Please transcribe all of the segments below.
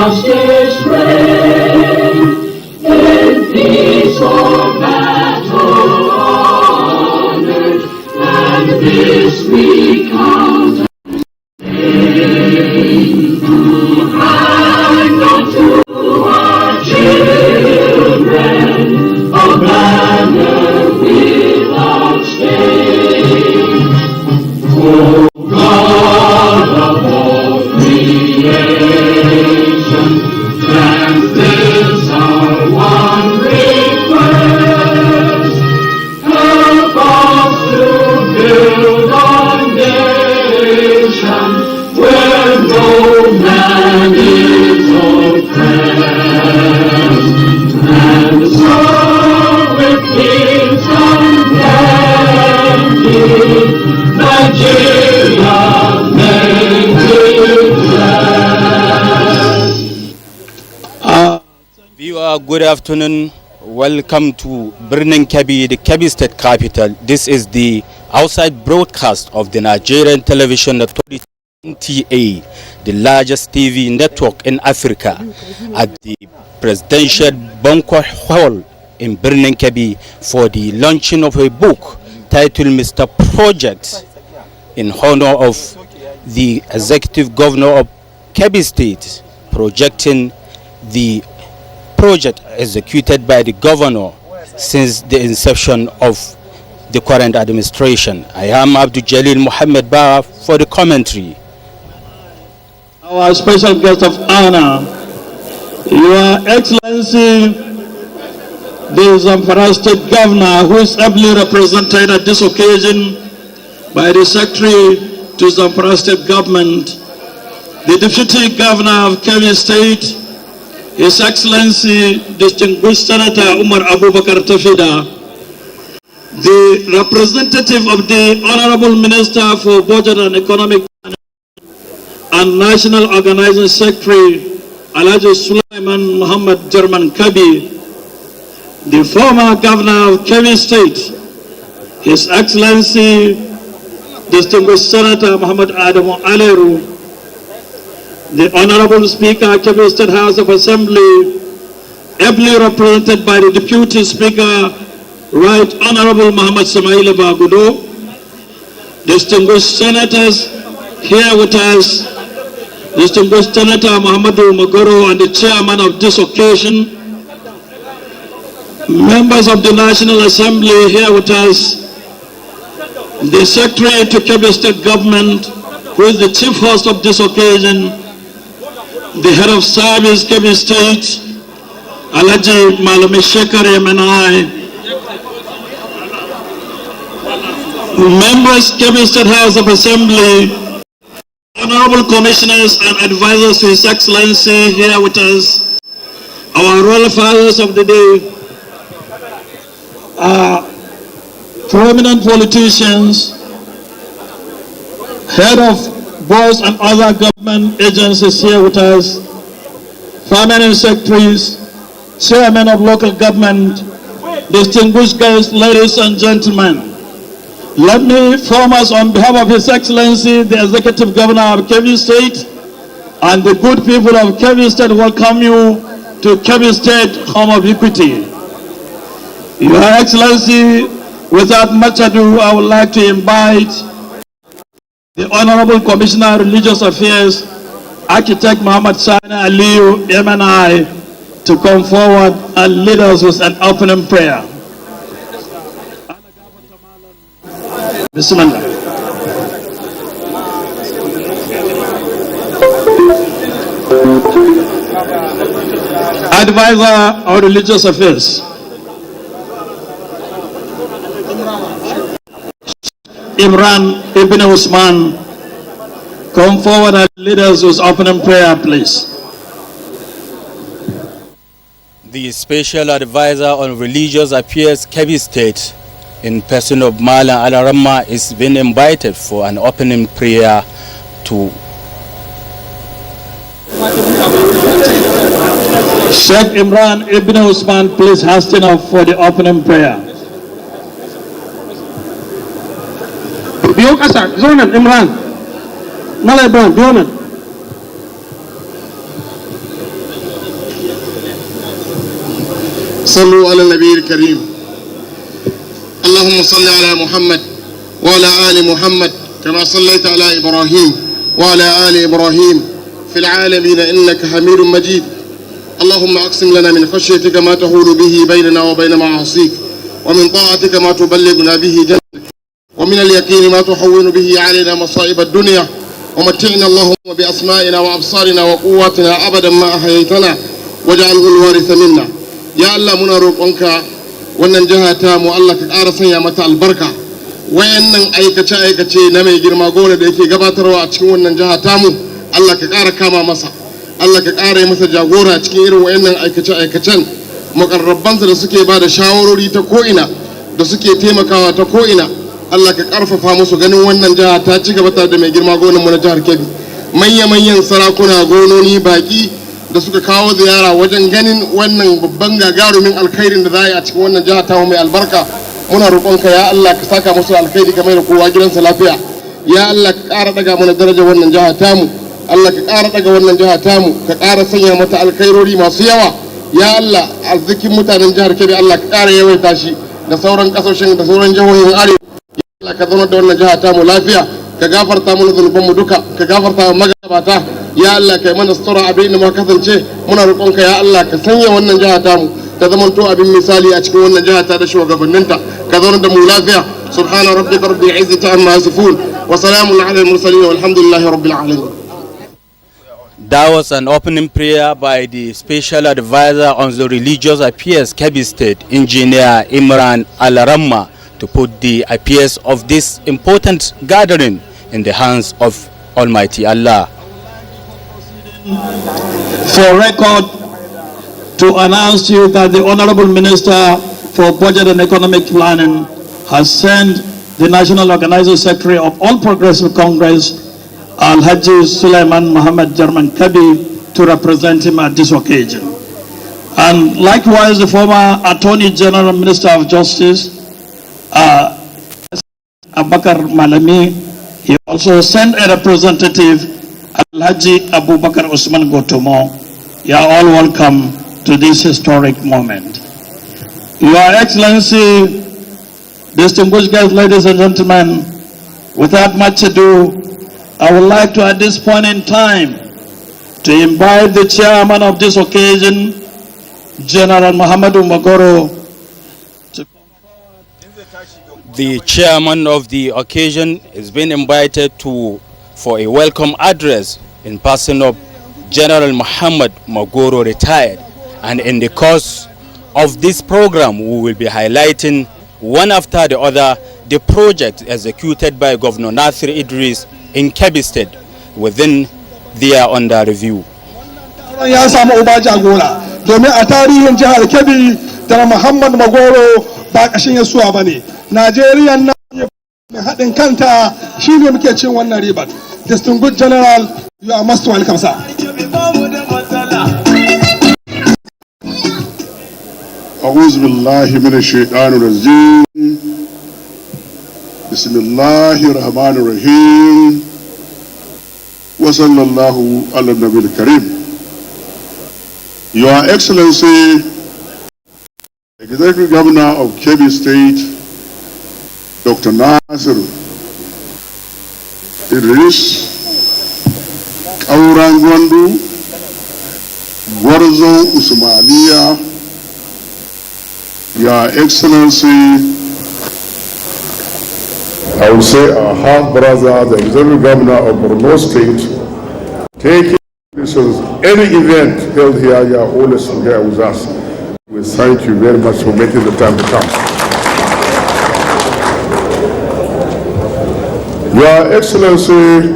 washed his rain in peace or battle honored, and this we count and unto our children a banner without stain. Oh God of all creation, grant this our one request. Help us to build our nation where no man is oppressed, and so with peace and plenty, Nigeria may be blessed. Viewer, good afternoon. Welcome to Birnin Kebbi, the Kebbi State capital. This is the outside broadcast of the Nigerian television authority NTA, the largest TV network in Africa, at the presidential banquet hall in Birnin Kebbi for the launching of a book titled Mr. Project, in honor of the executive governor of Kebbi State, projecting the project executed by the governor since the inception of the current administration. I am Abdul Jalil Muhammad Ba for the commentary. Our special guest of honor, Your Excellency, the Zamfara State Governor, who is ably represented at this occasion by the Secretary to Zamfara State Government, the Deputy Governor of Kebbi State, His Excellency Distinguished Senator Umar Abubakar Tafida, the representative of the Honorable Minister for Budget and Economic and National Organizing Secretary Alhaji Sulaiman Muhammad German Kebbi, the former Governor of Kebbi State, His Excellency Distinguished Senator Muhammad Adamu Aleru, the Honorable Speaker, Kebbi State House of Assembly, ably represented by the Deputy Speaker, Right Honorable Muhammad Samaila Bagudo, distinguished senators here with us, distinguished Senator Muhammadu Magoro and the chairman of this occasion, members of the National Assembly here with us, the Secretary to Kebbi State Government, who is the chief host of this occasion, the head of service Kebbi State, Alhaji Malami Shekari MNI, members Kebbi State House of Assembly, honorable commissioners and advisors to His Excellency here with us, our royal fathers of the day, prominent politicians, head of boards and other government agencies here with us, permanent secretaries, chairmen of local government, distinguished guests, ladies and gentlemen. Let me foremost, on behalf of His Excellency, the Executive Governor of Kebbi State, and the good people of Kebbi State, welcome you to Kebbi State, home of equity. Your Excellency, without much ado, I would like to invite the Honorable Commissioner of Religious Affairs, Architect Muhammad Sani Aliyu MNI, to come forward and lead us with an opening prayer. Bismillah. Advisor on Religious Affairs, Imran Ibn Usman, come forward and lead us with opening prayer, please. The Special Advisor on Religious Affairs, Kebbi State, in person of Malam Alaramma, is being invited for an opening prayer to Sheikh Imran Ibn Usman, please hasten up for the opening prayer. Biyo kasa, zonan Imran. Malay Brown, biyo nan. صلوا على النبي الكريم. اللهم صل على محمد وعلى آل محمد كما صليت على إبراهيم وعلى آل إبراهيم في العالمين إنك حميد مجيد. اللهم أقسم لنا من خشيتك ما تحول به بيننا وبين معاصيك، ومن طاعتك ما تبلغنا به جنتك، ومن اليقين ما تحول به علينا مصائب الدنيا، ومتعنا اللهم بأسمائنا وأبصارنا وقواتنا أبدا ما أحييتنا واجعله الوارث منا. يا الله منا روقنك wannan jiha ta mu Allah ka ƙara sanya mata albarka. Wayannan aikace na mai girma gona da yake gabatarwa a cikin wannan jiha ta mu, Allah ka ƙara kama masa, Allah ka ƙara yi masa jagora cikin irin wayannan aikace-aikacen. Mukarrabansa da suke ba da shawarori ta ko'ina, da suke taimakawa ta ko'ina, Allah ka ƙarfafa musu ganin wannan jiha ta ci gaba tare da mai girma gonan mu na jihar Kebbi. Manya-manyan sarakuna, gononi, baki da suka kawo ziyara wajen ganin wannan babban gagarumin alkhairin da za a yi a cikin wannan jiha ta mai albarka, muna roƙonka ya Allah ka saka musu alkhairi kamar da kowa gidansa lafiya. Ya Allah ka ƙara daga mana darajar wannan jiha tamu, Allah ka ƙara daga wannan jiha tamu, ka ƙara sanya mata alkhairori masu yawa. Ya Allah arzikin mutanen jihar Kebbi Allah ka ƙara yawaita shi da sauran ƙasashen da sauran jihohin arewa. Ya Allah ka zama da wannan jiha tamu lafiya, ka gafarta mana zunubanmu duka, ka gafarta wa magabata. Ya Allah kai mana sutura abin da muka kasance, muna roƙonka ya Allah ka sanya wannan jiha tamu ta zamanto abin misali a cikin wannan jiha ta da shugabanninta, ka zauna da mu lafiya. Subhana rabbika rabbil izzati amma yasifun wa salamun ala al mursalin walhamdulillahi rabbil alamin. That was an opening prayer by the Special Advisor on the Religious Affairs Kebbi State, Engineer Imran Alaramma, to put the affairs of this important gathering in the hands of Almighty Allah. For record, to announce to you that the Honorable Minister for Budget and Economic Planning has sent the National Organizing Secretary of All Progressive Congress, Al-Haji Sulaiman Muhammad Jarman Kabi, to represent him at this occasion. And likewise, the former Attorney General Minister of Justice, Abakar Malami, he also sent a representative, Al-Haji Abubakar Usman Gotomo. You are all welcome to this historic moment. Your Excellency, distinguished guests, ladies and gentlemen, without much ado, I would like to at this point in time to invite the chairman of this occasion, General Muhammadu Magoro. The chairman of the occasion has been invited for a welcome address in person of General Muhammad Magoro, retired. And in the course of this program, we will be highlighting one after the other the project executed by Governor Nasir Idris in Kebbi State within their under review. Ya samu uba jagora domin a tarihin jihar Kebbi da Muhammad Magoro ba kashin yasuwa bane. Najeriya na mai haɗin kanta shine muke cin wannan ribar. Distinguished General, you are most welcome, sir. أعوذ بالله من الشيطان الرجيم بسم الله الرحمن الرحيم وصلى الله على النبي الكريم. Your Excellency, Executive Governor of Kebbi State, Dr. Nasir Idris Kauran Gwandu, Gwarzo Usmaniya, Your Excellency, I would say our half brother, the Executive Governor of Borno State, taking any event held here, you are always here with us. We thank you very much for making the time to come. Your Excellency,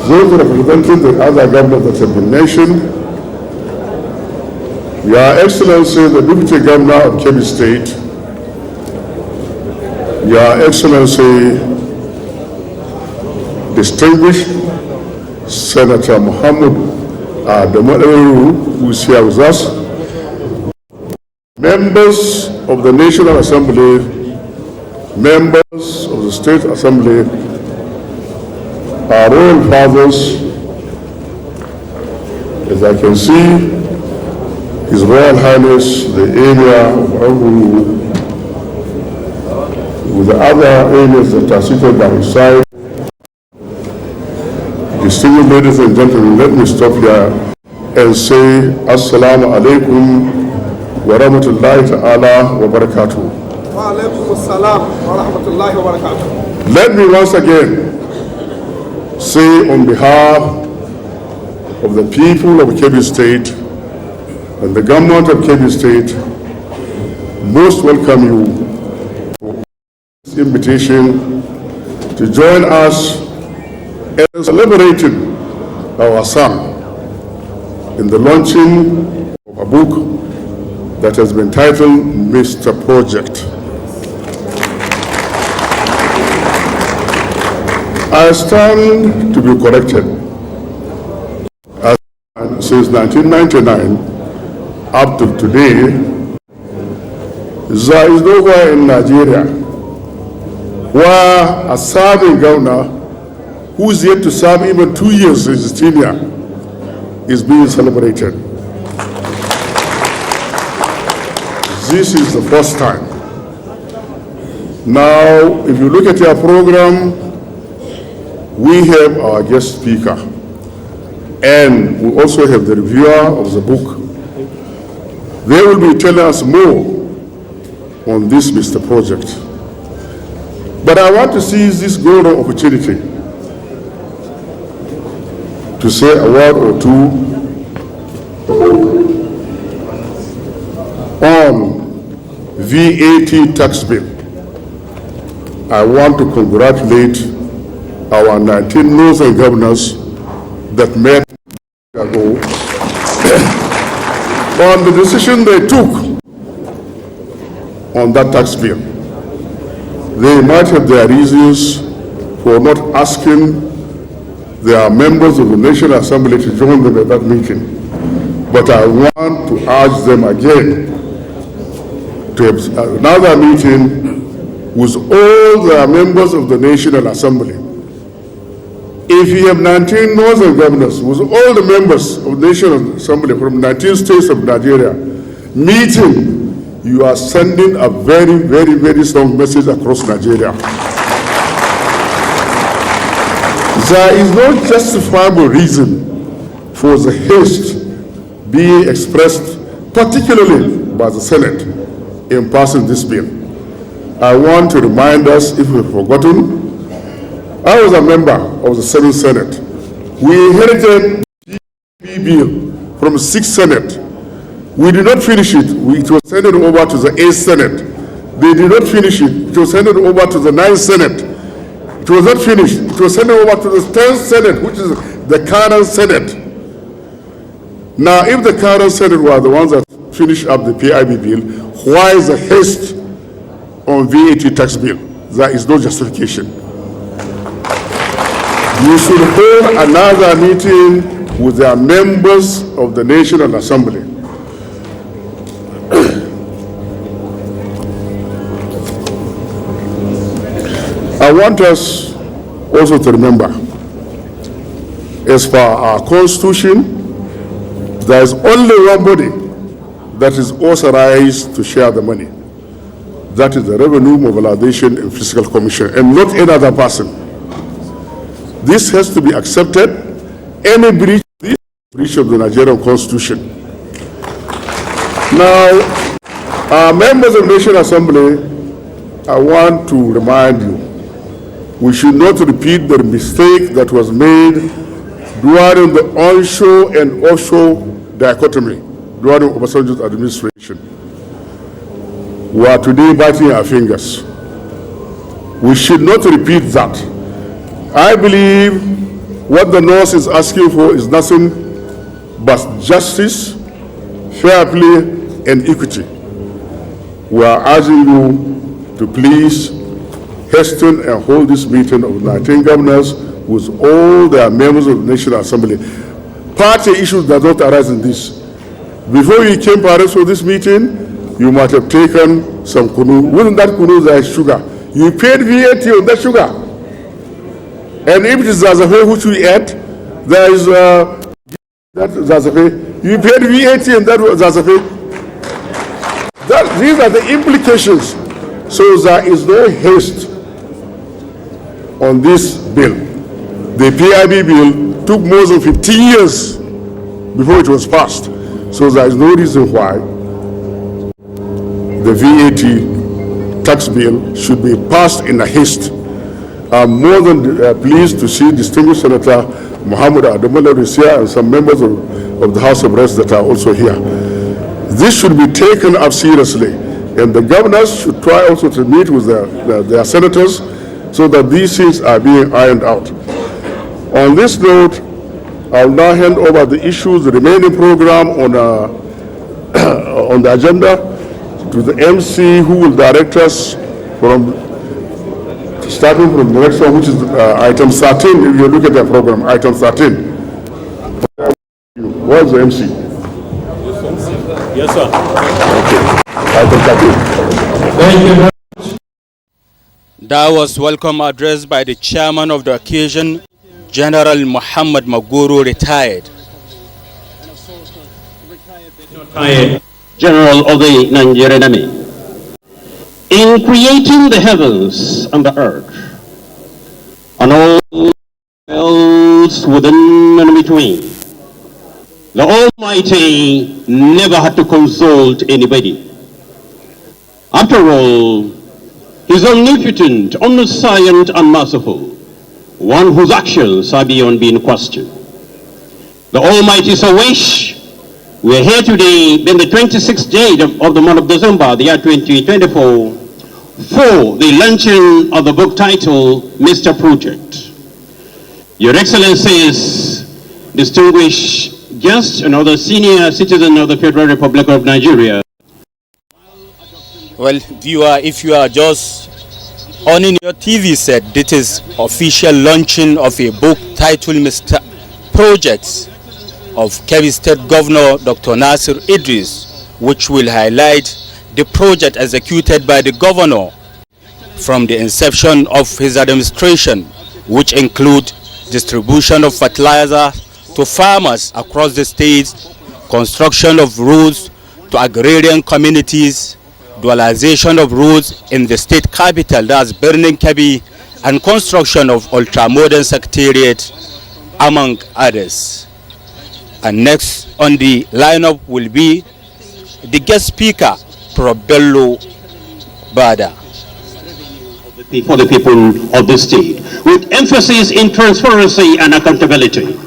those representing the other governments of the nation, Your Excellency, the Deputy Governor of Kebbi State, Your Excellency, distinguished Senator Muhammad Adamu, who is here with us, members of the National Assembly, members of the State Assembly, our royal fathers, as I can see, His Royal Highness, the Emir of Abuja, with the other emirs that are seated by his side. Distinguished ladies and gentlemen, let me stop here and say Assalamu alaikum wa rahmatullahi ta'ala wa barakatuh. Wa alaikum assalam wa rahmatullahi wa barakatuh. Let me once again say on behalf of the people of Kebbi State and the government of Kebbi State, most welcome you for this invitation to join us in celebrating our son in the launching of a book that has been titled Mr. Project. I stand to be corrected. As since 1999 up to today, there is nowhere in Nigeria where a serving governor who is yet to serve even 2 years in his tenure is being celebrated. This is the first time. Now, if you look at your program, we have our guest speaker, and we also have the reviewer of the book. They will be telling us more on this Mr. Project. But I want to seize this golden opportunity to say a word or two on VAT tax bill. I want to congratulate our 19 northern governors that met ago on the decision they took on that tax bill. They might have their reasons for not asking their members of the National Assembly to join them at that meeting. But I want to urge them again to have another meeting with all the members of the National Assembly. If you have 19 northern governors with all the members of the National Assembly from 19 states of Nigeria meeting, you are sending a very, very, very strong message across Nigeria. There is no justifiable reason for the haste being expressed, particularly by the Senate, in passing this bill. I want to remind us, if we've forgotten, I was a member of the 7th Senate. We inherited the PIB bill from the 6th Senate. We did not finish it. It was handed over to the 8th Senate. They did not finish it. It was handed over to the 9th Senate. It was not finished. It was handed over to the 10th Senate, which is the current Senate. Now, if the current Senate were the ones that finished up the PIB bill, why is the haste on VAT tax bill? There is no justification. You should hold another meeting with the members of the National Assembly. I want us also to remember, as per our Constitution, there is only one body that is authorized to share the money. That is the Revenue Mobilization and Fiscal Commission, and not any other person. This has to be accepted. Any breach of the Nigerian Constitution. Now, our members of the National Assembly, I want to remind you, we should not repeat the mistake that was made during the onshore and offshore dichotomy during Obasanjo's administration. We are today biting our fingers. We should not repeat that. I believe what the North is asking for is nothing but justice, fair play, and equity. We are urging you to please hasten and hold this meeting of 19 governors with all their members of the National Assembly. Party issues does not arise in this. Before you came for this meeting, you might have taken some kunu. Within that kunu there is sugar. You paid VAT on that sugar. And if it is as a whole which we ate, there is That's Zazafe. You paid VAT and that was Zazafe. These are the implications. So there is no haste on this bill. The PIB bill took more than 15 years before it was passed. So there is no reason why the VAT tax bill should be passed in a haste. I'm more than pleased to see distinguished Senator Muhammad Adamola is here and some members of the House of Reps that are also here. This should be taken up seriously, and the governors should try also to meet with their senators so that these things are being ironed out. On this note, I'll now hand over the issues, the remaining program on the agenda to the MC who will direct us starting from the next one, which is item 13. If you look at the program, item 13. Where's the MC? Yes, sir. Okay. Item 13. Thank you very much. That was welcome address by the chairman of the occasion, General Muhammad Maguru, retired. General of the Nigerian Army. In creating the heavens and the earth, and all else within and between, the Almighty never had to consult anybody. After all, He's omnipotent, omniscient, and merciful, one whose actions are beyond being questioned. The Almighty so wish. We are here today, being the 26th day of the month of December, the year 2024, for the launching of the book titled Mr. Project. Your Excellencies, distinguished guests, and other senior citizens of the Federal Republic of Nigeria. Well, viewer, if you are just on in your TV set, this is official launching of a book titled Mr. Project of Kebbi State Governor Dr. Nasir Idris, which will highlight the project executed by the governor from the inception of his administration, which include distribution of fertilizer to farmers across the state, construction of roads to agrarian communities, dualization of roads in the state capital, that's Birnin Kebbi, and construction of ultra-modern secretariat, among others. And next on the lineup will be the guest speaker, Probello Bada. For the people of the state, with emphasis in transparency and accountability.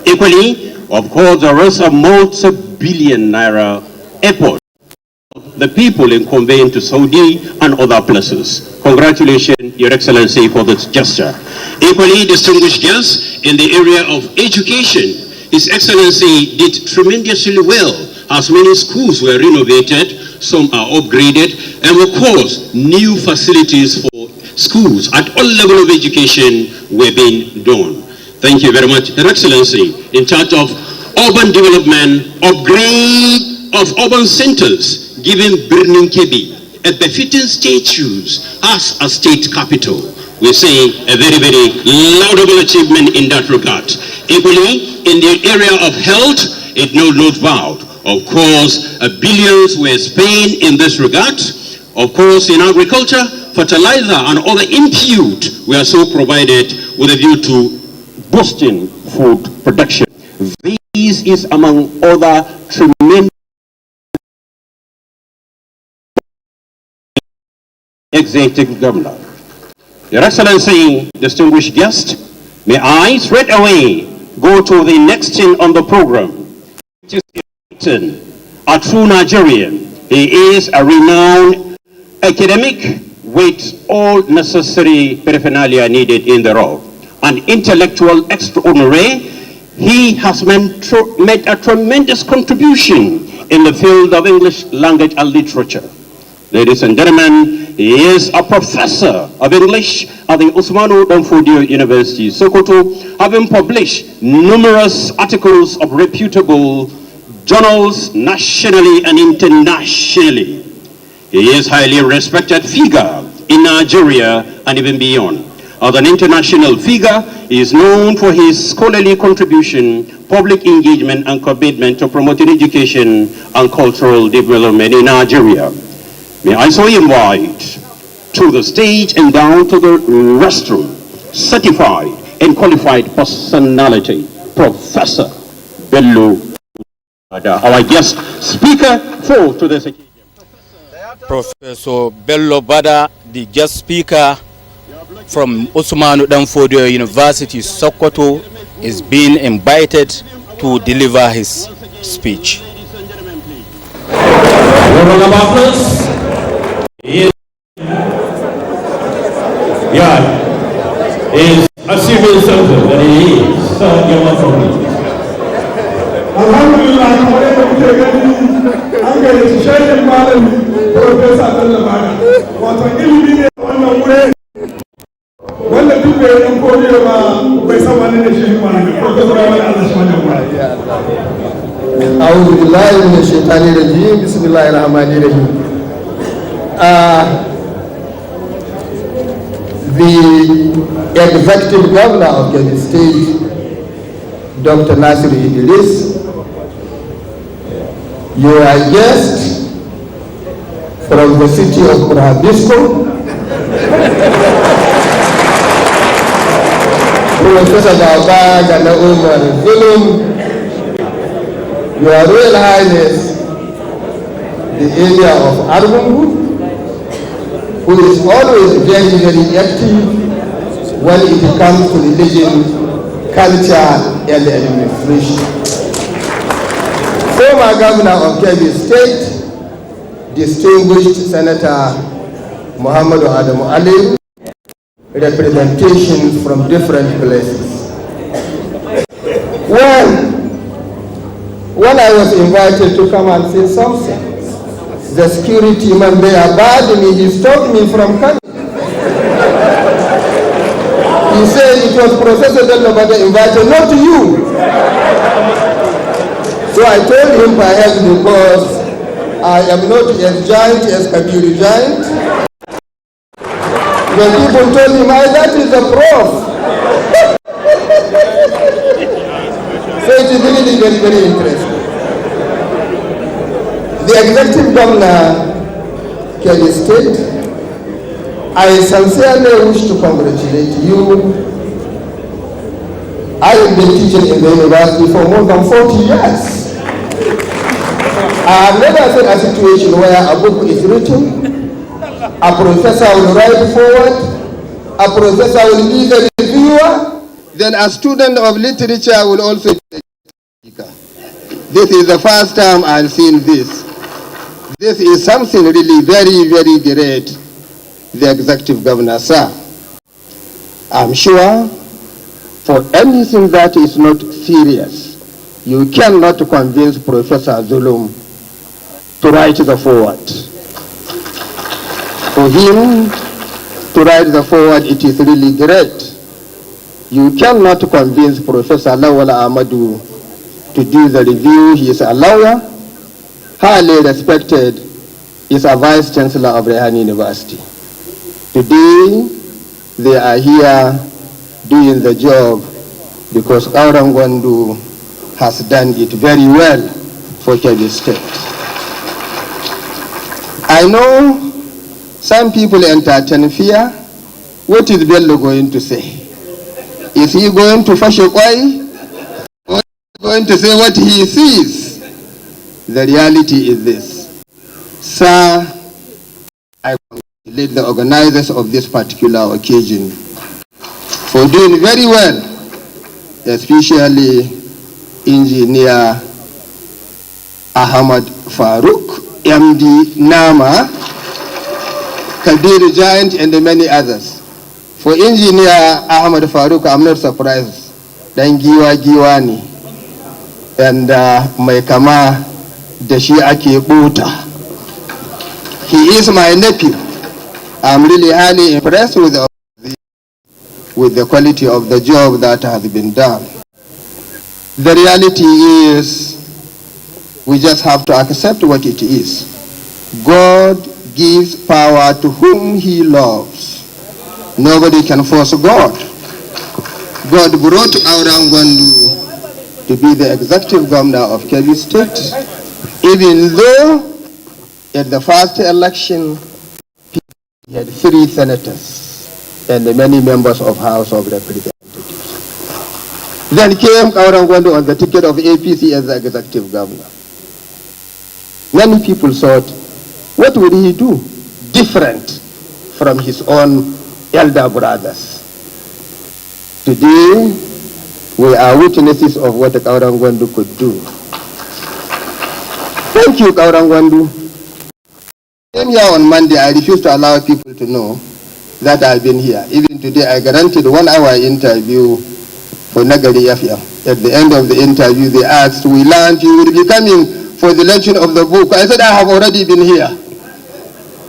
Equally, of course, there is a multi-billion naira effort the people in conveying to Saudi and other places. Congratulations, Your Excellency, for this gesture. Equally, distinguished guests in the area of education, His Excellency did tremendously well, as many schools were renovated, some are upgraded, and of course, new facilities for schools at all levels of education were being done. Thank you very much, Your Excellency, in charge of urban development, upgrade of urban centers, giving Birnin Kebbi a befitting status as a state capital. We say a very, very laudable achievement in that regard. Equally, in the area of health, it knows no doubt. Of course, billions were spent in this regard. Of course, in agriculture, fertilizer and other input were so provided with a view to boosting food production. This is among other tremendous executive governor. Your Excellency, distinguished guest, may I straight away go to the next thing on the program, which is a true Nigerian. He is a renowned academic with all necessary paraphernalia needed in the role. An intellectual extraordinary, he has made a tremendous contribution in the field of English language and literature. Ladies and gentlemen, he is a professor of English at the Usmanu Danfodio University, Sokoto, having published numerous articles of reputable journals nationally and internationally. He is a highly respected figure in Nigeria and even beyond. As an international figure, he is known for his scholarly contribution, public engagement and commitment to promoting education and cultural development in Nigeria. May I so invite to the stage and down to the restroom certified and qualified personality, Professor Bello, our guest speaker for today's occasion. Professor Bello Bada, the guest speaker from Usmanu Danfodio University, Sokoto, is being invited to deliver his speech. Is a civil servant that he is. So you're welcome. Alhamdulillah, kamar yadda kuke gani an gayyaci shaidin malami Profesa Bello Bada. Wato ilimi ne wannan wuri wanda duk bai yan kodiyo ba bai san wani ne shi malami Profesa Bello Allah shi wannan wuri. أعوذ بالله من الشيطان الرجيم بسم الله الرحمن الرحيم. The executive governor of Kebbi State, Dr. Nasir Idris, you are a guest from the city of Burhabisco, Professor Baba Gana Umar Zulum, Your Royal Highness, the area of Argungu, who is always very, very active when it comes to religion, culture, and administration. Former Governor of Kebbi State, distinguished Senator Muhammadu Adamu Ali, representations from different places. When I was invited to come and say something, the security man there barred me, he stopped me from coming. He said it was Professor Bello Bada invited, not you. So I told him perhaps because I am not as giant as Kabiri giant. When people told him, that is a prof. So it is really very, very interesting. The executive governor, Kebbi State, I sincerely wish to congratulate you. I have been teaching in the university for more than 40 years. I have never seen a situation where a book is written, a professor will write forward, a professor will be the reviewer, then a student of literature will also be the speaker. This is the first time I've seen this. This is something really very, very great, the executive governor, sir. I'm sure for anything that is not serious, you cannot convince Professor Zulum to write the forward. For him to write the forward, it is really great. You cannot convince Professor Lawala Ahmadu to do the review. He is a lawyer, highly respected, is a vice chancellor of Rehani University. Today, they are here doing the job because Aurangwandu has done it very well for Kebbi State. I know some people entertain fear. What is Bello going to say? Is he going to fash a kwai? Or going to say what he sees? The reality is this. Sir, I congratulate the organizers of this particular occasion for doing very well, especially Engineer Ahmad Farouk, MD Nama, Kabir Giant, and many others. For Engineer Ahmad Farouk, I'm not surprised. Dan giwa giwani, and mai kama da shi ake bota. He is my nephew. I'm really highly impressed with the quality of the job that has been done. The reality is, we just have to accept what it is. God gives power to whom he loves. Nobody can force God. God brought Aurangwandu to be the executive governor of Kebbi State, even though at the first election he had 3 senators and many members of House of Representatives. Then came Kauran Gwandu on the ticket of APC as the executive governor. Many people thought, what would he do different from his own elder brothers? Today, we are witnesses of what Kauran Gwandu could do. Thank you, Kauran Gwandu. I came here on Monday. I refused to allow people to know that I've been here. Even today, I guaranteed 1 hour interview for Nagari FM. At the end of the interview, they asked, we learned you will be coming for the launching of the book. I said, I have already been here.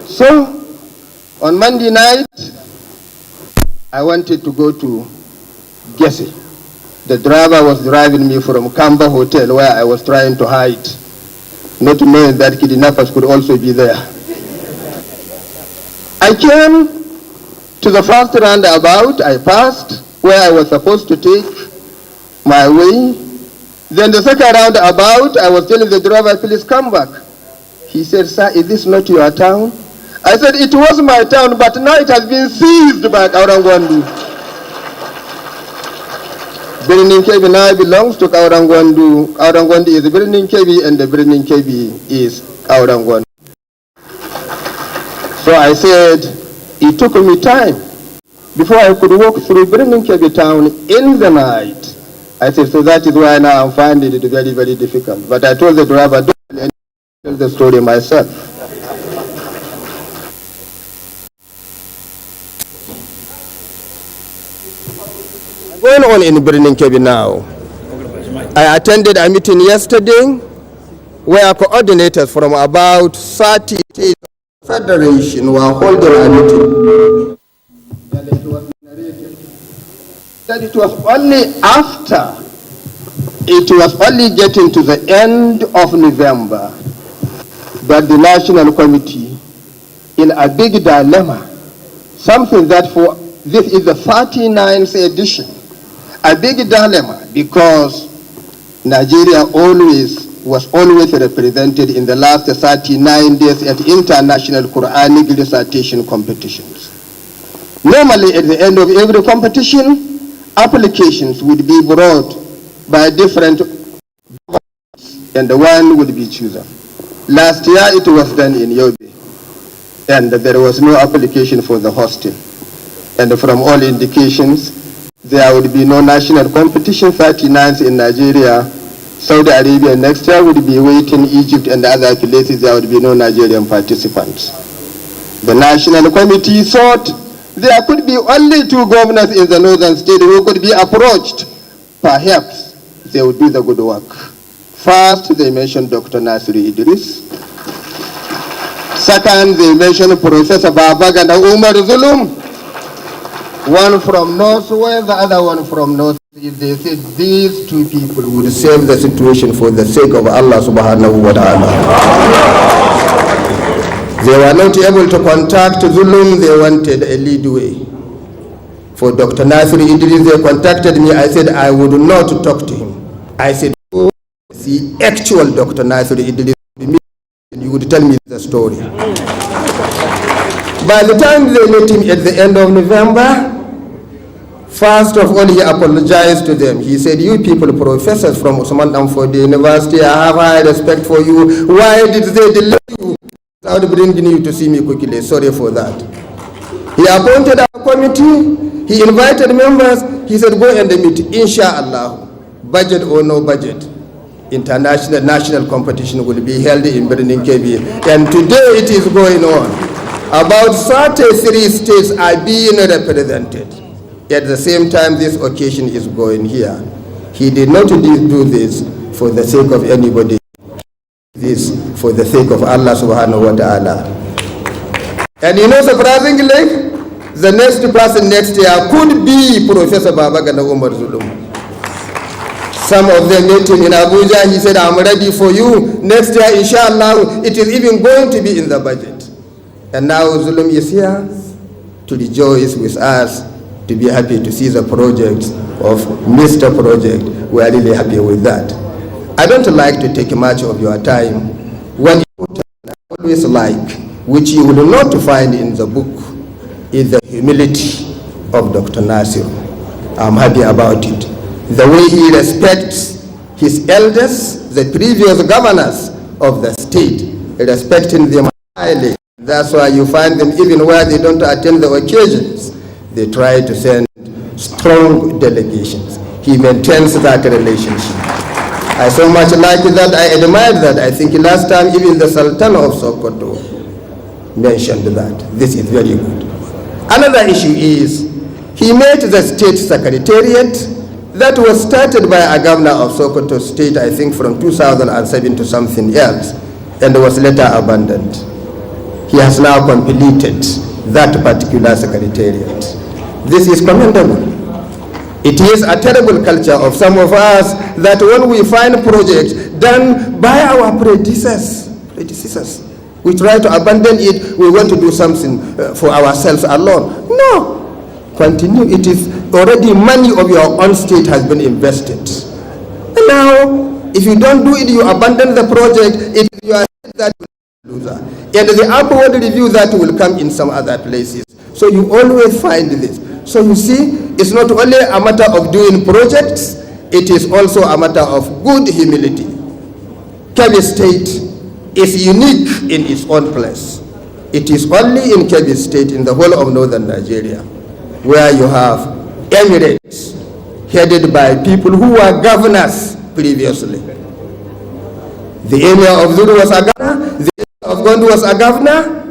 So, on Monday night, I wanted to go to Gesi. The driver was driving me from Kamba Hotel, where I was trying to hide, not knowing that kidnappers could also be there. I came to the first roundabout. I passed where I was supposed to take my way. Then the second roundabout, I was telling the driver, please come back. He said, sir, is this not your town? I said, it was my town, but now it has been seized by Kauran Gwandu. Birnin Kebbi now belongs to Kauran Gwandu. Kauran Gwandu is Birnin Kebbi, and the Birnin Kebbi is Kauran Gwandu. So I said, it took me time before I could walk through Birnin Kebbi town in the night. I said, so that is why now I'm finding it very, very difficult. But I told the driver, don't tell the story myself. Going on in Birnin Kebbi now, I attended a meeting yesterday where coordinators from about 30 states federation were holding a meeting. And it was narrated that it was only getting to the end of November that the National Committee, in a big dilemma, something that for this is the 39th edition, a big dilemma, because Nigeria was always represented in the last 39 days at international Quranic recitation competitions. Normally, at the end of every competition, applications would be brought by different governments, and the one would be chosen. Last year, it was done in Yobe, and there was no application for the hostel. And from all indications, there would be no national competition, 39th in Nigeria. Saudi Arabia next year would be waiting, Egypt and other places, there would be no Nigerian participants. The National Committee thought there could be only 2 governors in the northern state who could be approached. Perhaps they would do the good work. First, they mentioned Dr. Nasiri Idris. Second, they mentioned Professor Babagana Umar Zulum. One from northwest, the other one from north. If they said these 2 people would save the situation for the sake of Allah subhanahu wa ta'ala. They were not able to contact Zulum, they wanted a leadway. For Dr. Nasiri Idris, they contacted me. I said I would not talk to him. I said, oh, the actual Dr. Nasiri Idris, and you would tell me the story. By the time they met him at the end of November, first of all, he apologized to them. He said, you people, professors from Usman Danford University, I have high respect for you. Why did they delay you without bringing you to see me quickly? Sorry for that. He appointed a committee. He invited members. He said, go and meet, inshallah, budget or no budget. International, national competition will be held in Birnin Kebbi. And today it is going on. About 33 states are being represented. At the same time, this occasion is going here. He did not do this for the sake of anybody. This for the sake of Allah subhanahu wa ta'ala. And you know, surprisingly, the next person next year could be Professor Babagana Umar Zulum. Some of them met him in Abuja. He said, I'm ready for you. Next year, inshallah, it is even going to be in the budget. And now Zulum is here to rejoice with us to be happy to see the project of Mr. Project. We are really happy with that. I don't like to take much of your time. One important I always like, which you will not find in the book, is the humility of Dr. Nasir. I'm happy about it. The way he respects his elders, the previous governors of the state, respecting them highly. That's why you find them, even where they don't attend the occasions, they try to send strong delegations. He maintains that relationship. I so much like that, I admired that. I think last time even the Sultan of Sokoto mentioned that. This is very good. Another issue is, he made the state secretariat that was started by a governor of Sokoto state, I think from 2007 to something else, and was later abandoned. He has now completed that particular secretariat. This is commendable. It is a terrible culture of some of us that when we find projects done by our predecessors, we try to abandon it. We want to do something for ourselves alone. No, continue. It is already money of your own state has been invested. And now, if you don't do it, you abandon the project. It is your state that will lose. And the upward review that will come in some other places. So you always find this. So you see, it's not only a matter of doing projects, it is also a matter of good humility. Kebbi State is unique in its own place. It is only in Kebbi State, in the whole of northern Nigeria, where you have emirates headed by people who were governors previously. The emir of Zulu was a governor, the emir of Gondo was a governor,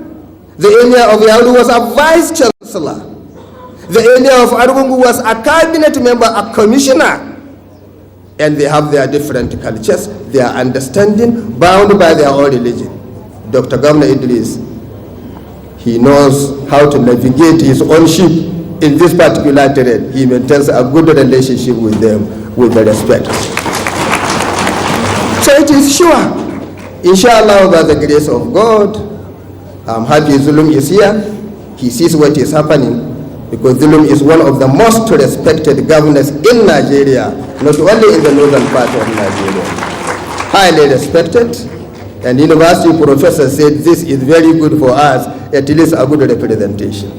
the emir of Yaulu was a vice chancellor. The emir of Argungu was a cabinet member, a commissioner. And they have their different cultures, their understanding, bound by their own religion. Dr. Governor Idris, he knows how to navigate his own ship in this particular terrain. He maintains a good relationship with them, with the respect. So it is sure, inshallah, by the grace of God, I'm happy Zulum is here. He sees what is happening, because Zulum is one of the most respected governors in Nigeria, not only in the northern part of Nigeria. Highly respected, and university professor said this is very good for us, at least a good representation.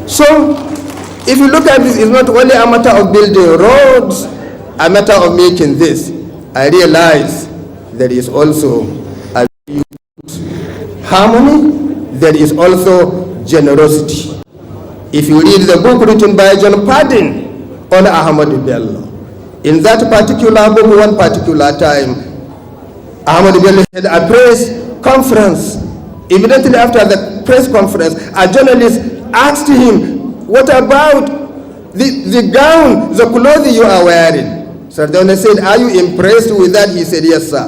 So, if you look at this, it's not only a matter of building roads, a matter of making this. I realize there is also a harmony, there is also generosity. If you read the book written by John Pardin on Ahmadu Bello, in that particular book, one particular time, Ahmadu Bello had a press conference. Immediately after the press conference, a journalist asked him, what about the gown, the clothes you are wearing? Sardauna said, are you impressed with that? He said, yes, sir.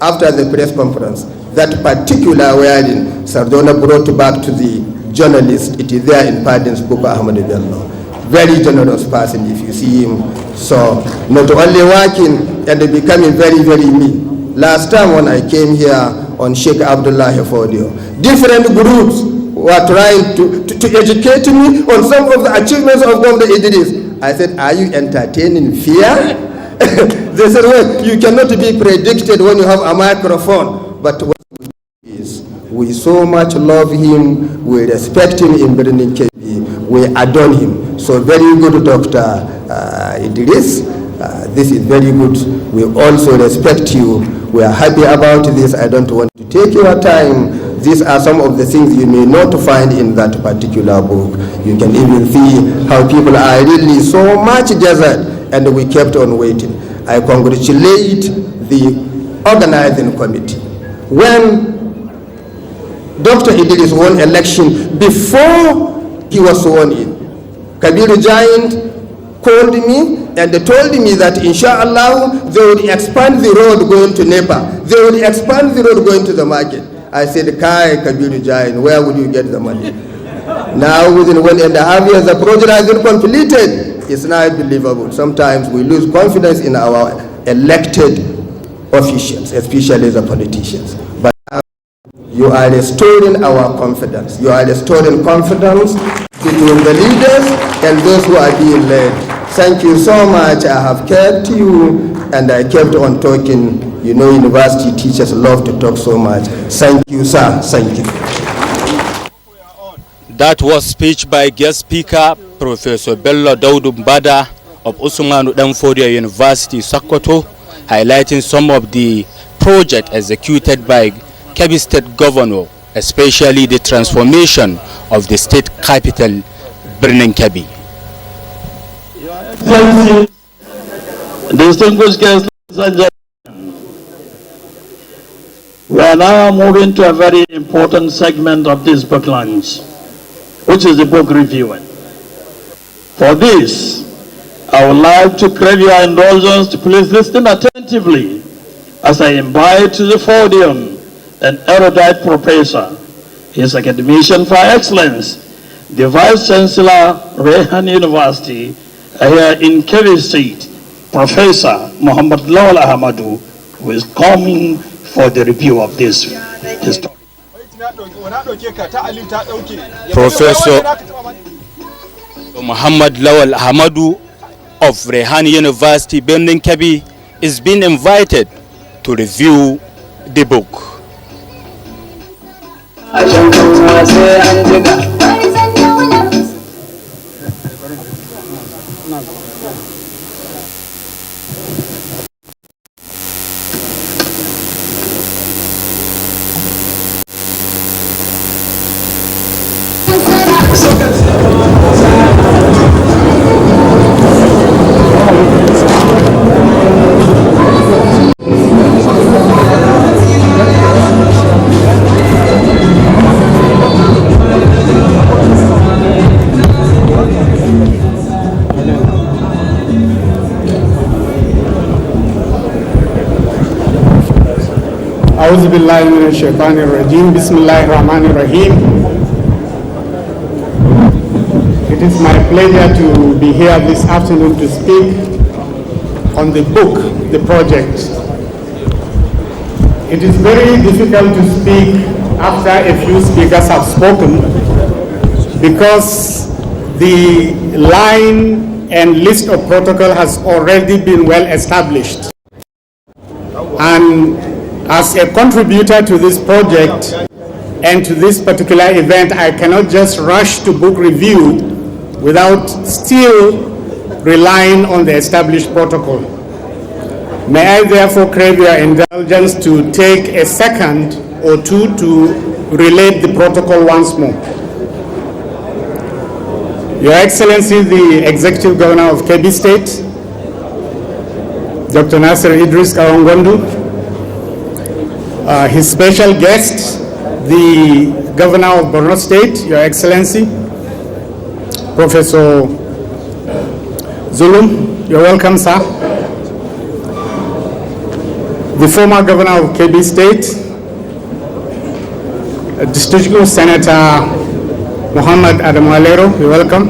After the press conference, that particular wearing, Sardauna brought back to the journalist. It is there in Pardin's book, Ahmadu Bello. Very generous person, if you see him. So, not only working and becoming very, very mean. Last time when I came here on Sheikh Abdullah Fodio, different groups were trying to educate me on some of the achievements of Governor Idris. I said, are you entertaining fear? They said, well, you cannot be predicted when you have a microphone. But what is, we so much love him, we respect him in Birnin Kebbi, we adore him. So very good, Dr. Idris. This is very good. We also respect you. We are happy about this. I don't want to take your time. These are some of the things you may not find in that particular book. You can even see how people are really so much desert, and we kept on waiting. I congratulate the organizing committee. When Dr. Idris won election, before he was sworn in, Kabiru Giant called me and they told me that inshallah they would expand the road going to Nepa. They would expand the road going to the market. I said, Kai Kabiru Giant, where would you get the money? Now within 1.5 years the project has been completed. It's not believable. Sometimes we lose confidence in our elected officials, especially the politicians. But You are restoring our confidence. You are restoring confidence between the leaders and those who are being led. Thank you so much. I have kept you and I kept on talking. You know, university teachers love to talk so much. Thank you, sir. Thank you. That was speech by guest speaker Professor Bello Daudu Mbada of Usmanu Danfodio University, Sokoto, highlighting some of the projects executed by Kebbi State Governor, especially the transformation of the state capital, Birnin Kebbi. Your Excellency, distinguished guests and gentlemen, we are now moving to a very important segment of this book launch, which is the book reviewing. For this, I would like to crave your indulgence to please listen attentively as I invite to the podium an erudite professor, his academician par excellence, the Vice Chancellor, Rehan University, here in Kebbi State, Professor Muhammad Lawal Ahmadu, who is coming for the review of this history. Professor Muhammad Lawal Ahmadu of Rehan University, Birnin Kebbi, is being invited to review the book. أعوذ بالله من الشيطان الرجيم بسم الله الرحمن الرحيم. It is my pleasure to be here this afternoon to speak on the book, the project. It is very difficult to speak after a few speakers have spoken because the line and list of protocol has already been well established. And as a contributor to this project and to this particular event, I cannot just rush to book review without still relying on the established protocol. May I therefore crave your indulgence to take a second or two to relate the protocol once more. Your Excellency, the Executive Governor of Kebbi State, Dr. Nasir Idris Kawangondu, his special guest, the Governor of Borno State, Your Excellency, Professor Zulum, you're welcome, sir. The former Governor of Kebbi State, Distinguished Senator Muhammad Adam Walero, you're welcome.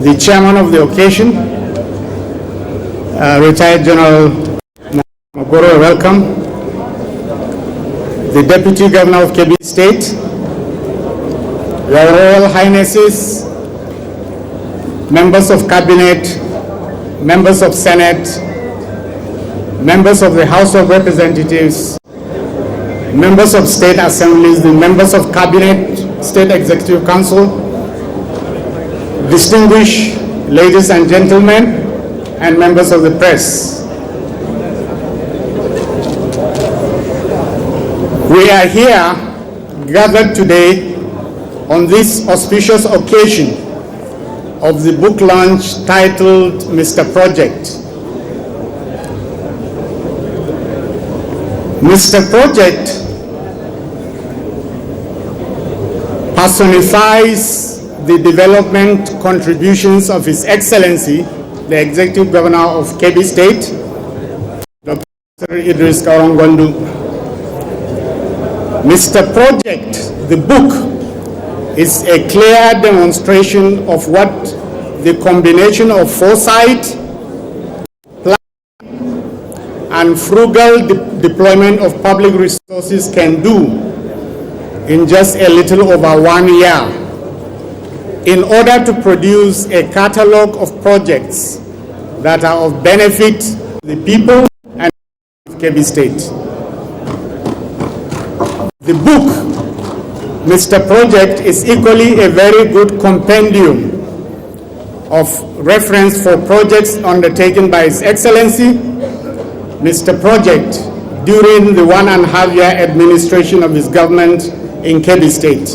The Chairman of the occasion, Retired General Magoro, welcome. The Deputy Governor of Kebbi State, Your Royal Highnesses, members of Cabinet, members of Senate, members of the House of Representatives, members of State Assemblies, the members of Cabinet, State Executive Council, distinguished ladies and gentlemen, and members of the press. We are here gathered today on this auspicious occasion of the book launch titled Mr. Project. Mr. Project personifies the development contributions of His Excellency, the Executive Governor of Kebbi State, Dr. Idris Kawangondu. Mr. Project, the book, is a clear demonstration of what the combination of foresight, planning, and frugal deployment of public resources can do in just a little over 1 year in order to produce a catalogue of projects that are of benefit to the people and of Kebbi State. The book, Mr. Project, is equally a very good compendium of reference for projects undertaken by His Excellency, Mr. Project, during the 1.5-year administration of his government in Kebbi State.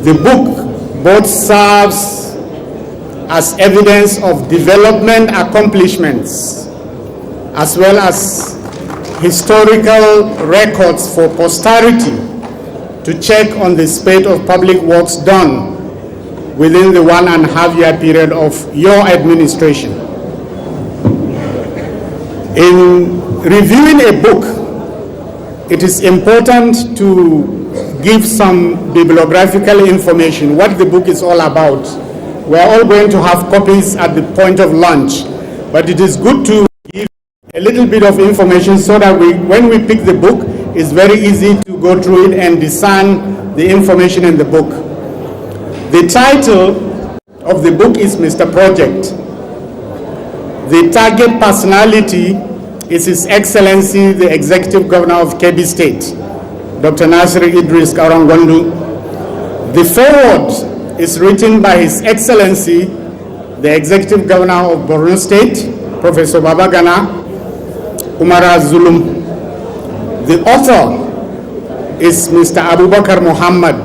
The book both serves as evidence of development accomplishments as well as historical records for posterity to check on the state of public works done within the 1.5-year period of your administration. In reviewing a book, it is important to give some bibliographical information, what the book is all about. We are all going to have copies at the point of lunch, but it is good to give a little bit of information so that when we pick the book, it's very easy to go through it and discern the information in the book. The title of the book is Mr. Project. The target personality is His Excellency, the Executive Governor of Kebbi State, Dr. Nasir Idris Karangondu. The foreword is written by His Excellency, the Executive Governor of Borno State, Professor Babagana Umara Zulum. The author is Mr. Abubakar Muhammad.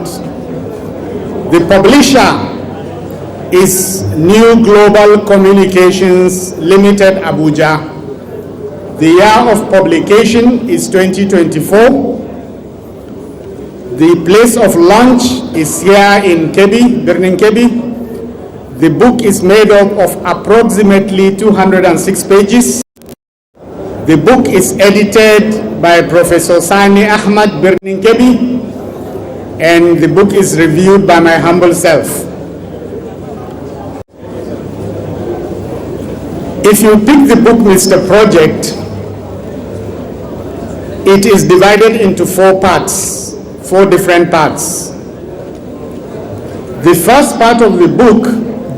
The publisher is New Global Communications Limited, Abuja. The year of publication is 2024. The place of launch is here in Kebbi, Birnin Kebbi. The book is made up of approximately 206 pages. The book is edited by Professor Sani Ahmad Birnin Kebbi, and the book is reviewed by my humble self. If you pick the book Mr. Project, it is divided into 4 parts, 4 different parts. The first part of the book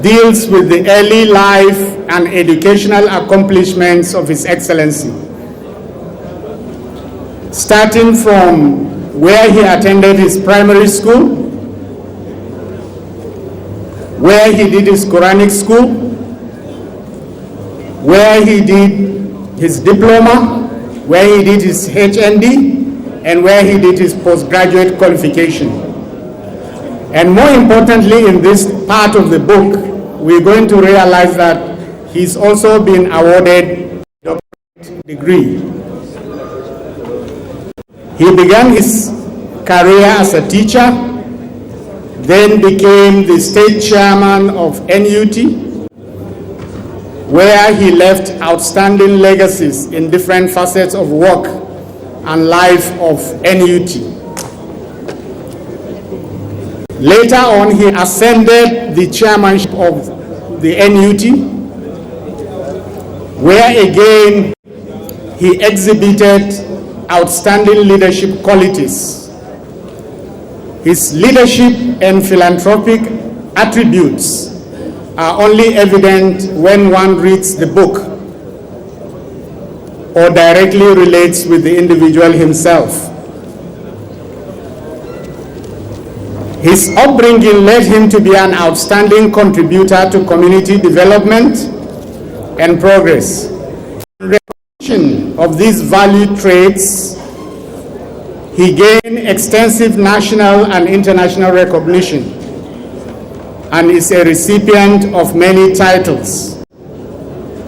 deals with the early life and educational accomplishments of His Excellency, starting from where he attended his primary school, where he did his Quranic school, where he did his diploma, where he did his HND, and where he did his postgraduate qualification. And more importantly, in this part of the book, we're going to realize that he's also been awarded a doctorate degree. He began his career as a teacher, then became the state chairman of NUT, where he left outstanding legacies in different facets of work and life of NUT. Later on, he ascended the chairmanship of the NUT, where again he exhibited outstanding leadership qualities. His leadership and philanthropic attributes are only evident when one reads the book or directly relates with the individual himself. His upbringing led him to be an outstanding contributor to community development and progress. In recognition of these valued traits, he gained extensive national and international recognition and is a recipient of many titles.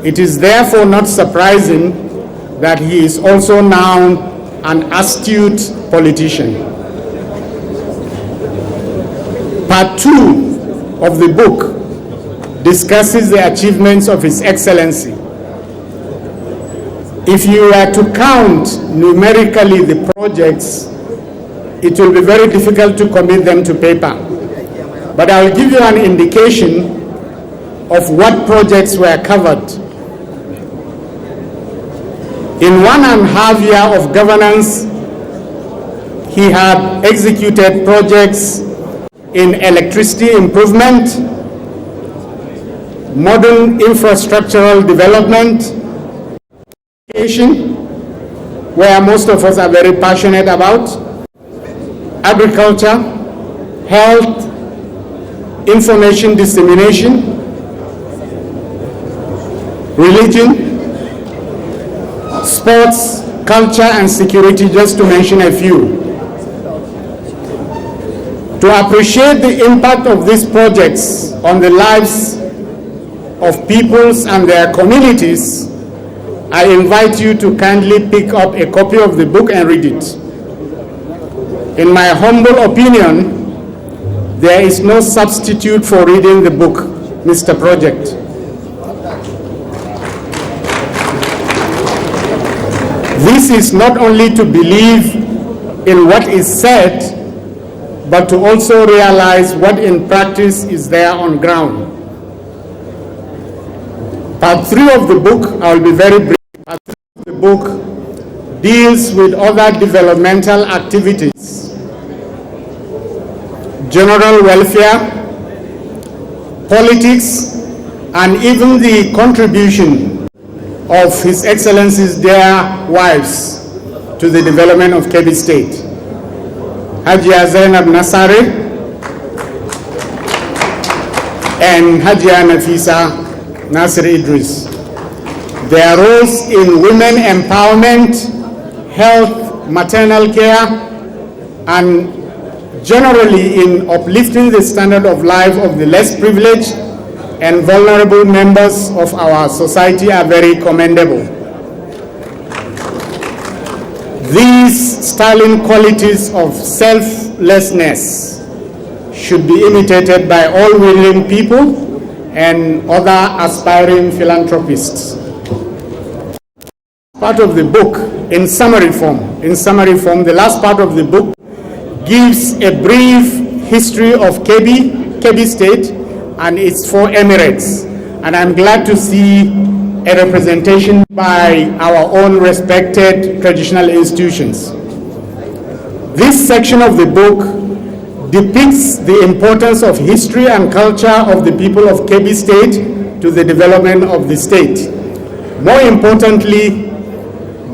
It is therefore not surprising that he is also now an astute politician. Part 2 of the book discusses the achievements of His Excellency. If you were to count numerically the projects, it will be very difficult to commit them to paper. But I will give you an indication of what projects were covered. In 1.5 years of governance, he had executed projects in electricity improvement, modern infrastructural development, education, where most of us are very passionate about, agriculture, health, information dissemination, religion, sports, culture, and security, just to mention a few. To appreciate the impact of these projects on the lives of peoples and their communities, I invite you to kindly pick up a copy of the book and read it. In my humble opinion, there is no substitute for reading the book, Mr. Project. This is not only to believe in what is said, but to also realize what in practice is there on ground. Part 3 of the book, I will be very brief. Part 3 of the book deals with other developmental activities, general welfare, politics, and even the contribution of His Excellency's dear wives to the development of Kebbi State. Hajia Zainab Nasari and Hajia Nafisa Nasir Idris. Their roles in women empowerment, health, maternal care, and generally in uplifting the standard of life of the less privileged and vulnerable members of our society are very commendable. These sterling qualities of selflessness should be imitated by all willing people and other aspiring philanthropists. Part of the book, in summary form, the last part of the book gives a brief history of Kebbi State and its 4 emirates. And I'm glad to see a representation by our own respected traditional institutions. This section of the book depicts the importance of history and culture of the people of Kebbi State to the development of the state. More importantly,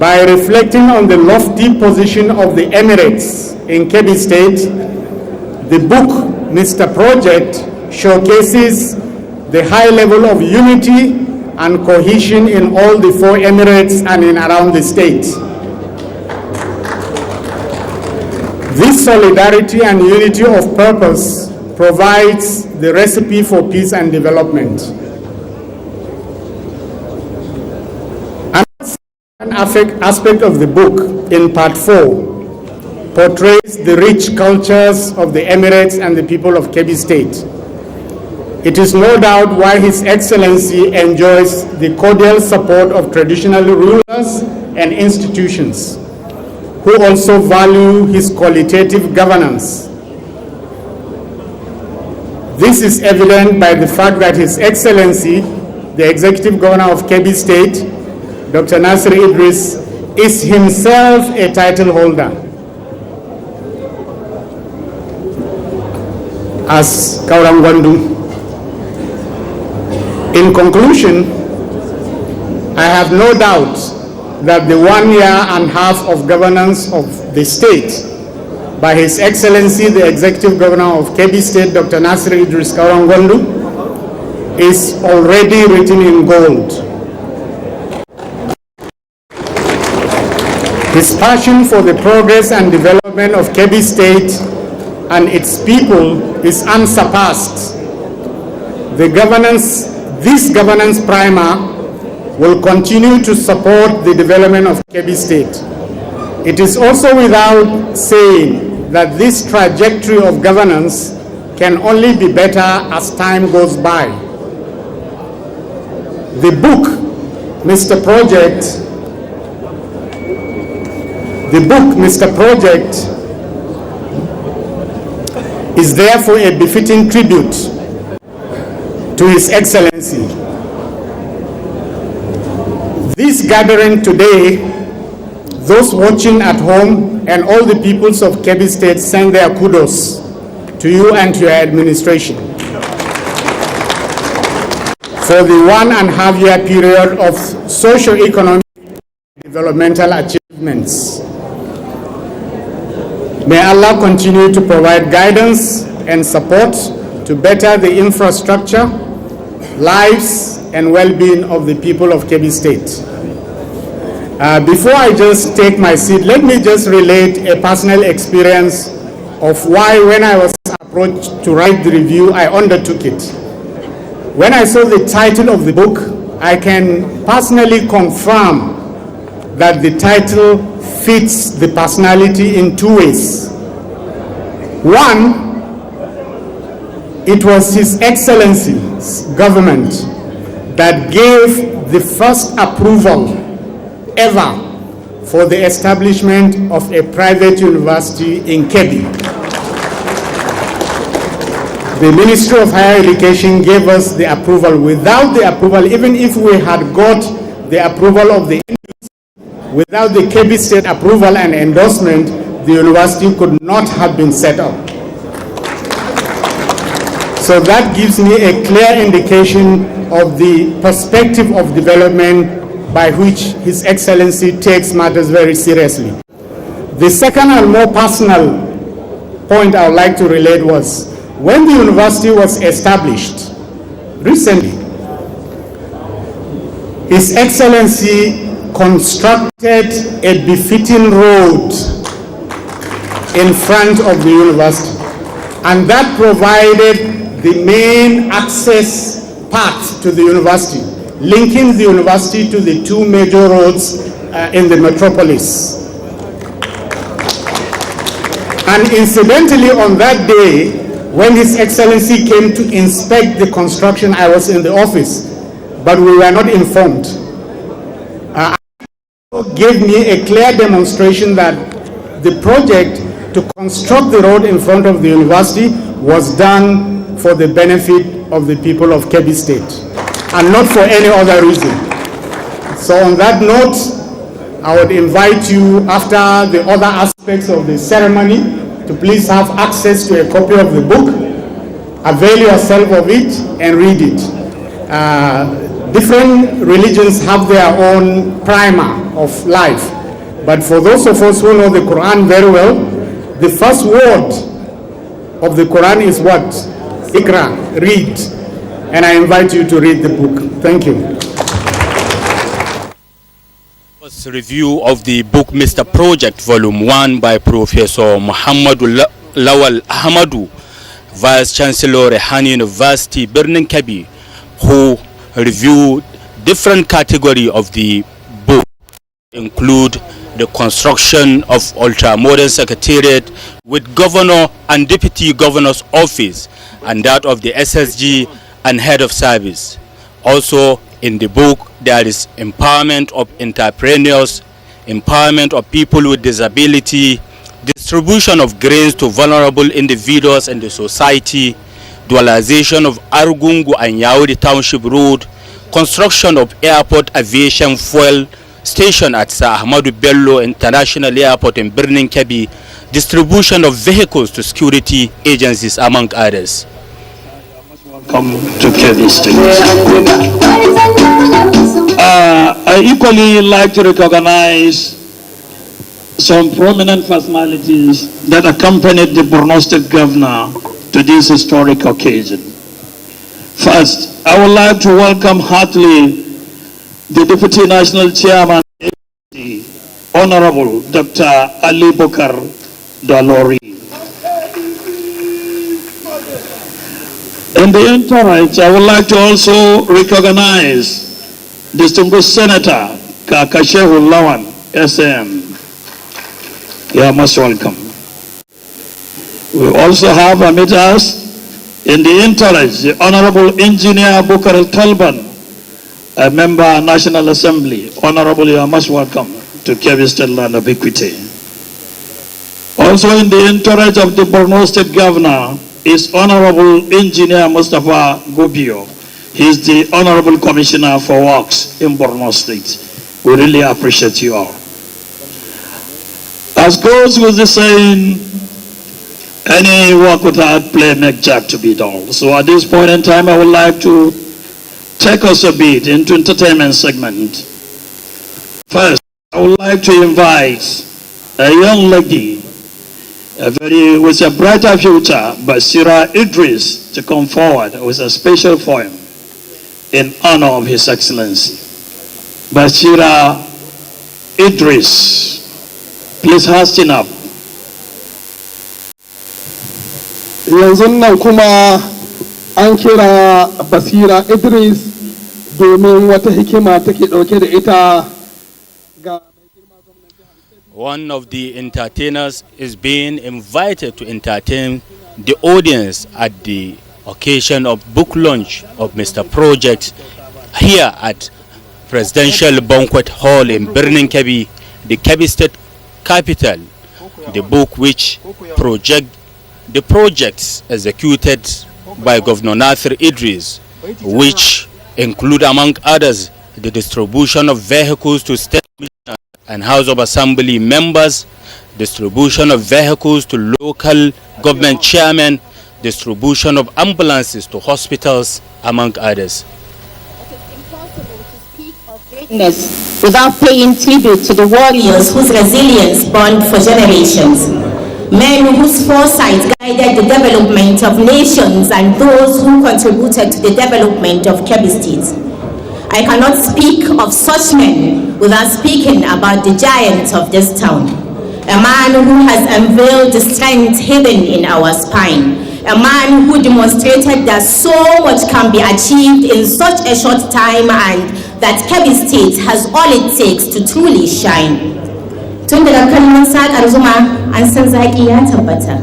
by reflecting on the lofty position of the emirates in Kebbi State, the book, Mr. Project, showcases the high level of unity and cohesion in all the 4 emirates and in around the state. This solidarity and unity of purpose provides the recipe for peace and development. An aspect of the book in part 4 portrays the rich cultures of the emirates and the people of Kebbi State. It is no doubt why His Excellency enjoys the cordial support of traditional rulers and institutions, who also value his qualitative governance. This is evident by the fact that His Excellency, the Executive Governor of Kebbi State, Dr. Nasir Idris, is himself a title holder. As Kaurangwandu. In conclusion, I have no doubt that the 1 year and a half of governance of the state by His Excellency, the Executive Governor of Kebbi State, Dr. Nasir Idris Kaurangwandu, is already written in gold. His passion for the progress and development of Kebbi State and its people is unsurpassed. This governance primer will continue to support the development of Kebbi State. It is also without saying that this trajectory of governance can only be better as time goes by. The book, Mr. Project, is therefore a befitting tribute to His Excellency. This gathering today, those watching at home, and all the peoples of Kebbi State send their kudos to you and to your administration for the 1.5 year period of socio-economic developmental achievements. May Allah continue to provide guidance and support to better the infrastructure, lives, and well-being of the people of Kebbi State. Before I just take my seat, let me just relate a personal experience of why, when I was approached to write the review, I undertook it. When I saw the title of the book, I can personally confirm that the title fits the personality in two ways. One, it was His Excellency's government that gave the first approval ever for the establishment of a private university in Kebbi. The Ministry of Higher Education gave us the approval. Without the approval, even if we had got the approval of the without the Kebbi State approval and endorsement, the university could not have been set up. So that gives me a clear indication of the perspective of development by which His Excellency takes matters very seriously. The second and more personal point I would like to relate was, when the university was established recently, His Excellency constructed a befitting road in front of the university, and that provided the main access path to the university, linking the university to the two major roads in the metropolis. And incidentally, on that day, when His Excellency came to inspect the construction, I was in the office, but we were not informed. Gave me a clear demonstration that the project to construct the road in front of the university was done for the benefit of the people of Kebbi State and not for any other reason. So on that note, I would invite you, after the other aspects of the ceremony, to please have access to a copy of the book, avail yourself of it and read it. Different religions have their own primer of life, but for those of us who know the Quran very well, the first word of the Quran is what? Ikra, read. And I invite you to read the book. Thank you. Review of the book Mr. Project Volume 1 by Professor Muhammadu Lawal Ahmadu, Vice Chancellor Rehani University, Birnin Kebbi, who reviewed different categories of the book, include the construction of ultra-modern secretariat with governor and deputy governor's office, and that of the SSG and head of service. Also in the book, there is empowerment of entrepreneurs, empowerment of people with disability, distribution of grains to vulnerable individuals in the society, dualization of Argungu and Yauri Township Road, construction of airport aviation fuel station at Sir Ahmadu Bello International Airport in Birnin Kebbi, distribution of vehicles to security agencies, among others. Welcome to Kebbi State. I equally like to recognize some prominent personalities that accompanied the Borno State Governor to this historic occasion. First, I would like to welcome heartily the Deputy National Chairman, Honorable Dr. Ali Bukar Dalori. In the entourage, I would like to also recognize distinguished Senator Kakashehu Lawan, SM. You are most welcome. We also have amid us in the entourage the Honorable Engineer Bukar Talban, a member National Assembly. Honorable, you are most welcome to Kebbi State Land of Equity. Also in the entourage of the Borno State Governor is Honorable Engineer Mustafa Gobio. He is the Honorable Commissioner for Works in Borno State. We really appreciate you all. As goes with the saying, any work without play make Jack to be dull. So at this point in time, I would like to take us a bit into entertainment segment. First, I would like to invite a young lady, with a brighter future, Basira Idris, to come forward with a special poem in honor of His Excellency. Basira Idris, please hasten up. Yanzu nan kuma an kira Basira Idris domin wata hikima take dauke da ita ga. One of the entertainers is being invited to entertain the audience at the occasion of book launch of Mr. Project here at Presidential Banquet Hall in Birnin Kebbi, the Kebbi State capital. The book which the projects executed by Governor Nasir Idris, which include among others the distribution of vehicles to state and House of Assembly members, distribution of vehicles to local government chairmen, distribution of ambulances to hospitals, among others. It is impossible to speak of greatness without paying tribute to the warriors whose resilience bond for generations. Men whose foresight guided the development of nations and those who contributed to the development of Kebbi State. I cannot speak of such men without speaking about the giant of this town. A man who has unveiled the strength hidden in our spine. A man who demonstrated that so much can be achieved in such a short time and that Kebbi State has all it takes to truly shine. Tun daga kalmar sakar zuma an san zaki ya tabbata.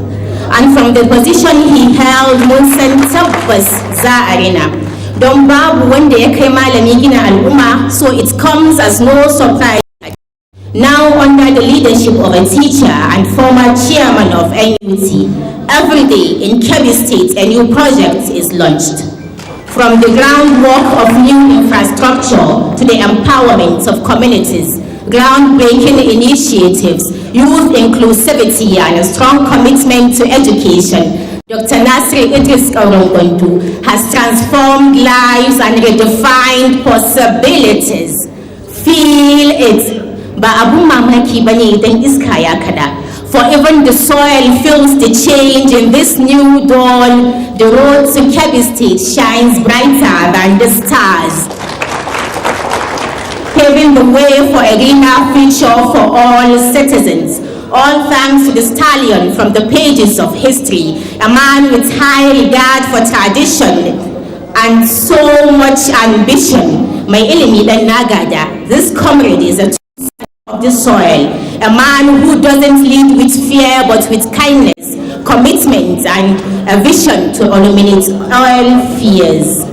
And from the position he held mun san tabbas za a rina. Don babu wanda ya kai malami gina al'umma, so it comes as no surprise. Now under the leadership of a teacher and former chairman of NUT, every day in Kebbi State a new project is launched. From the groundwork of new infrastructure to the empowerment of communities, groundbreaking initiatives, youth inclusivity and a strong commitment to education, Dr. Nasir Idris Kaurungundu has transformed lives and redefined possibilities. Feel it. Ba abu mamaki bane idan iska ya kada. For even the soil feels the change in this new dawn. The road to Kebbi State shines brighter than the stars, paving the way for a greener future for all citizens. All thanks to the stallion from the pages of history, a man with high regard for tradition and so much ambition. My ilimi dan nagada, this comrade is a true son of the soil, a man who doesn't lead with fear but with kindness, commitment and a vision to eliminate all fears.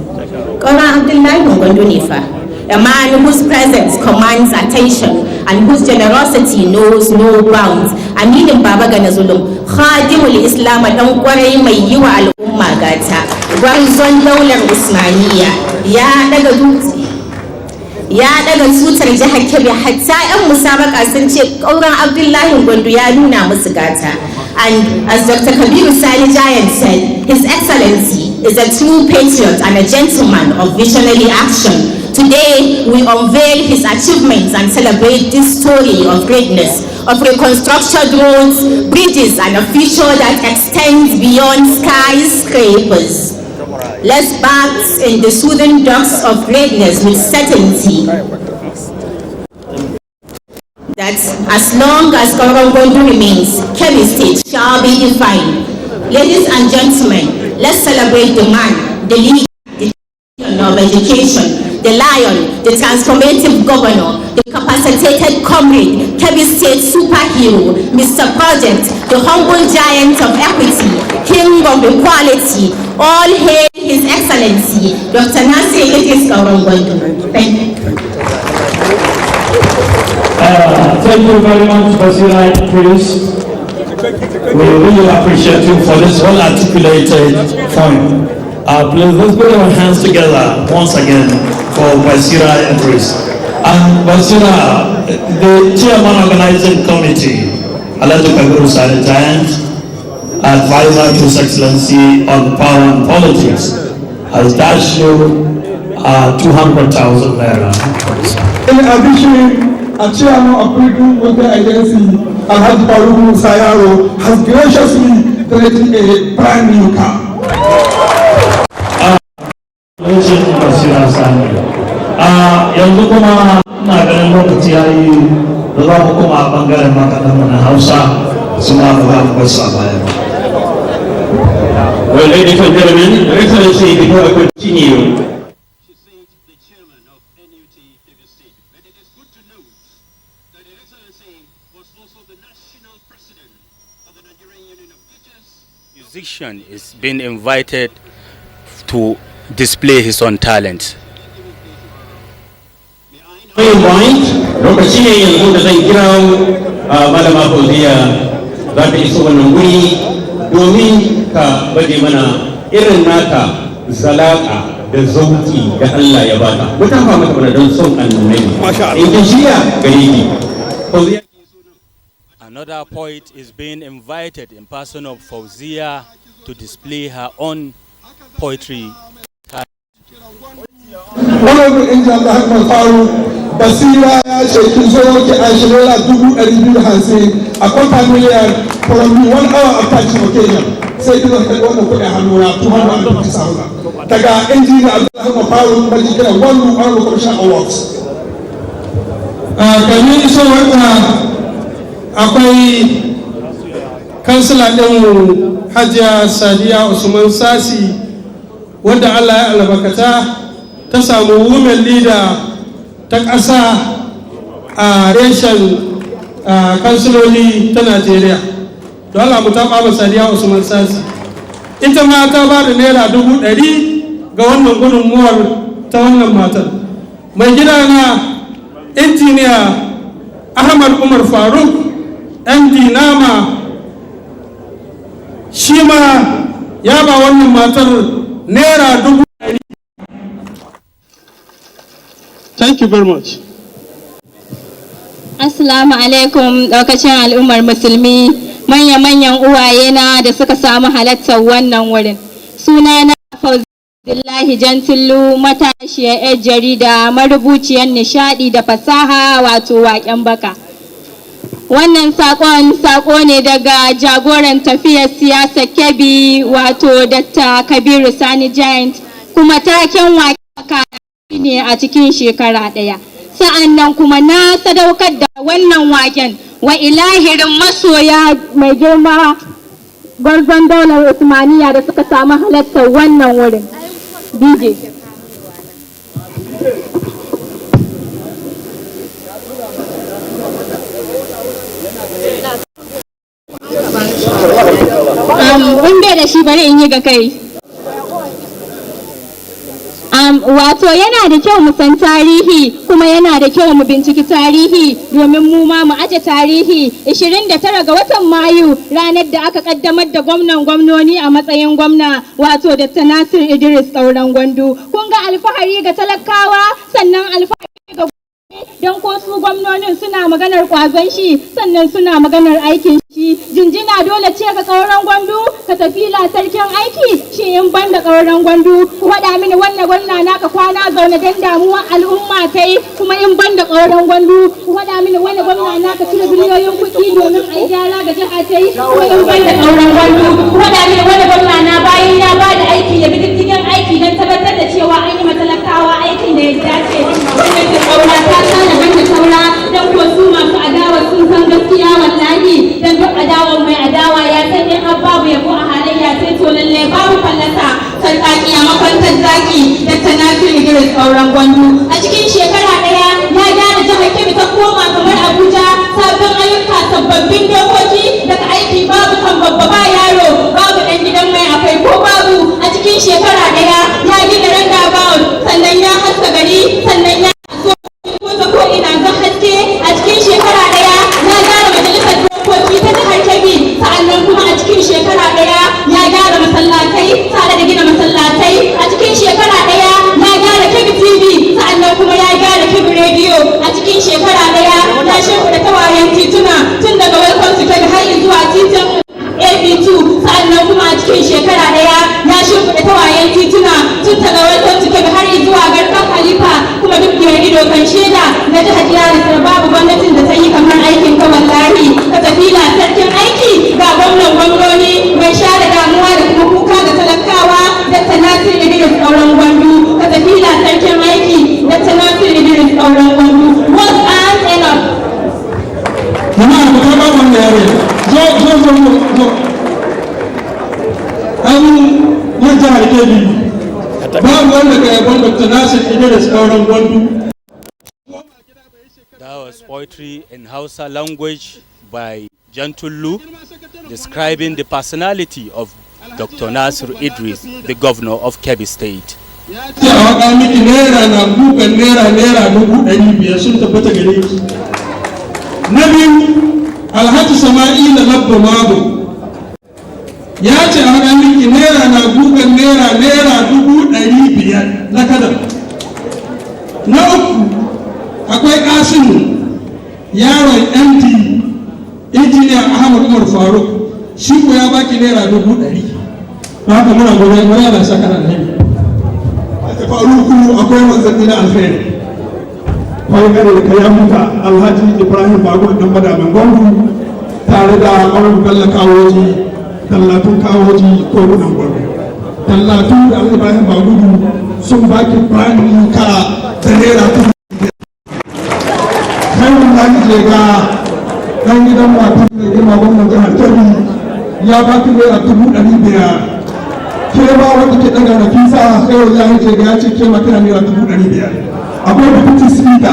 A man whose presence commands attention and whose generosity knows no bounds. Aminin Baba Gana Zulum, Khadimul Islam dan kwarai mai yi wa al'umma gata. Gwarzon daular Usmaniya ya daga tutar jihar Kebbi, hatta 'yan musabaka sun ce kauran Abdullahi Gwandu ya nuna musu gata. And as Dr. Kabiru Sani Giant said, His Excellency is a true patriot and a gentleman of visionary action. Today, we unveil his achievements and celebrate this story of greatness, of reconstructed roads, bridges, and a future that extends beyond skyscrapers. Let's bask in the soothing ducks of greatness with certainty that as long as Kaurungundu remains, Kebbi State shall be defined. Ladies and gentlemen, let's celebrate the man, the leader, the champion of education, the lion, the transformative governor, the capacitated comrade, Kebbi State superhero, Mr. Project, the humble giant of equity, king of equality. All hail His Excellency, Dr. Nasir Idris Kaurungundu. Thank you. Thank you very much, Basira Idris. We really appreciate you for this well-articulated point. Please, let's put our hands together once again for Basira Idris. And Basira, the chairman organizing committee, Alhaji Kabiru Sale Giant, advisor to His Excellency on Power and Politics, has dashed you 200,000 naira. In addition, a chairman of Freedom Welfare Agency, Alhaji Barugu Sayaro, has graciously donated a brand new car. Yanzu kuma na ganin lokaci ya yi da za mu kuma a bangaren makaɗanmu na Hausa su ma ba mu basu a baya. Well, ladies and gentlemen, Your Excellency, before I continue, she said the chairman of NUT Kebbi State, but it is good to know that Your Excellency was also the national president of the Nigerian Union of Teachers. Musician is being invited to display his own talent. Lokaci ne yanzu da zan kira Malama Fauziya za ta iso wannan wuri domin ka baje mana irin naka zalaka da zauki da Allah ya baka. Mutan fa mata bana don son annabi. In kin shirya gare ki. Another poet is being invited in person of Fauziya to display her own poetry. Honorable Angel Ahmed Faru Basira ya ce kin zo ki an shi naira 250 a kwata miliyan from 1 hour of touch occasion sai kina kai wannan kuɗi hannuna 250,000 daga Engineer Ahmed Faru baji kira wannan Honorable Commission Awards. Kamin iso wannan akwai kansila ɗin Hajiya Sadiya Usman Sasi wanda Allah ya albarkata ta samu women leader ta ƙasa a reshen kansiloli ta Najeriya. Don Allah mu taɓa ma Sadiya Usman Sasi. Ita ma ta ba da naira 100,000 ga wannan gudunmuwar ta wannan matar. Mai gida na injiniya Ahmad Umar Faruk MD Nama shi ma ya ba wannan matar naira 100,000. Thank you very much. Assalamu alaikum daukacin al'ummar musulmi, manya-manyan uwayena da suka samu halartar wannan wurin. Sunana Fauziya Abdullahi Jantillu, matashiyar 'yar jarida, marubuciyar nishadi da fasaha wato waƙen baka. Wannan sako ne daga jagoran tafiyar siyasar Kebbi wato Dr. Kabiru Sani Giant, kuma taken waƙen baka ne a cikin shekara ɗaya. Sa'an nan kuma na sadaukar da wannan waken wa ilahirin masoya mai girma gwarzon daular Usmaniya da suka samu halartar wannan wurin. DJ. In bai da shi bari in yi ga kai. Wato yana da kyau mu san tarihi kuma yana da kyau mu binciki tarihi domin mu ma mu aje tarihi. 29 ga watan Mayu ranar da aka kaddamar da gwamnoni a matsayin gwamna wato Dr. Nasir Idris Kauran Gwandu. Kun ga alfahari ga talakawa sannan alfahari ga don ko su gwamnonin suna maganar kwazon shi sannan suna maganar aikin shi. Jinjina dole ce ga Kauran Gwandu ka tafi sarkin aiki shi in ban da Kauran Gwandu. Waɗa mini wannan gwamna naka kwana zaune don damuwar al'umma ta yi kuma in ban da Kauran Gwandu. Waɗa mini wannan gwamna naka cire biliyoyin kuɗi domin a gyara ga jiha ta yi kuma in ban da Kauran Gwandu. Waɗa mini wannan gwamna na bayan ya ba da aiki ya bi diddigin aiki don tabbatar da cewa an yi matalakawa aikin da ya dace. Wannan ta ƙaura ta sana banda saura don ko su masu adawa sun san gaskiya wallahi don duk adawa mai adawa ya san in an babu yabo a halayya sai to lalle babu fallasa sarƙaƙi a makwantar zaki da Nasir Idris Kauran Gwandu. A cikin shekara ɗaya ya gyara jihar Kebbi ta koma kamar Abuja, sabbin ayyuka sababbin dokoki daga aiki babu kan babba ba yaro babu ɗan gidan mai akwai ko babu. A cikin shekara ɗaya ya gina roundabout sannan ya haska gari sannan ya ko ina zan haske. A cikin shekara ɗaya ya gyara majalisar dokoki ta jihar Kebbi sa'annan kuma a cikin shekara ɗaya ya gyara masallatai tare da gina masallatai. A cikin shekara ɗaya ya gyara Kebbi TV sa'annan da sauran gwandu. That was poetry in Hausa language by Jantulu, describing the personality of Dr. Nasir Idris, the governor of Kebbi State. Ya ce a waɗa miki naira na bukan naira 500 sun tabbata gare ki. Na biyu, Alhaji Sama'ila Labba Mabu ya ce a waɗa miki naira na bukan naira 500 na kadar. Na uku, akwai Kasimu yaron MD injiniya Ahmad Umar Faruk, shi ko ya baki naira 100. Haka muna gobe mai yana sakara ne. A Faruku akwai manzanni na alkhairi. Wani kare da kayan muka Alhaji Ibrahim Bagur dan madamin Gwandu tare da Honorable Bello Kawoji, Tallatun Kawoji ko gudan Gwandu. Tallatun da Ibrahim Bagur sun baki bayan ka da naira 200. Kai mun je ga dan gidan matan da girma gwamnan jihar Kebbi ya baki naira 500. Ke ba wanda ke daga da fisa sai ya ce ya ce ke makina naira 500. Akwai deputy speaker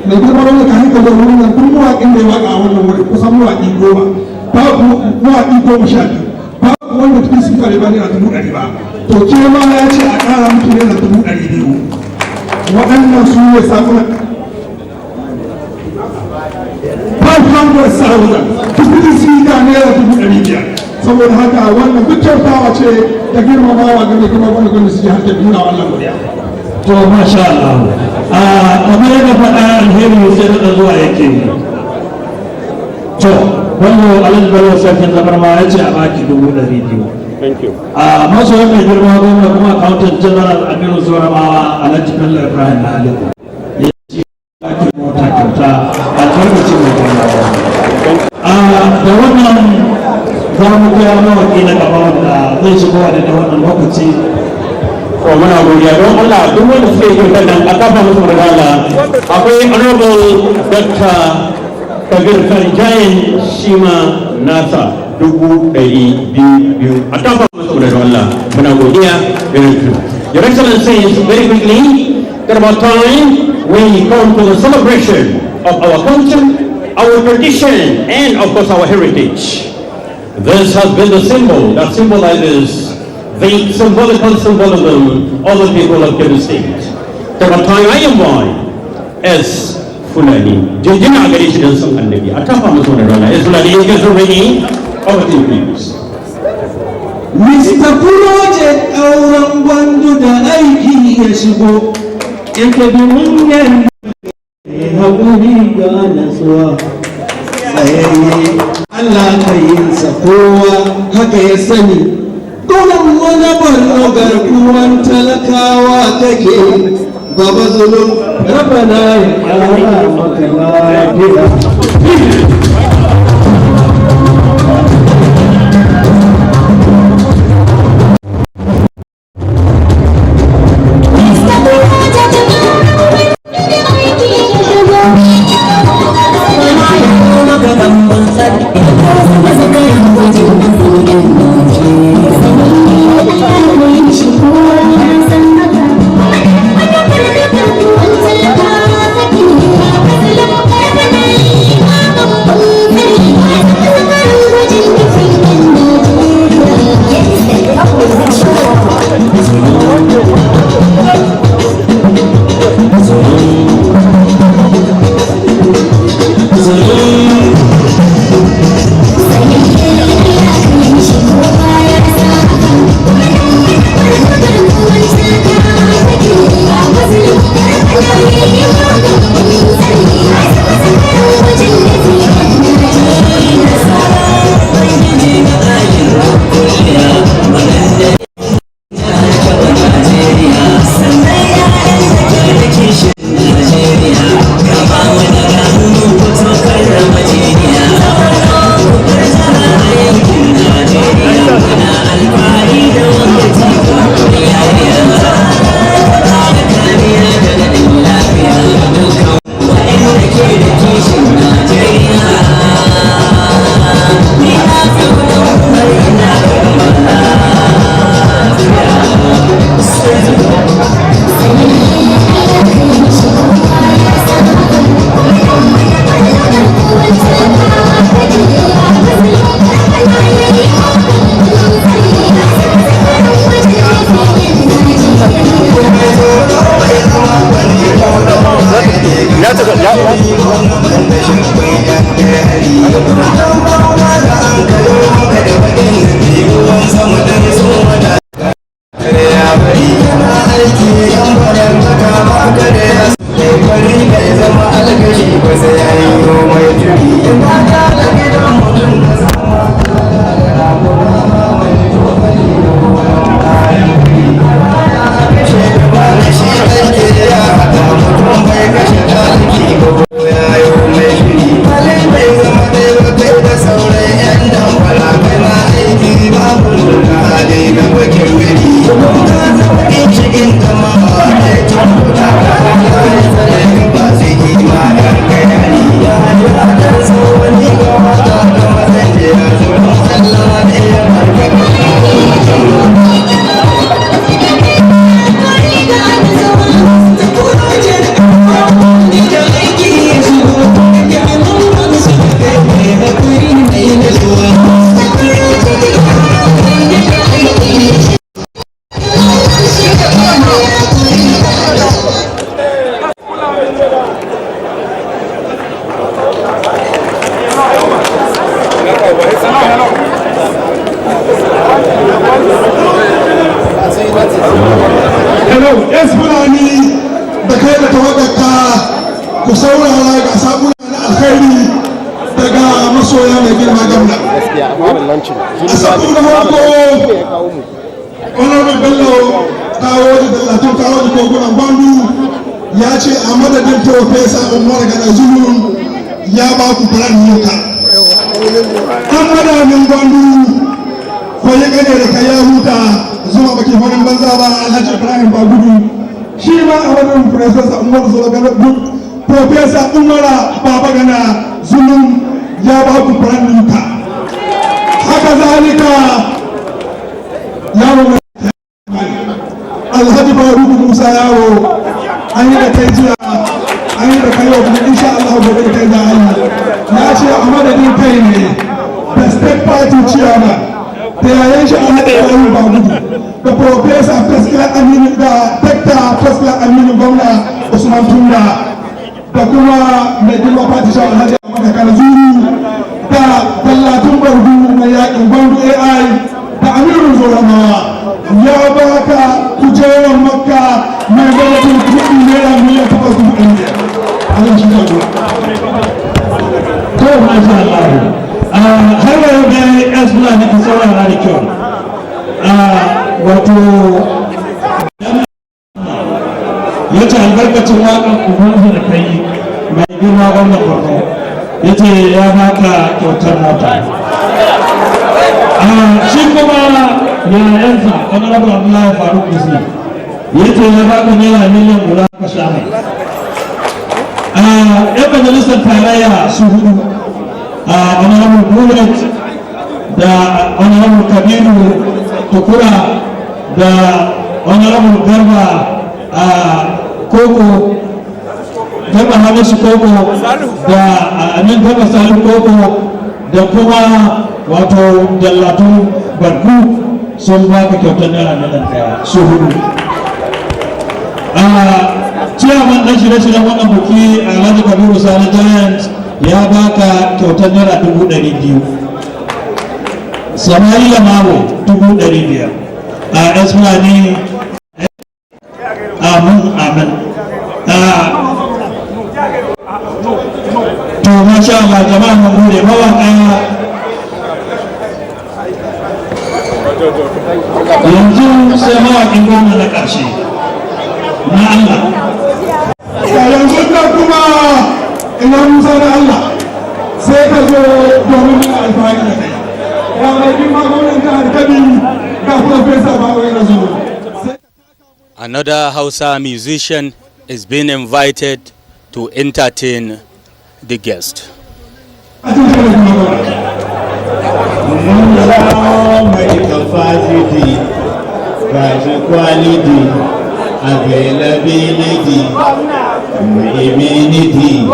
mai girma wanda ka haika da wurin nan kun mawaƙin da ya waka a wannan wuri kusan mawaƙi 10 babu mawaƙi 12 babu wanda deputy speaker ya ba naira 100 ba. To ke ma ya ce a ƙara miki naira 200. Waɗannan su ne sakunan 500,000 deputy speaker naira 500. Saboda haka wannan duk kyautawa ce ta girmamawa ga mai kuma wani gwamnati su harkar nuna wannan murya. To masha Allah. Kamar yadda faɗa alheri sai da zuwa yake. To wannan Alhaji Bello sarkin Zabarma ya ce a baki 200. Thank you. Masu mai girma gwamna kuma accountant general Aminu Zoramawa Alhaji Bello Ibrahim Ali. Ya ce baki mota kyauta a lokacin mai girma gwamna. Da wannan za mu ga mawaki na gaba wanda zai shigo a daidai wannan lokaci. To muna godiya don Allah duk wanda suke yin wannan a kafa musu magana. Akwai honorable Dr. Kabir Karjayin shima nasa 200,000 a kafa musu magana Allah. Muna godiya very good. Your Excellency, very quickly, at about time we come to the celebration of our culture, our tradition, and of course our heritage. This has been the symbol that symbolizes the symbolical symbolism of the people of Kebbi State. There are time I am born as Fulani. Jinjina a gare shi don sun annabi. A tafa musu wani rana. As Fulani is getting ready, over to you please. Mr. Kuloje auren gwandu da aiki ya shigo. Yake domin yan haƙuri ga nasuwa. Allah ka yin sa kowa haka ya sani. Gonan wani barno garkuwan talakawa take baba zulum rabana ya ƙara maka lafiya. Nigeria, ku saurara ga sabuna na alkhairi daga masoya mai girma gwamna. A sabu na farko honorable bello kawo da dallatun kawo da kogunan gwandu ya ce a madadin profesa umar gana zulun ya ba ku furan nuka an madamin gwandu ko ya gane da ka ya huta zuwa baki farin banza ba alhaji ibrahim bagudu shi ma a madadin profesa umar zulun profesa umar baba gana zulun ya ba ku furan nuka haka zalika yawon alhaji baruku musa yawo an yi da kai jiya an yi da kai yau kuma insha Allah gobe da kai za a yi ya ce a madadin kai ne da state party chairman da yayin shi an haɗa yawon bagudu da professor faskila aminu da dakta faskila aminu gwamna usman tunda da kuma mai girma party shawar alhaji amurka kana zuru da dallatun bargu mai yakin gwandu ai da amirin zoramawa ya baka kujerar makka mai gwamnatin kudi naira miliyan 8,000 Allah shi jagora. To, masha Allah. Har yau da ya suna da ta saurara da kyau. Wato, ya ce albarkacin waƙar kuhunsu da kai mai girma gwamnan farko. Ya ce ya baka kyautar mota. Shi kuma yayansa wani rabu abdullahi faruk islam ya ce ya baka naira miliyan guda ka sha mai yan majalisar tarayya su hudu wani rabu bullet da wani rabu kabiru tukura da wani rabu garba koko garba hamisu koko da amin garba salim koko da kuma wato dallatun barku sun ba ka kyautar naira miliyan ɗaya su hudu. Ciyaman ɗan shirye-shiryen wannan buki Alhaji Kabiru Sani Giant ya ba ka kyautar naira 200,000. Samariya Mabo 500,000. A Esmani amin amin. To masha Allah jama'a mun gode mawaƙa yanzu sai mawaƙin gwamna na ƙarshe na Allah yanzu da kuma ina musa na Allah sai ka zo domin yin alfahari da kai ya mai girma gwamnan jihar Kebbi ga profesa Bawa Razulu. Another Hausa musician is being invited to entertain the guest. Mai capacity, quality, availability, immunity.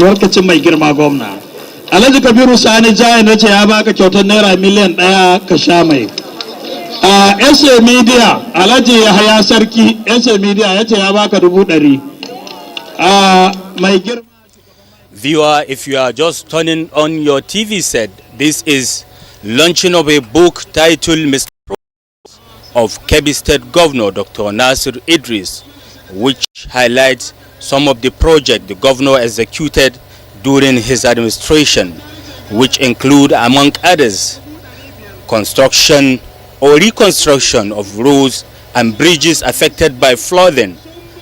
lokacin mai girma gwamna Alhaji Kabiru Sani Jayan nace ya baka kyautar naira miliyan 1 ka sha mai. SA Media Alhaji Yahaya Sarki SA Media yace ya baka 100. Mai girma Viewer, if you are just turning on your TV set, this is launching of a book titled Mr. of Kebbi State Governor Dr. Nasir Idris, which highlights some of the projects the governor executed during his administration, which include, among others, construction or reconstruction of roads and bridges affected by flooding,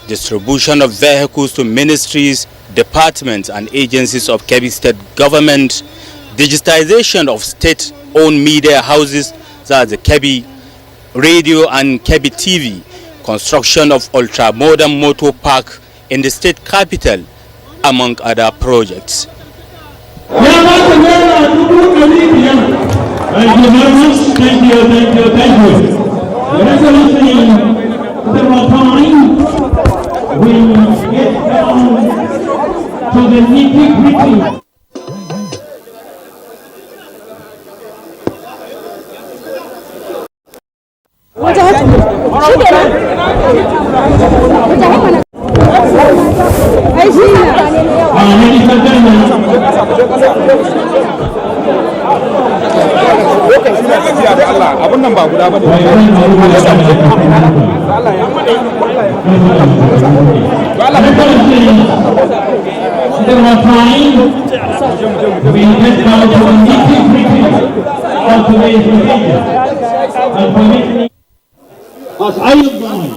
distribution of vehicles to ministries, departments and agencies of Kebbi State government, digitization of state-owned media houses such as the Kebbi Radio and Kebbi TV, construction of ultra-modern motor park in the state capital, among other projects. Thank you very much. Thank you. The resolution, several times, we get down to the nitty-gritty. As I am going,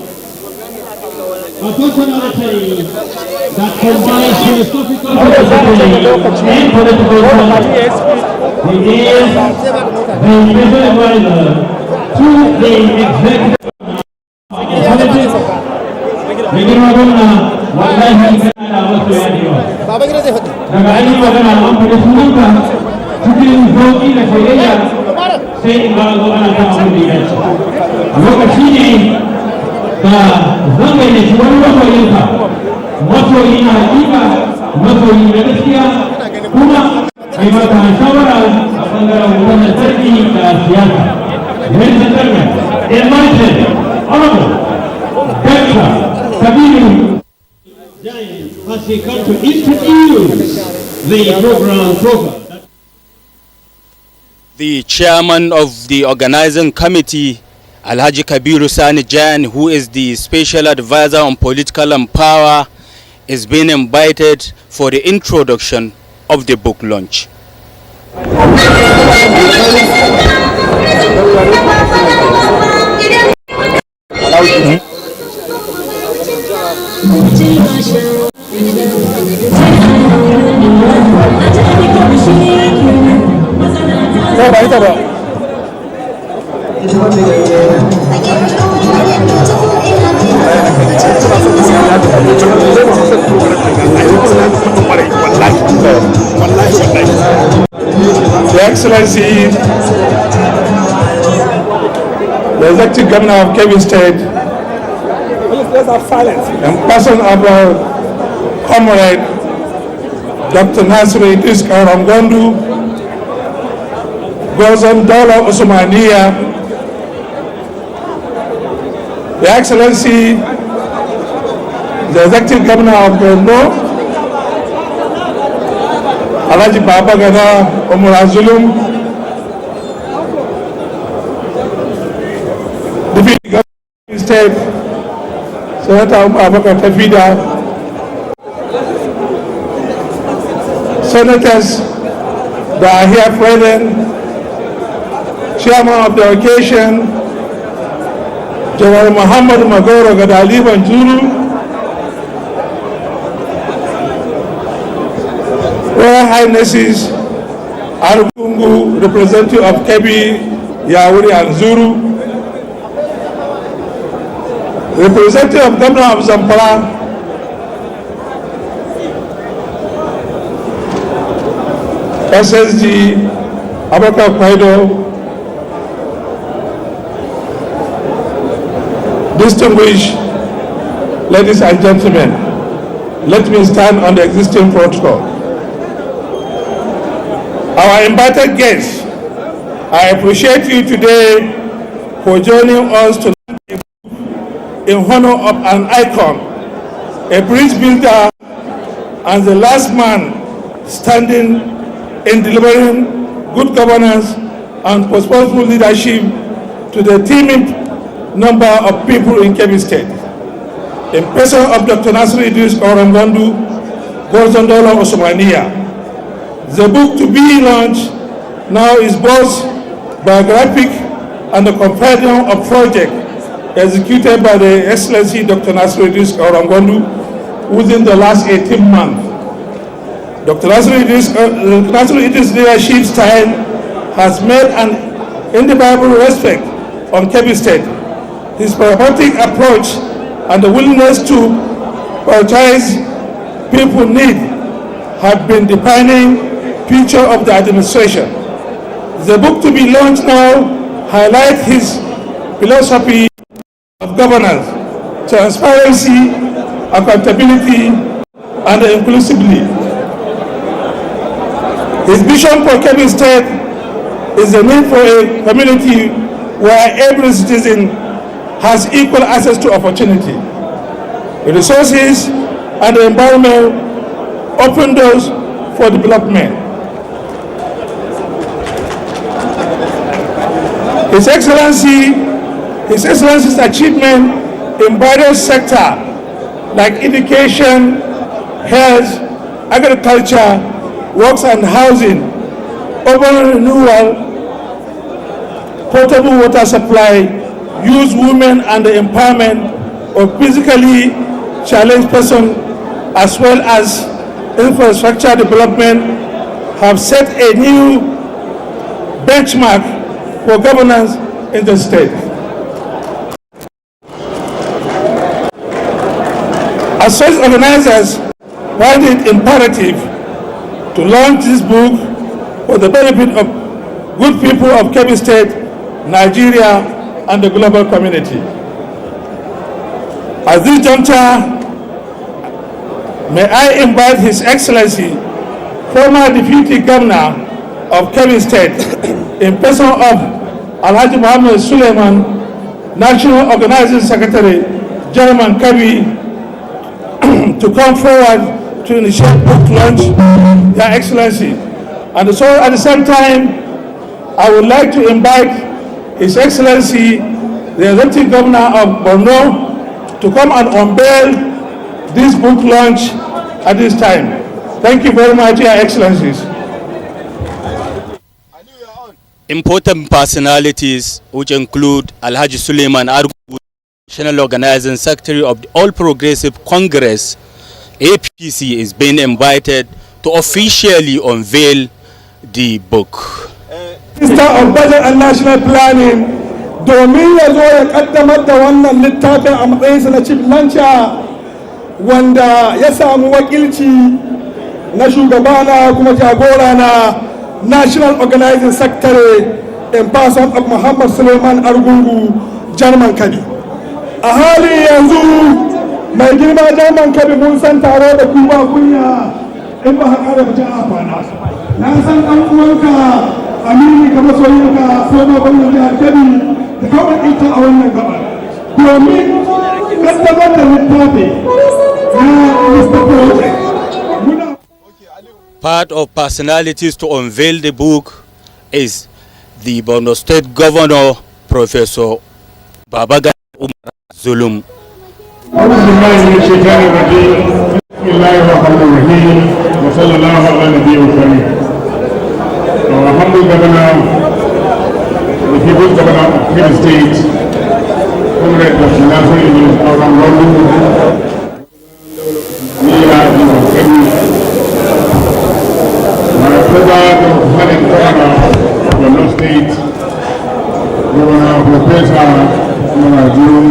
a personality that combines philosophical philosophy and political knowledge. He is the special advisor to the executive politics. Lekin magana wallahi kana wasu yadewa. Daga ainihin magana an fada sunanka cikin zoki da soyayya sai in ba zo ana ta abu da ya ce. A lokaci ne da zan gayyaci wani masoyinka, masoyi na hakika, masoyi na gaskiya, kuma mai maka shawara a ɓangaren wutan lantarki da siyasa. Ladies and gentlemen, enlightened, honorable, Dr. Kabiru has come to introduce the program. The chairman of the organizing committee, Alhaji Kabiru Sani Jan, who is the special advisor on political and power, is being invited for the introduction of the book launch. Your Excellency, the Executive Governor of Kebbi State, in person of our comrade, Dr. Nasir Idris Karamgondu, Gozan Dola Usmania, Your Excellency, the Executive Governor of Borno, Alhaji Baba Gana Umar Azulum, Deputy Governor of the State, Senator Abubakar Tafida, Senators that are here present, Chairman of the occasion, General Muhammad Magoro Gadali Banjuru, Royal Highnesses Argungu, representative of Kebi, Yawuri and Zuru, representative of Governor of Zamfara, SSG Abaka Kwaido, distinguished ladies and gentlemen, let me stand on the existing protocol. Our invited guests, I appreciate you today for joining us to in honor of an icon, a bridge builder, and the last man standing in delivering good governance and responsible leadership to the teeming number of people in Kebbi State. In person of Dr. Nasir Idris Orangandu, Gorzondola Osmania. The book to be launched now is both biographic and a compendium of projects executed by the Excellency Dr. Nasir Idris Orangandu within the last 18 months. Dr. Nasir Idris' leadership style has made an indelible respect on Kebbi State. His pragmatic approach and the willingness to prioritize people need have been defining feature of the administration. The book to be launched now highlights his philosophy of governance, transparency, accountability, and inclusivity. His vision for Kebbi State is the need for a community where every citizen has equal access to opportunity. The resources and the environment open doors for development. His Excellency's achievement in various sectors like education, health, agriculture, works and housing, urban renewal, potable water supply, youth, women, and the empowerment of physically challenged persons, as well as infrastructure development, have set a new benchmark for governance in the state. As such, organizers find it imperative to launch this book for the benefit of good people of Kebbi State, Nigeria, and the global community. At this juncture, may I invite His Excellency, former Deputy Governor of Kebbi State, in person of Alhaji Muhammad Suleiman, National Organizing Secretary, German Kebbi, to come forward to initiate book launch, Your Excellency. And so at the same time, I would like to invite His Excellency, the Executive Governor of Borno, to come and unveil this book launch at this time. Thank you very much, Your Excellencies. Important personalities, which include Alhaji Suleiman Argungu, National Organizing Secretary of the All Progressive Congress, APC, is being invited to officially unveil the book. Minister of Budget and National Planning, domin ya zo ya kaddamar da wannan littafin a matsayinsa na chief launcher wanda ya samu wakilci na shugabana kuma jagora na National Organizing Secretary in person of Muhammad Suleiman Argungu, German Kebbi. A hali yanzu mai girma German Kebbi mun san taro da kuma kunya in ba haka da mutum a kwana. Na san ɗan uwanka Amini ka masoyinka former gwamnan jihar Kebbi da kawai ita a wannan gaba. Domin kaddamar da littafi na Mr. Project. Part of personalities to unveil the book is the Borno State Governor, Professor Babaga Umar Zulum. Our humble governor, the people's governor of Kebbi State, Comrade Dr. Nasir Idris Auran Rodu, Nia Ibrahim, my brother Dr. Governor of Borno State, Governor Professor June,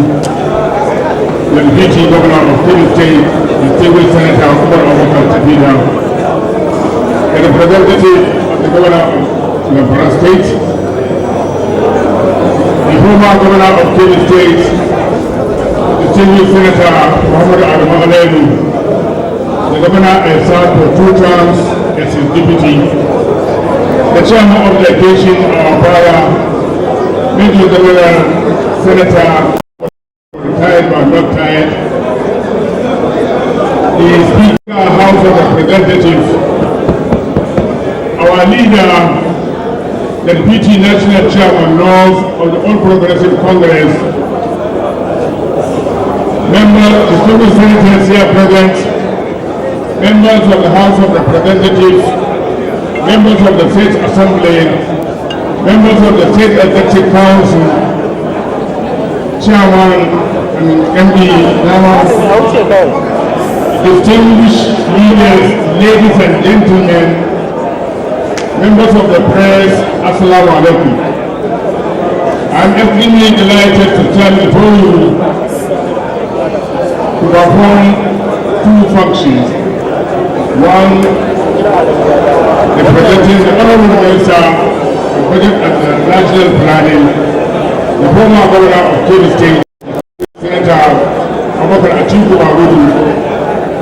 the Deputy Governor of Kebbi State, Distinguished Senator Umar Abubakar Tabida, the representative of the Governor of Zamfara State, the former Governor of Kebbi State, Distinguished Senator Muhammad Adamu Alelu, the Governor I served for 2 terms as his deputy, the Chairman of the occasion, our brother, Major General Senator, retired but not tired, the Speaker House of Representatives, our leader, the Deputy National Chairman North of the All Progressive Congress, members, distinguished senators here present, members of the House of Representatives, members of the State Assembly, members of the State Executive Council, Chairman and MD, distinguished leaders, ladies and gentlemen, members of the press, Assalamu alaikum. I'm extremely delighted to stand before you to perform 2 functions. One, representing the Honorable Minister of Budget and National Planning, the former Governor of Kebbi State, Senator Abubakar Atiku Bagudu,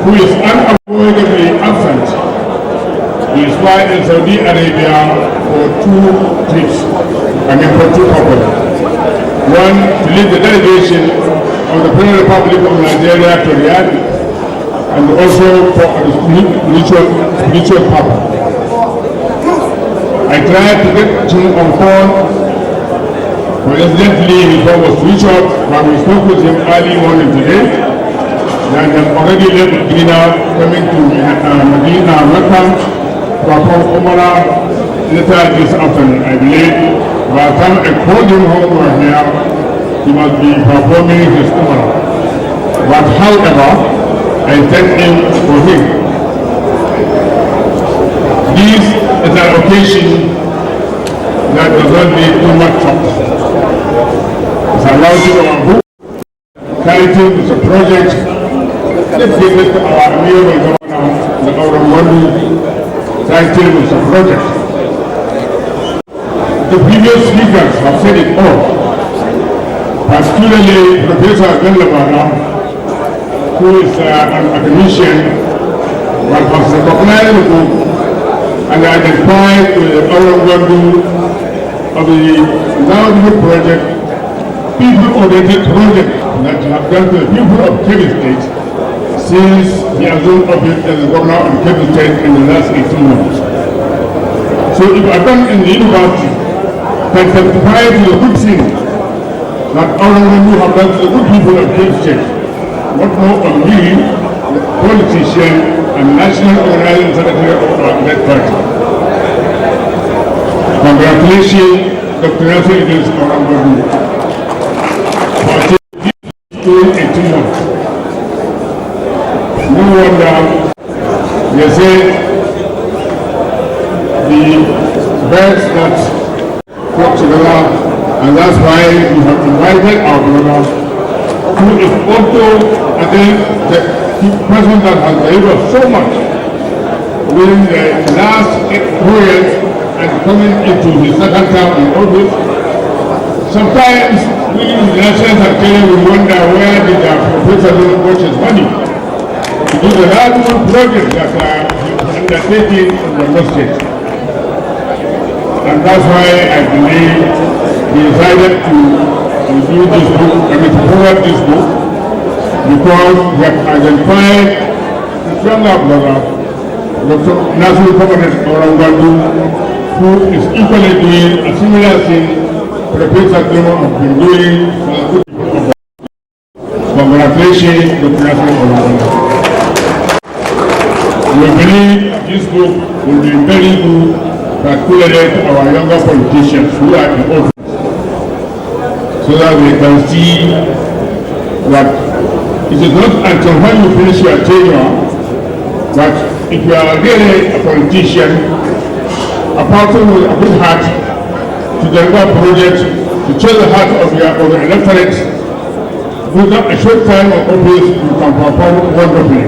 who is unavoidably absent. He is flying in Saudi Arabia for 2 trips, for 2 purposes. One, to lead the delegation of the Federal Republic of Nigeria to Riyadh, and also for a spiritual purpose. I tried to get him on phone, but incidentally his phone was switched off, but we spoke with him early morning today, and I'm already left Medina, coming to Medina, welcome. Perform Umrah later this afternoon, I believe. By the time I called him home over here, he must be performing his Umrah. But however, I thank him for him. This is an occasion that does not need too much talk. It's a launching of our book, titled is a project. Let's give it to our amiable governor, the Auran title was a project. The previous speakers have said it all, particularly Professor Gandabana, who is an academician, but has recognized the book and identified with the Auran of the National Project, people-oriented project that have done to the people of Kebbi State since he assumed office as the governor of Kebbi State in the last 18 months. So if I come in the university, can testify to the good thing that Auran have done to the good people of Kebbi State, what more of me, the politician and national organizing secretary of our great party. Congratulations, Dr. Nasir Idris Auran for taking this 18 months. No wonder they say the birds that flock together, and that's why we have invited our brother, who is also, I think, the person that has delivered so much within the last 8 years and coming into his 2nd term in office. Sometimes we in the national secretary we wonder where did the professor watch his money. It is a large project that he is undertaking in the state. And that's why I believe he decided to review this book, to forward this book, because he has identified his younger brother, Dr. Nasir Auran, who is equally doing a similar thing Professor Demo has been doing for the good people of Congratulations, Dr. Nasir Auran. We believe this book will be very good, particularly to our younger politicians who are in office, so that they can see that it is not until when you finish your tenure that if you are really a politician, a person with a good heart to deliver projects, to change the heart of your electorate, within a short time of office, you can perform wonderfully.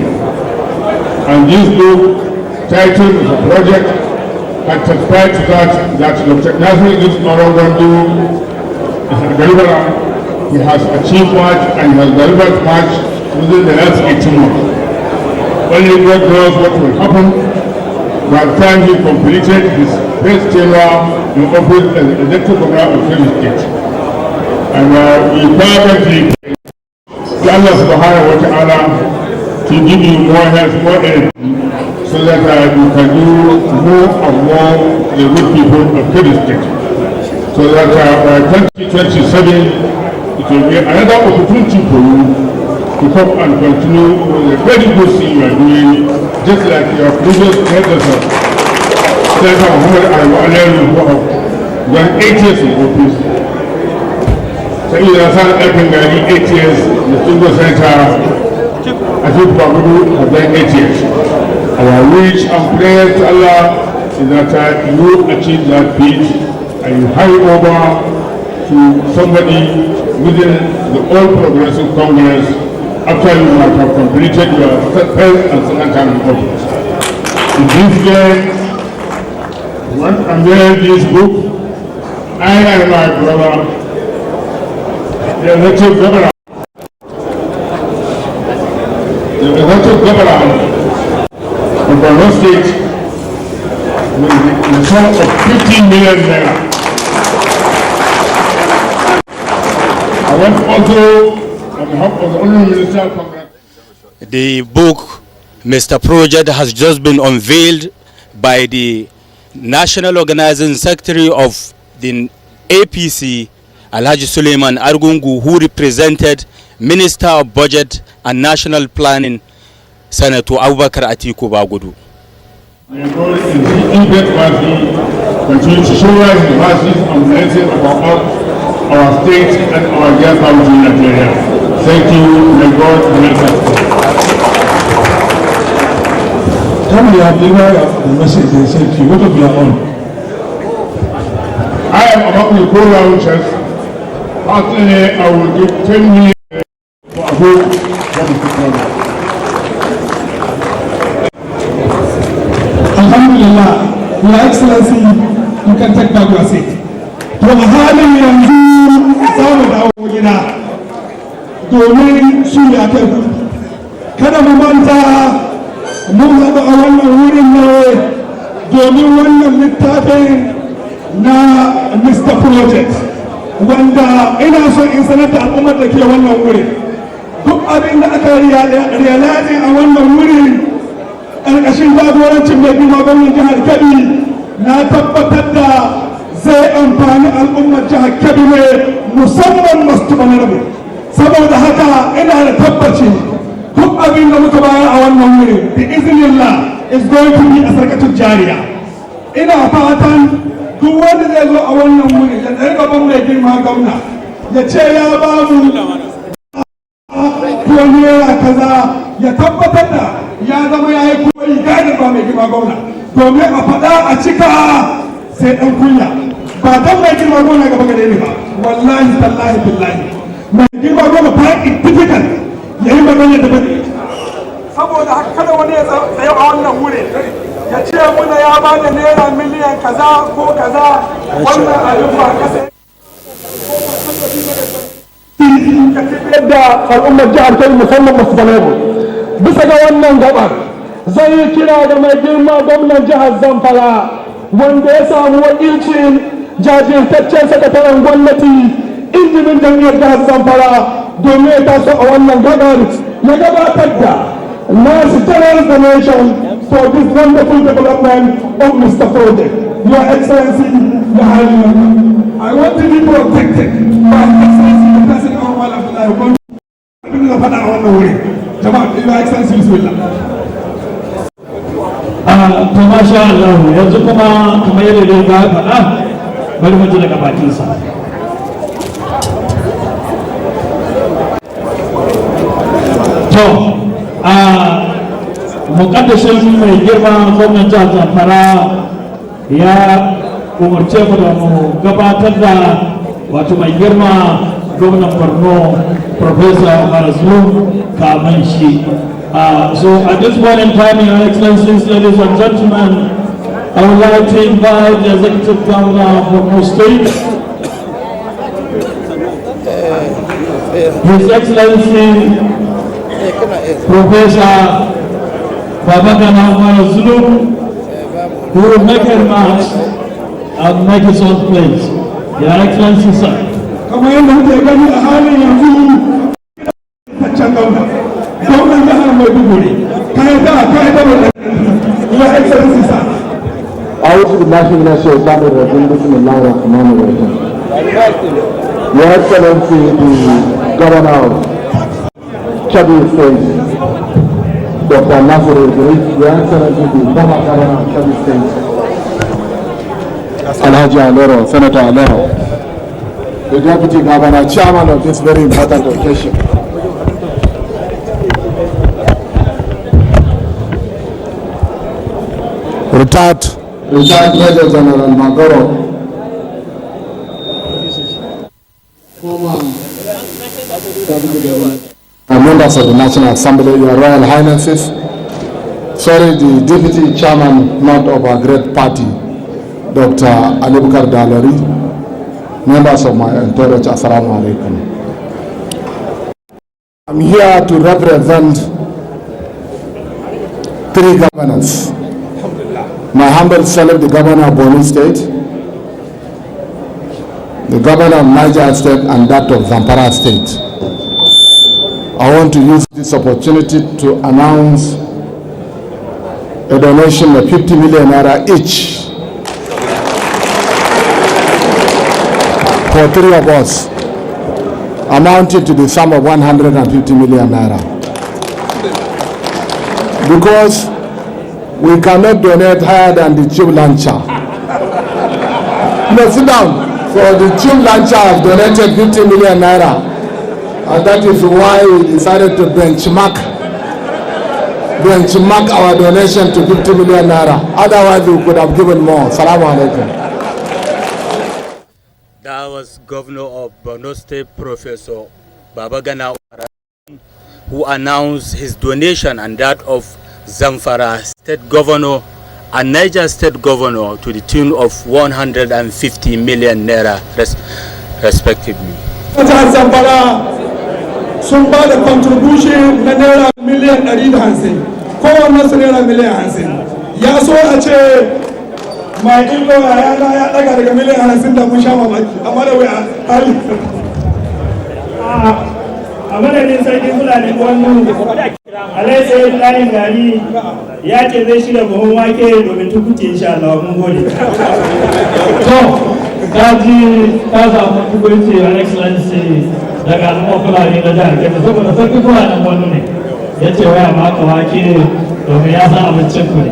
And this book, titled as a project, had testified to that Dr. Nasir is no longer is a deliverer. He has achieved much and has delivered much within the last 18 months. Only God knows what will happen by the time he completed his first tenure in office as elected governor of Kebbi State. And we fervently pray to Allah subhanahu wa ta'ala to give you more health, more energy, so that you can do more and more the good people of Kebbi State. So that by 2027, it will be another opportunity for you to come and continue with the very good thing you are doing, just like your previous predecessor, Senator Muhammad Al-Wa'alawi, who have done 8 years in office. So you are helping 8 years, the single senator, I think Babudu have done 8 years. Our wish and prayer to Allah is that you achieve that feat and you hand over to somebody within the All Progressive Congress after you might have completed your first and second term in office. In this way, when I read this book, I and my brother, the elected governor of Borno State, with the sum of 15 million naira. I want also, on behalf of the Honourable Minister, congratulations. The book, Mr. Project, has just been unveiled by the National Organizing Secretary of the APC, Alhaji Suleiman Argungu, who represented Minister of Budget and National Planning, Senator Abubakar Atiku Bagudu. May God in His infinite mercy continue to show us the mercies and blessings of our state and our dear country, Nigeria. Thank you. May God bless us. Tell me, I delivered the message they sent to you. What of your own? I am about to go around church. Personally, I will give 10 million for a book that is the problem. Alhamdulillah, Your Excellency, you can take back your seat. To a halin yanzu za mu dawo gida domin su ya kai ku. Kada mu manta mun haɗu a wannan wurin ne domin wannan littafin na Mr. Project wanda ina so in sanar da al'ummar da ke wannan wurin. Duk abin da aka realize a wannan wurin ƙarƙashin jagorancin mai girma gwamnan jihar Kebbi na tabbatar da zai amfani al'ummar jihar Kebbi ne musamman masu rabe. Saboda haka ina da tabbaci duk abin da muka bayar a wannan wuri bi iznillah is going to be a sarkatun jariya. Ina fatan duk wanda zai zo a wannan wuri ya tsaye gaban mai girma gwamna ya ce ya ba mu ko naira kaza ya tabbatar da ya zama ya yi koyi gadin ba mai girma gwamna domin a faɗa a cika sai ɗan kunya ba don mai girma gwamna gaba gare ni ba wallahi tallahi billahi mai girma gwamna ba difficult ya yi magana da bane saboda haka kada wani ya tsaye a wannan wuri ya ce muna ya ba da naira miliyan kaza ko kaza wannan abin ba kasa yadda al'ummar jihar Kebbi musamman masu Balebo bisa ga wannan gabar zai yi kira da mai girma gwamnan jihar Zamfara wanda ya samu wakilcin jajirtaccen sakataren gwamnati injimin jam'iyyar jihar Zamfara domin ya taso a wannan gabar ya gabatar da mass general donation for this wonderful development of Mr. Project. Your Excellency, I want to be protected by Excellency the President of all of the world. Abin da faɗa a wannan wuri, jama'a, Your Excellency, bismillah. To masha Allah, yanzu kuma kamar yadda dai ba faɗa, bari mu ji daga bakinsa. To, mukaddashin mai girma gwamnan jihar Zamfara ya umarce mu da mu gabatar da wato mai girma gwamnan Borno Professor Marazlu Kamanshi. So at this point in time, Your Excellencies, ladies and gentlemen, I would like to invite the Executive Governor of Borno State, His Excellency Professor Babagana Marazlu, who will make a remarks and make his own place. Your Excellency, sir. kamar yadda muke gani a halin yanzu can gwamnan jihar Maiduguri kayan da Your Excellency, sir. أعوذ بالله من الشيطان الرجيم بسم الله الرحمن الرحيم. Your Excellency, the Governor of Kebbi State, Dr. Nasir Idris, Your Excellency, the former Governor of Kebbi State, Alhaji Alero, Senator Alero, the Deputy Governor, Chairman of this very important occasion. Retired Major General Magoro, members of the National Assembly, Your Royal Highnesses, sorry, the Deputy Chairman not of our great party, Dr. Alibukar Dalari, members of my entourage, Assalamu alaikum. I'm here to represent three governors. My humble self, the Governor of Borno State, the Governor of Niger State, and that of Zamfara State. I want to use this opportunity to announce a donation of 50 million naira each for three of us, amounting to the sum of 150 million naira. Because we cannot donate higher than the tube launcher. No, sit down. So the tube launcher has donated 50 million naira. And that is why we decided to benchmark our donation to 50 million naira. Otherwise we could have given more. Assalamu alaikum. That was Governor of Borno State, Professor Babagana, who announced his donation and that of Zamfara State Governor and Niger State Governor to the tune of 150 million naira respectively. Zamfara sun ba da contribution na naira miliyan 150, kowanne su naira miliyan 50. Ya so a ce mai illo ya daga daga miliyan 50 da mun sha mamaki, amma da wai hali. A madadin sarkin Fulani wannan Alai sai Ibrahim Gani ya ce zai shirya buhun wake domin tukuce insha Allah, mun gode. To, kaji ka samu tukunci, Your Excellency, daga al'umma Fulani na jihar Kebbi, saboda sarkin Fulani wannan ne ya ce waya maka wake domin ya san abincin ku ne.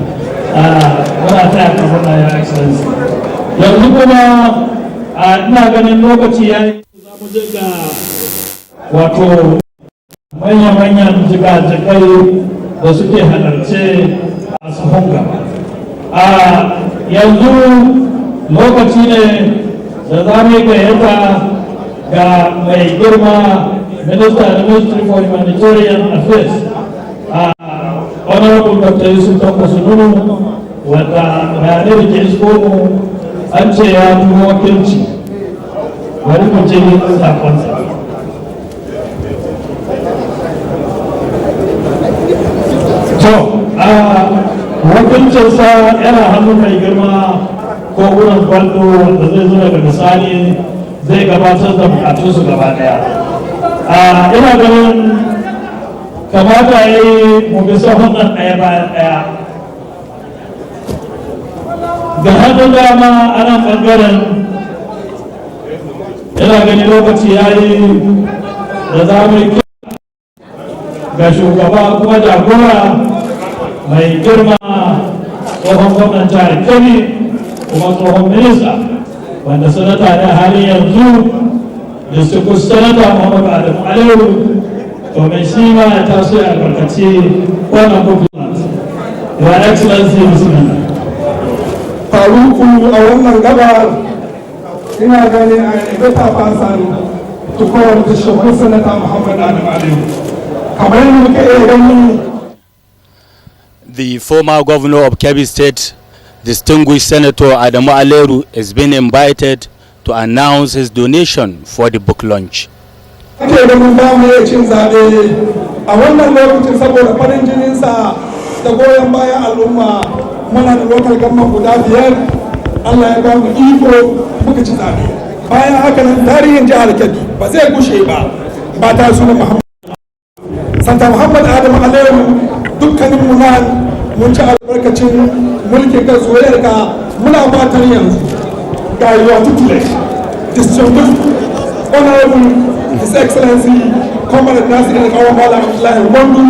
Muna taya ka murna, Your Excellency. Yanzu kuma ina ganin lokaci ya yi za mu je ga wato manya-manyan jigajigai da suke halarce a sahun gaba. Yanzu lokaci ne da za mu yi gayyata ga mai girma Minister da Ministry for Humanitarian Affairs, Honorable Dr. Yusuf Tanko Sununu, wanda bayanai da ke isko mu an ce ya turo wakilci. Bari mu je sakonsa. To, wakilcinsa yana hannun mai girma ko wurin kwallo wanda zai zo daga misali zai gabatar da bukatunsu gaba daya. Ina ganin kamata ya yi mu bi sahun nan ɗaya bayan ɗaya. Ga hannun dama ana ɓangaren ina ganin lokaci ya yi da za mu yi ga shugaba kuma jagora mai girma tsohon gwamnan jihar Kebbi kuma tsohon minista wanda sanata ne halin yanzu distinguished senator Muhammadu Adamu Aliyu to mai shi ma ya taso ya albarkaci wannan compliment. Your Excellency Muslim. Faruku a wannan gaba ina ganin a better person to call the Shugaban Senator Muhammad Adam Aliyu. Kamar yadda muka iya gani. The former governor of Kebbi State, distinguished Senator Adamu Aleru, has been invited to announce his donation for the book launch. Ake da mun damu ya cin zaɓe a wannan lokacin saboda farin jininsa da goyon bayan al'umma muna da local government guda 5 Allah ya ba mu iko muka ci zaɓe. Bayan haka nan tarihin jihar Kebbi ba zai gushe ba ta suna Muhammad. Santa Muhammad Adamu Aleru dukkanin mu nan mun ci albarkacin mulkin ka zoyar ka muna fatar yanzu ga yiwa tutule distinguished honorable his excellency comrade Nasir Alkawa Malam Abdullahi Gwandu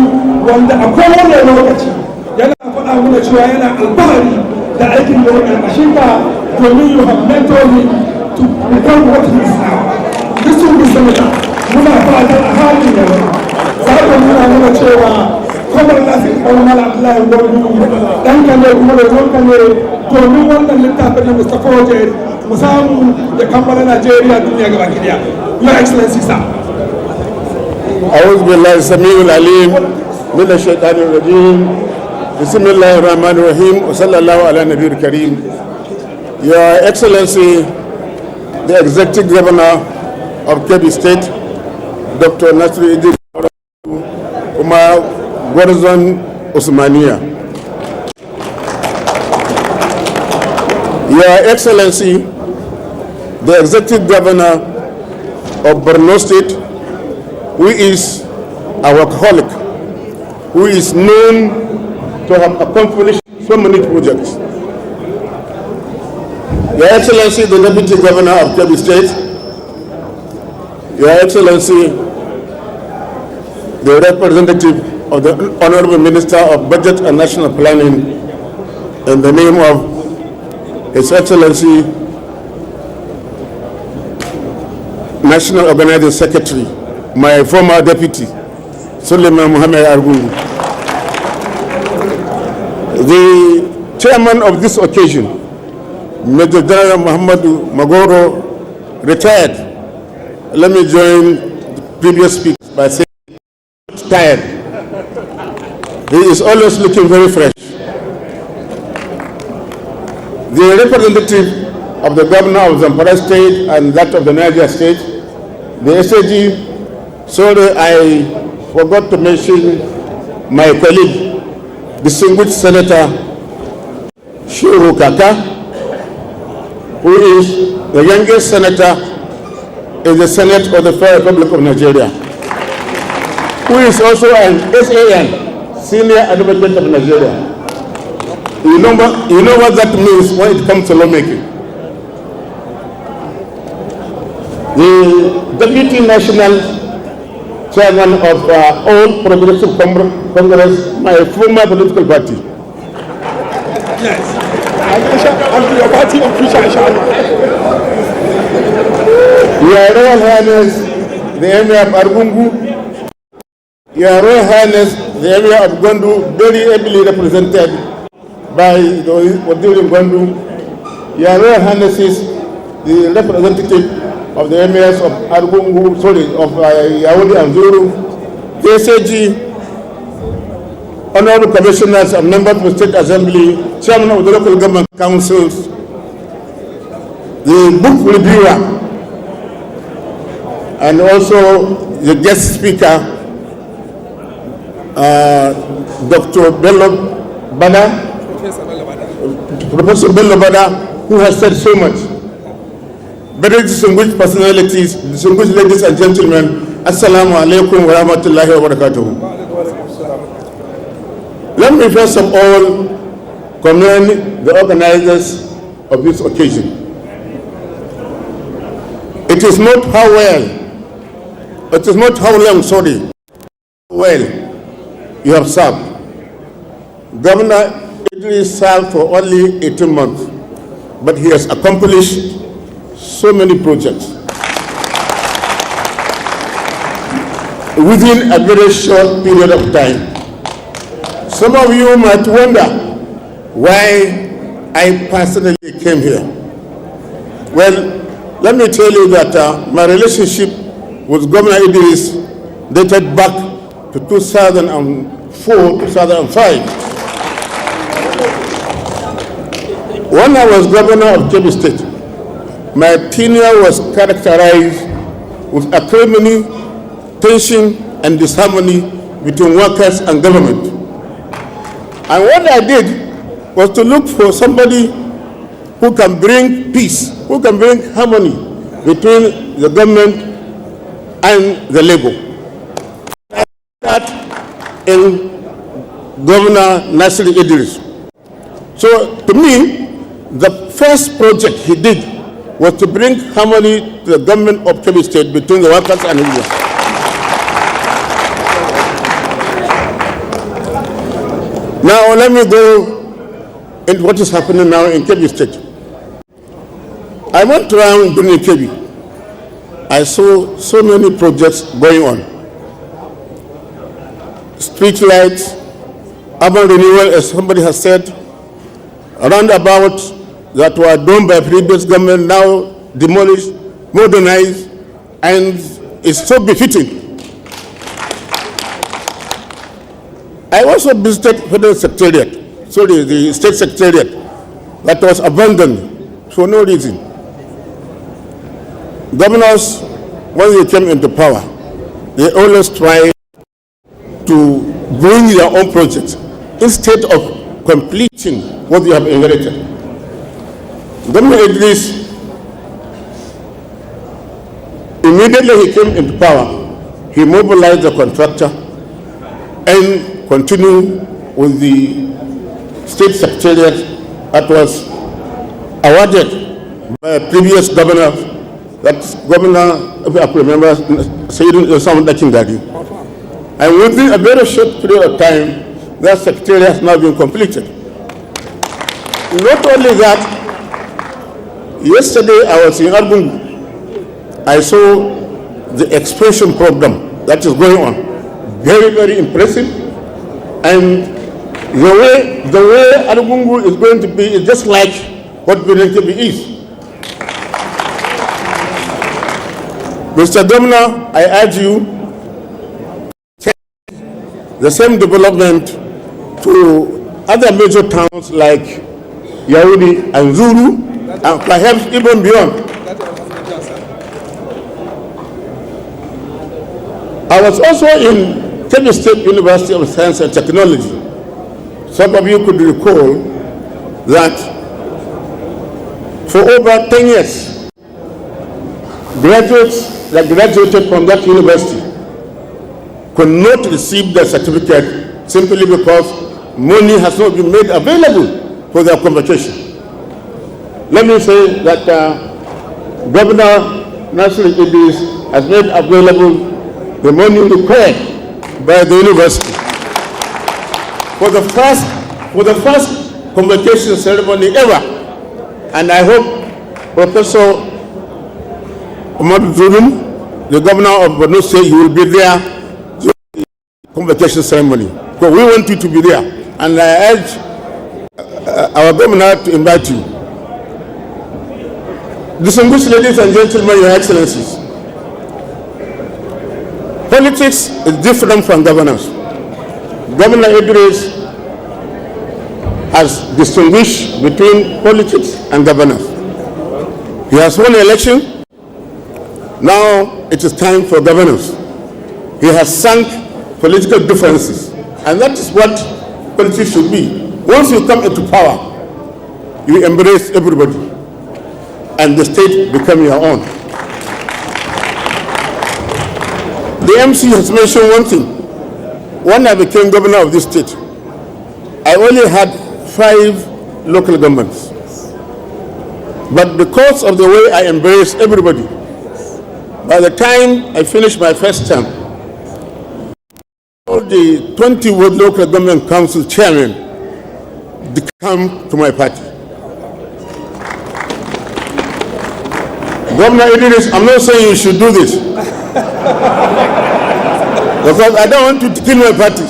wanda a kowane lokaci yana faɗa mana cewa yana alfahari da aikin da ya karkashin ka domin you have mentored me to become what he is now. This will be senator muna fatan a halin yanzu za ka nuna mana cewa kamar Nasir Alkawa Malam Abdullahi Gwandu ɗanka ne kuma da zonka ne domin wannan littafin da Mustapha Wajen mu samu da kammala Najeriya duniya gaba ki Your Excellency, sir. أعوذ بالله السميع العليم من الشيطان الرجيم بسم الله الرحمن الرحيم وصلى الله على النبي الكريم. Your Excellency, the Executive Governor of Kebbi State, Dr. Nasir Idris Umar Gwarzon Usmania. Your Excellency, the Executive Governor of Borno State, who is a workaholic, who is known to have accomplished so many projects. Your Excellency, the Deputy Governor of Kebbi State, Your Excellency, the representative of the Honorable Minister of Budget and National Planning, in the name of His Excellency, National Organizing Secretary, my former deputy, Suleiman Muhammad Argungu. The chairman of this occasion, Major General Muhammadu Magoro, retired. Let me join the previous speakers by saying he's tired. He is always looking very fresh. The representative of the governor of Zamfara State and that of the Niger State, the SAG. Sorry, I forgot to mention my colleague, distinguished Senator Shuru Kaka, who is the youngest senator in the Senate of the Federal Republic of Nigeria, who is also an SAN, Senior Advocate of Nigeria. You know what that means when it comes to lawmaking. The Deputy National Chairman of All Progressive Congress, my former political party. Yes. I'm your party official. Your Royal Highness, the Emir of Argungu, Your Royal Highness, the Emir of Gwandu, very ably represented by the Waziri Gwandu, Your Royal Highnesses, the representative of the emirs of Argungu, of Yaoundé and Zuru, the SAG, honorable commissioners and members of the State Assembly, chairman of the local government councils, the book reviewer, and also the guest speaker, Dr. Bello Bada, Professor Bello Bada, who has said so much. Very distinguished personalities, distinguished ladies and gentlemen, Assalamu alaikum wa rahmatullahi wa barakatuhu. Let me first of all commend the organizers of this occasion. It is not how long, well you have served. Governor Idris served for only 18 months, but he has accomplished so many projects. within a very short period of time. Some of you might wonder why I personally came here. Well, let me tell you that my relationship with Governor Idris dated back to 2004-2005. When I was governor of Kebbi State, my tenure was characterized with acrimony, tension, and disharmony between workers and government. And what I did was to look for somebody who can bring peace, who can bring harmony between the government and the labor. That in Governor Nasir Idris. So to me, the first project he did was to bring harmony to the government of Kebbi State between the workers and the unions. Now let me go into what is happening now in Kebbi State. I went around during Kebbi. I saw so many projects going on. Street lights, urban renewal, as somebody has said, roundabouts that were done by previous government now demolished, modernized, and it's so befitting. I also visited the state secretariat that was abandoned for no reason. Governors, when they came into power, they always try to bring their own projects instead of completing what they have inherited. Governor Idris, immediately he came into power, he mobilized the contractor and continued with the state secretariat that was awarded by a previous governor, that's Governor, if I remember, Sayyidun Dakingadi. And within a very short period of time, that secretariat has now been completed. Not only that, yesterday I was in Abuja. I saw the expansion program that is going on. Very, very impressive. And the way Abuja is going to be is just like what Birnin is. Mr. Governor, I urge you to take the same development to other major towns like Yaoundé and Zulu, and perhaps even beyond. I was also in Kebbi State University of Science and Technology. Some of you could recall that for over 10 years, graduates that graduated from that university could not receive their certificate simply because money has not been made available for their convocation. Let me say that Governor Nasir Idris has made available the money required by the university for the first convocation ceremony ever. And I hope Professor Umar Zulum, the governor of Borno State, he will be there during the convocation ceremony. Because we want you to be there. And I urge our governor to invite you. Distinguished ladies and gentlemen, your excellencies, politics is different from governance. Governor Idris has distinguished between politics and governance. He has won an election. Now it is time for governance. He has sunk political differences, and that is what politics should be. Once you come into power, you embrace everybody, and the state become your own. The MC has mentioned one thing. When I became governor of this state, I only had 5 local governments. But because of the way I embraced everybody, by the time I finished my first term, all the 20 local government council chairmen come to my party. Governor Idris, I'm not saying you should do this. Because I don't want to kill my party.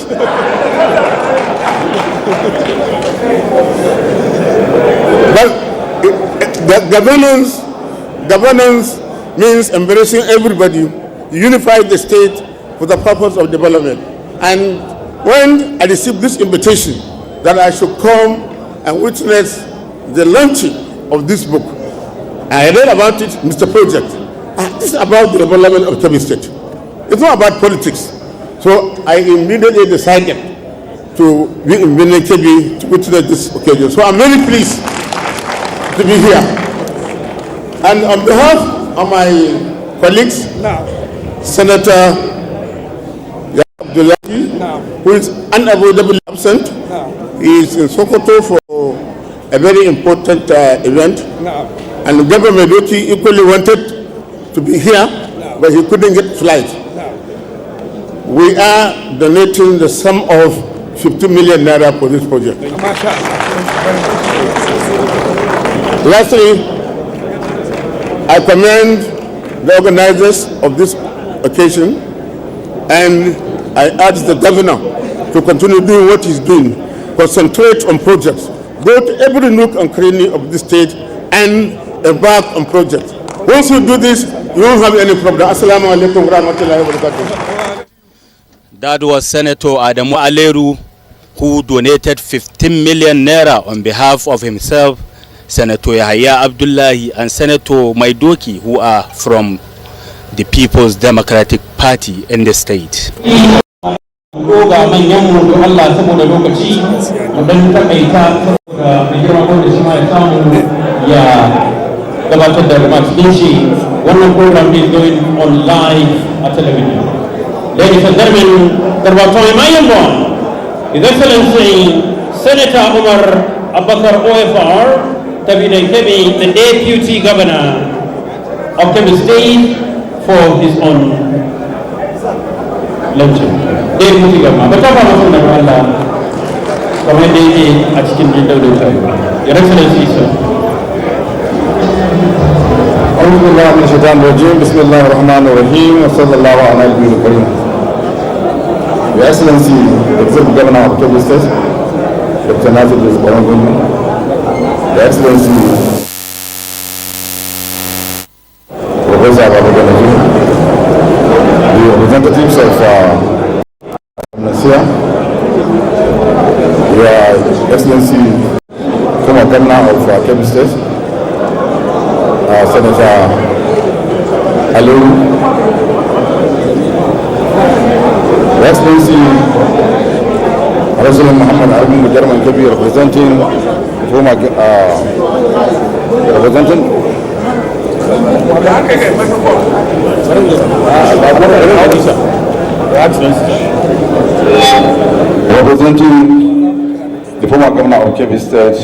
But governance means embracing everybody, unify the state for the purpose of development. And when I received this invitation that I should come and witness the launching of this book, I read about it, Mr. Project. This is about the development of Kebbi State. It's not about politics. So I immediately decided to be in Benin Kebbi to witness this occasion. So I'm very pleased to be here. And on behalf of my colleagues, Senator Abdullahi, who is unavoidably absent, he is in Sokoto for a very important event. And Governor Medoki equally wanted to be here, but he couldn't get flight. We are donating the sum of 50 million naira for this project. Lastly, I commend the organizers of this occasion, and I urge the governor to continue doing what he's doing, concentrate on projects, go to every nook and cranny of the state and embark on projects. Once you do this, you won't have any problem. Assalamu alaikum wa rahmatullahi wa barakatuh. That was Senator Adamu Aleru, who donated 15 million naira on behalf of himself, Senator Yahya Abdullahi, and Senator Maidoki, who are from the People's Democratic Party in the state. One program is going on live at television. Ladies and gentlemen, the His Excellency Senator Umar Abakar OFR, Tabine Kebbi, the Deputy Governor of Kebbi State, for his own lecture. Deputy Governor. Betapa maksudnya Allah, komedi a cikin jindau. Your Excellency, sir. أعوذ بالله من الشيطان الرجيم بسم الله الرحمن الرحيم وصلى الله على النبي الكريم. Your Excellency, Executive Governor of Kebbi State, Dr. Nazir Orangun, Your Excellency, Professor Abuja, the representatives of Nasia, Your Excellency, former Governor of Kebbi State, Senator Aleru, Your Excellency President Muhammad Armin German Kebbi, representing former representing the former Governor of Kebbi State,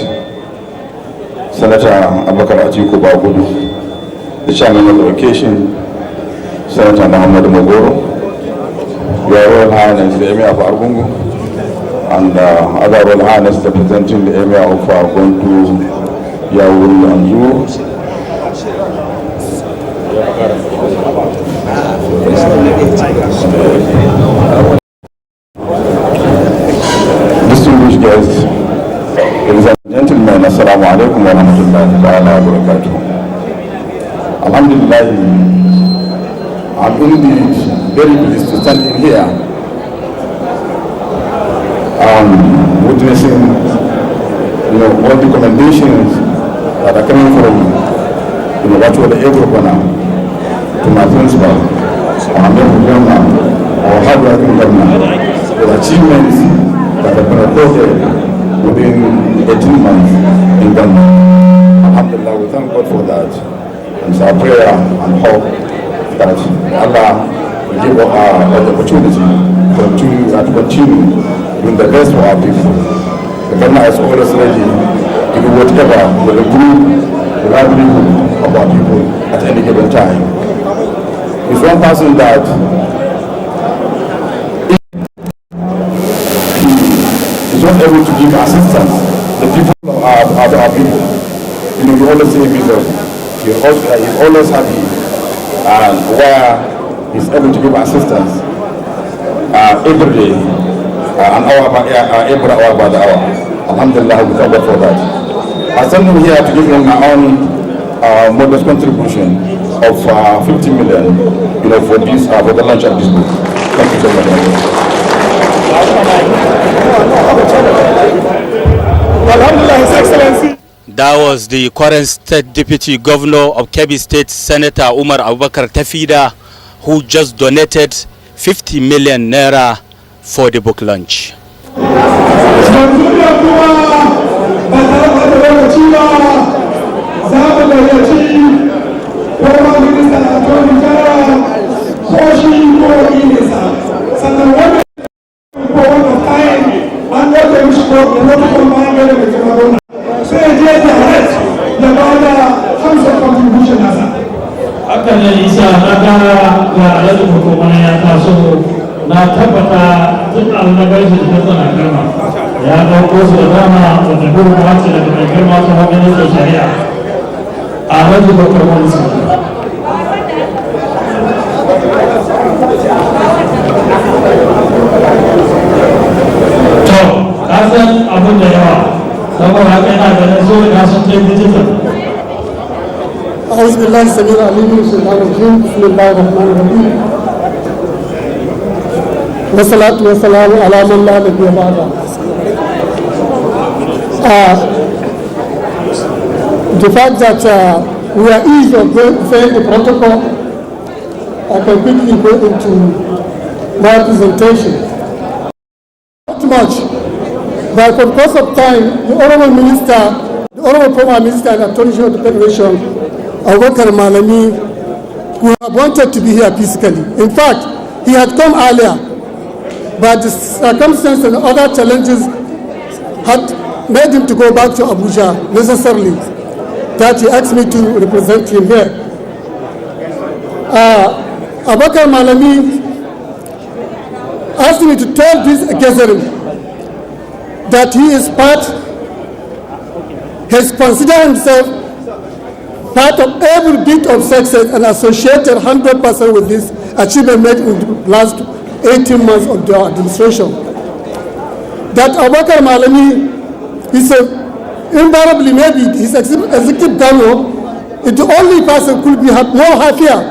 Senator Abakar Atiku Bagudu, the chairman of the occasion, Senator Muhammad Mogoro, Your Royal Highness the Emir of Arbungu, and other Royal Highness representing the Emir of Gontu, Yawul and Zuru. Distinguished guests, ladies and gentlemen, assalamu alaikum wa rahmatullahi wa barakatuh. Alhamdulillah, I'm indeed very pleased to stand in here witnessing all the commendations that are coming from what were the Ebrokona to my principal, our governor, our hard-working governor, the achievements that have been reported within 18 months in Ghana. Alhamdulillah, we thank God for that. And it's our prayer and hope that Allah will give us the opportunity to continue doing the best for our people. The governor is always ready to do whatever will improve the livelihood of our people at any given time. It's one person that is not able to give assistance. The people are our people. We always say because he's always happy and where he's able to give assistance every day, an hour every hour by the hour. Alhamdulillah, we thank God for that. I stand here to give him my own modest contribution of 50 million, for this for the launch of this book. Thank you so much. Alhamdulillah, His Excellency. That was the current State Deputy Governor of Kebbi State, Senator Umar Abubakar Tafida, who just donated 50 million naira for the book launch. Haka ne isa na ga alhaji hukumar ya taso na tabbata tun alnagarshi da tana girma ya ɗauko su da dama wanda gurguwa ce daga mai girma ta hannun da shari'a a alhaji bakar wani su to kasan abin da yawa saboda haka yana ganin so da sun ce digital. أعوذ بالله السميع العليم من الشيطان الرجيم بسم الله الرحمن الرحيم والصلاة والسلام على من لا نبي بعده. The fact that we are easy of saying the protocol, I can quickly go into my presentation. Not much, but for the course of time, the Honourable Minister, the Honourable Former Minister and Attorney General of the Federation, Abubakar Malami, who have wanted to be here physically. In fact, he had come earlier, but the circumstances and other challenges had made him to go back to Abuja necessarily, that he asked me to represent him here. Abubakar Malami asked me to tell this gathering that he is has considered himself part of every bit of success and associated 100% with this achievement made in the last 18 months of the administration. That Abubakar Malami is invariably, maybe his executive governor is the only person who could be more happier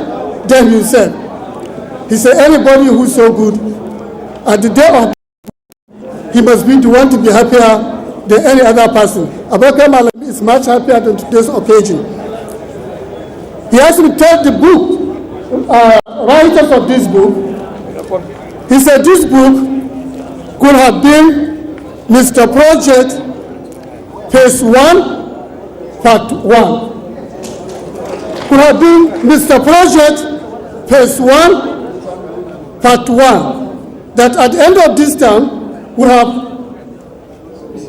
than himself. He said anybody who's so good, at the day of he must be the one to be happier than any other person. Abubakar Malami is much happier than today's occasion. He asked me to tell the book, writers of this book. He said this book could have been Mr. Project Phase 1, Part 1. Could have been Mr. Project Phase 1, Part 1. That at the end of this term, we have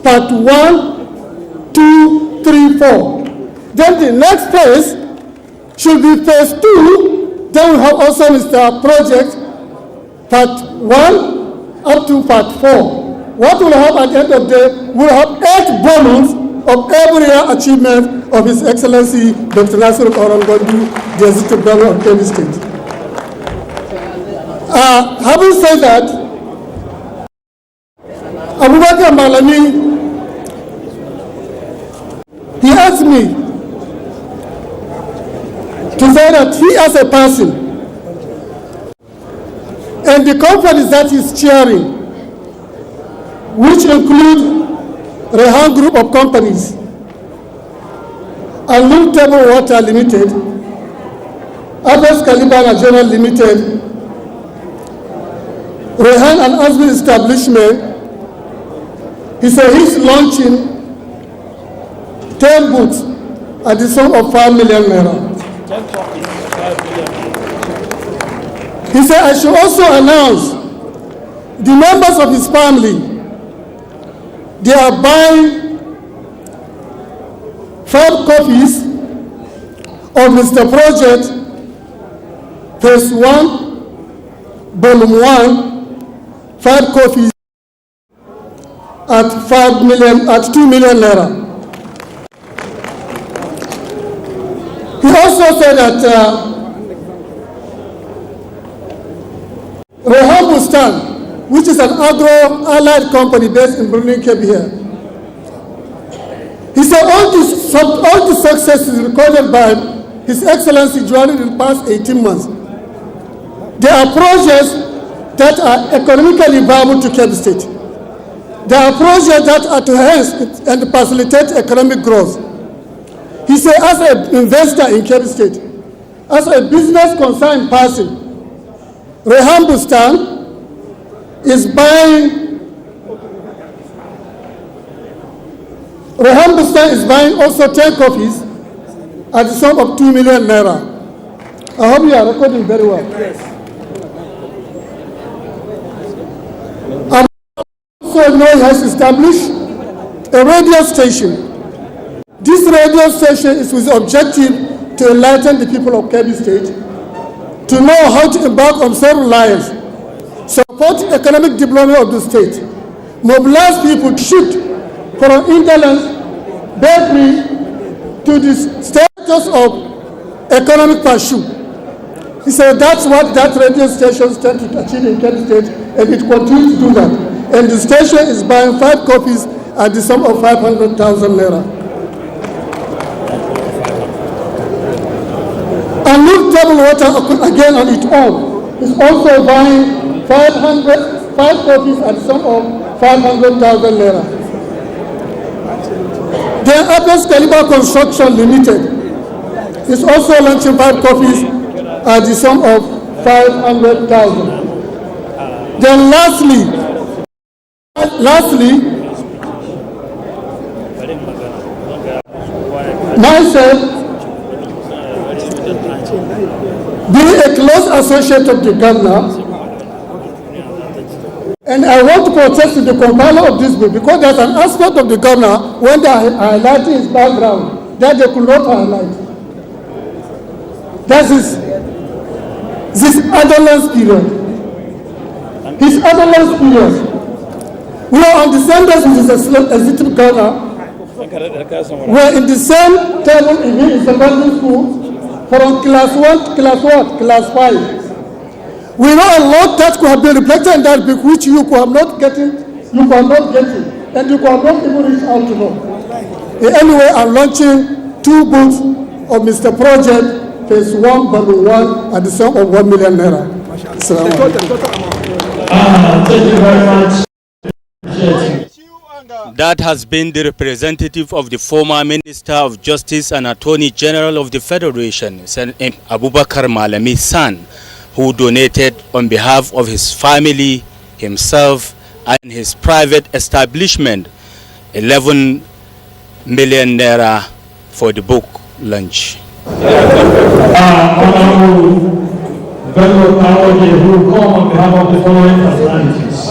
Part 1, 2, 3, 4. Then the next phase should be Phase 2, then we have also Mr. Project Part 1 up to Part 4. What we'll have at the end of the day, we'll have 8 volumes of every year achievement of His Excellency Dr. Nasir Orangondi, the Executive Governor of Kebbi State. Having said that, Abubakar Malami, he asked me to say that he as a person and the companies that he's chairing, which include Rehan Group of Companies, Unlimitable Water Limited, Abbas Kaliba Nigeria Limited, Rehan and Asbil Establishment, he said he's launching 10 books at the sum of 5 million naira. He said I should also announce the members of his family, they are buying 5 copies of Mr. Project Phase 1, Volume 1, 5 copies at 2 million naira. He also said that Rehan Bustan which is an agro-allied company based in Birnin Kebbi here. He said all the successes recorded by His Excellency during the past 18 months, there are projects that are economically viable to Kebbi State. There are projects that are to enhance and facilitate economic growth. He said, as an investor in Kebbi State, as a business concerned person, Rehambustan is buying also 10 copies at the sum of 2 million naira. I hope you are recording very well. Yes. Also know he has established a radio station. This radio station is with the objective to enlighten the people of Kebbi State, to know how to embark on self-reliance, support economic development of the state, mobilize people to shift from indolence, beggary, to the status of economic pursuit. He said that's what that radio station is trying to achieve in Kebbi State, and it continues to do that. And the station is buying 5 copies at the sum of 500,000 naira. And New Table Water, again on its own, is also buying 5 copies at the sum of 500,000 naira. Then Abbas Caliber Construction Limited is also launching 5 copies at the sum of 500,000. Then lastly, myself, being a close associate of the governor, and I want to protest to the compiler of this bill because there's an aspect of the governor when they are highlighting his background that they could not highlight. That is this adolescence period. His adolescence period. We are on the same days with his executive governor. We are in the same table in his secondary school from class 1 to class 5. We know a lot that could have been reflected in that book, which you could have not getting, and you could have not even reached out to know. Anyway, I'm launching 2 books of Mr. Project, Phase 1, Volume 1, at the sum of 1 million naira. Thank you very much. That has been the representative of the former Minister of Justice and Attorney General of the Federation, Abubakar Malami's son, who donated on behalf of his family, himself, and his private establishment 11 million naira for the book launch. Honorable Bello Kawaje, who will come on behalf of the following personalities.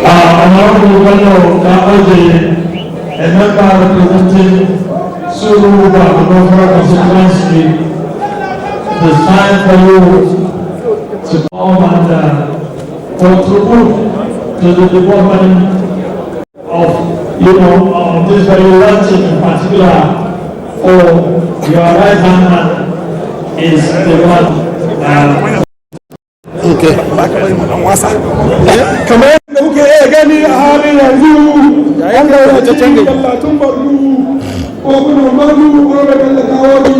Honorable Bello Kawaje, a member representing Suruba, the governor constituency, it is time for you to come and contribute to the development of, this very launching in particular for your right hand man is the one. Okay. Kamar da kuke iya gani a halin yanzu, an gaurace gallatun barnu ko kuma barnu ko da tallakawoyi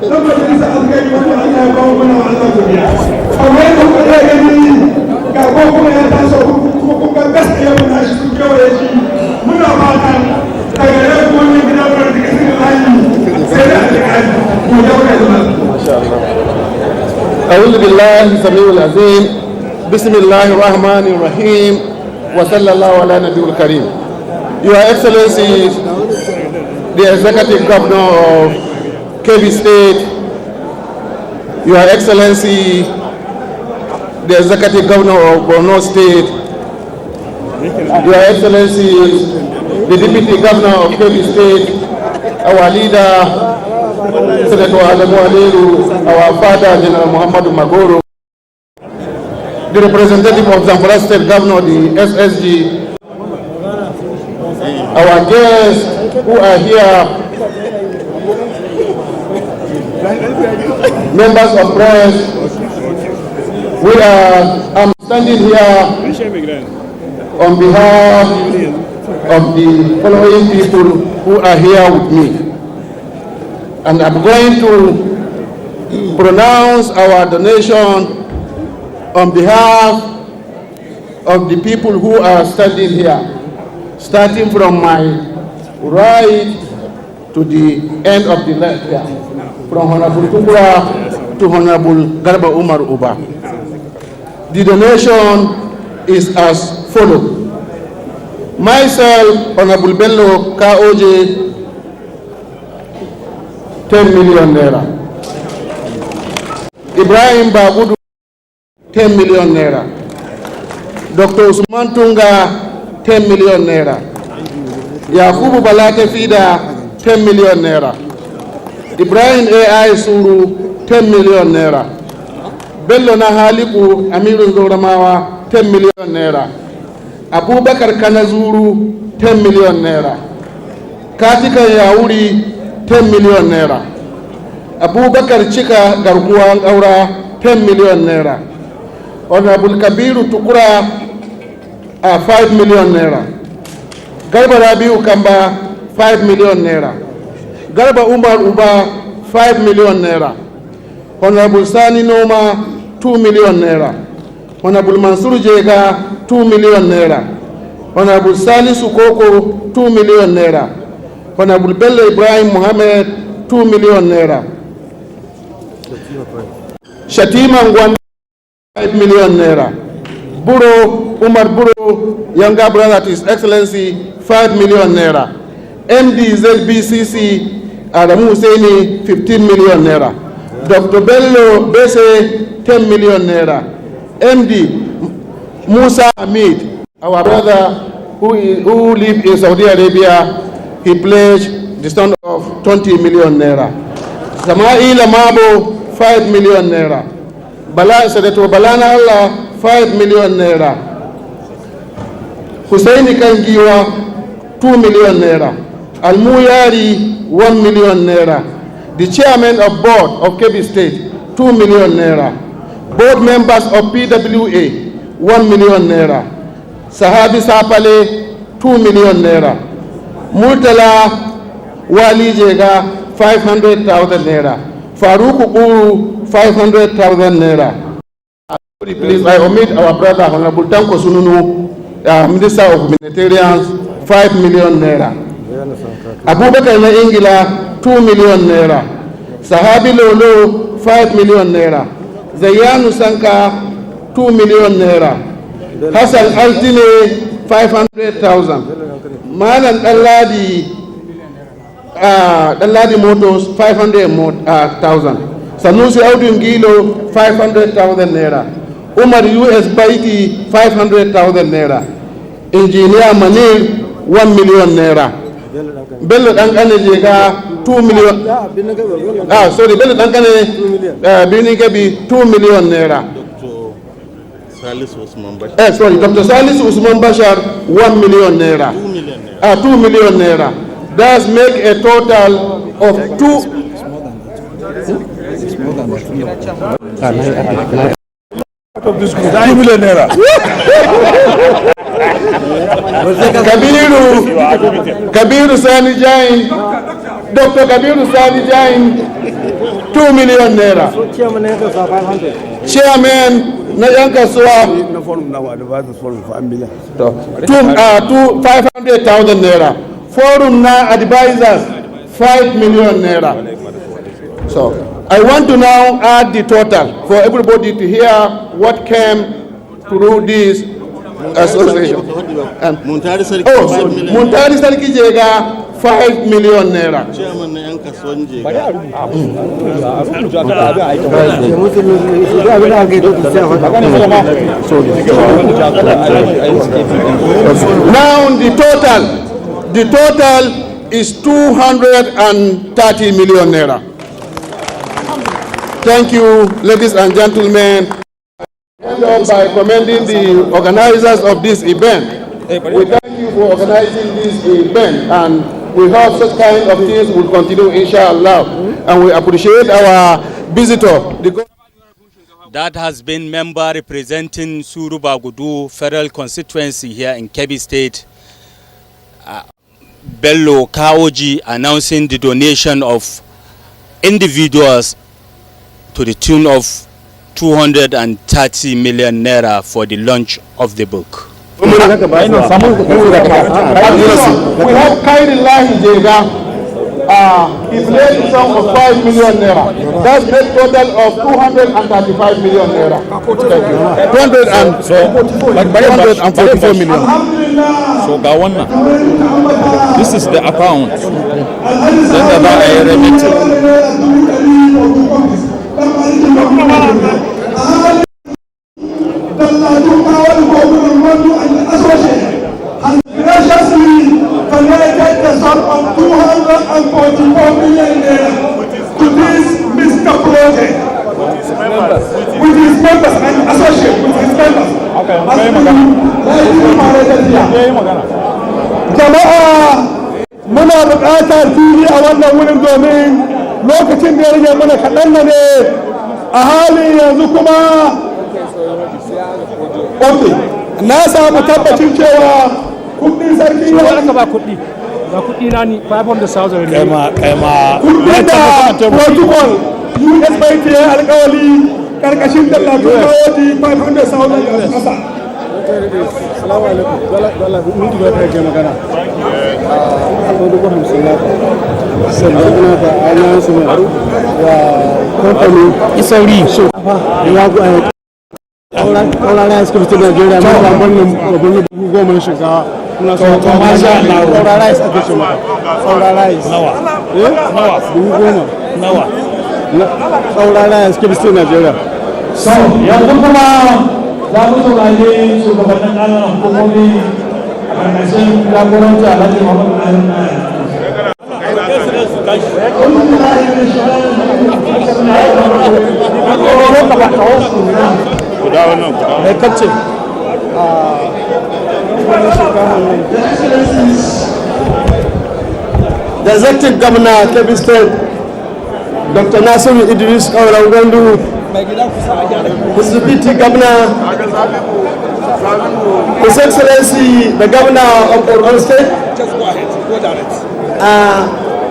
don majalisa alkai wanda Allah ya kawo mana Allah godiya. Kamar da kuke iya gani ga ko kuma ya taso kuma kun ga gaskiya muna shi sun kewaye shi muna fatan daga yau kuma ne gidan barnu da cikin hali sai da alkai mu daura da masha Allah. أعوذ بالله السميع العظيم بسم الله الرحمن الرحيم وصلى الله على نبي الكريم. Your Excellency, the Executive Governor of Kebbi State, Your Excellency, the Executive Governor of Borno State, Your Excellency, the Deputy Governor of Kebbi State, our leader, Senator Adamu Aliru, our father, General Muhammadu Magoro, the representative of Zamfara State Governor, the SSG, our guests who are here, members of press, I'm standing here on behalf of the following people who are here with me. And I'm going to pronounce our donation on behalf of the people who are standing here, starting from my right to the end of the left here, from Honorable Tumbura to Honorable Garba Umar Uba. The donation is as follows. Myself, Honorable Bello Kaoje, 10 million naira. Ibrahim Babudu, 10 million naira. Dr. Usman Tunga, 10 million naira. Yakubu Balate Fida, 10 million naira. Ibrahim AI Suru, 10 million naira. Bello Nahaliku Amirun Zoramawa, 10 million naira. Abubakar Kanazuru, 10 million naira. Katika Yauri, 10 million naira. Abubakar Chika Garkuwa Aura, 10 million naira. Honorable Kabiru Tukura, 5 million naira. Garba Rabiu Kamba, 5 million naira. Garba Umar Uba, 5 million naira. Honorable Sani Noma, 2 million naira. Honorable Mansur Jega, 2 million naira. Honorable Sali Sukoko, 2 million naira. Honorable Bello Ibrahim Mohammed, 2 million naira. Shatima Ngwanda, 5 million naira. Buro, Umar Buro, younger brother to His Excellency, 5 million naira. MD ZBCC, Adamu Husseini, 15 million naira. Dr. Bello Bese, 10 million naira. MD Musa Hamid, our brother who lives in Saudi Arabia, he pledged the sum of 20 million naira. Samaila Mabo, 5 million naira. Senator Balana Allah, 5 million naira. Husseini Kangiwa, 2 million naira. Almuyari, 1 million naira. The chairman of board of Kebbi State, 2 million naira. Board members of PWA, 1 million naira. Sahabi Sapale, 2 million naira. Murtala Wali Jega, 500,000 naira. Faruku Uru, 500,000 naira. Please, I omit our brother Honorable Tanko Sununu, Minister of Humanitarians, 5 million naira. Abubakar na Ingila, 2 million naira. Sahabi Lolo, 5 million naira. Zayanu Sanka, 2 million naira. Hassan Altine, 500,000. Malan Dalladi Motors, 500,000. Sanusi Audungilo, 500,000 naira. Umar US Baiti, 500,000 naira. Engineer Manil, 1 million naira. Bello Dankane Jega, 2 million. Bello Dankane Binikebi, 2 million naira. Dr. Salis Usman Bashar, 1 million naira. 2 million naira. Does make a total of 2 million naira. Kabiru Sani Jain, Dr. Kabiru Sani Jain, 2 million naira. Chairman na Yankaswa, 500,000 naira. Forum na advisors, 5 million naira. So I want to now add the total for everybody to hear what came through this association. Muntari Sarki Jega, 5 million naira. Now the total is 230 million naira. Thank you, ladies and gentlemen. End up by commending the organizers of this event. We thank you for organizing this event, and we hope such kind of things will continue, inshallah. And we appreciate our visitor. That has been member representing Surubagudu Federal Constituency here in Kebbi State, Bello Kaoji, announcing the donation of individuals to the tune of 230 million naira for the launch of the book. We have Kairillahi Jega. He played a sum of 5 million naira. That's the total of 235 million naira. 244 million. So Gawana, this is the account. Then the remitted. Graciously donated the sum of 244 million naira to this Mr. Project with his members and associates with his members. Jama'a muna buƙatar fili a wannan wurin domin lokacin da ya rage mana kaɗan ne a halin yanzu kuma na samu tabbacin cewa kudin sarki ne aka ba kudi ga kudi na ni 500,000 ne kudin da protocol USBT ya alƙawali karkashin dallatun kawoji 500,000 kasa. Salamu alaikum. Dala minti ba ta ke magana. Akwai dubu 50 na sannan da ana su wa kamfani isauri so ya gu Kaurara ya suka fito da Najeriya mai wannan babban bugu goma na shinkawa muna so Kaurara ya suka ce maka Kaurara ya nawa bugu goma nawa Kaurara ya suka fito da Najeriya. So yanzu kuma za mu saurari shugabannin ƙananan hukumomi a ƙarƙashin jagoranci Alhaji Muhammadu The Executive Governor Kebbi State, Dr. Nasiru Idris Kaurangandu, His Deputy Governor, His Excellency the Governor of Ogun State,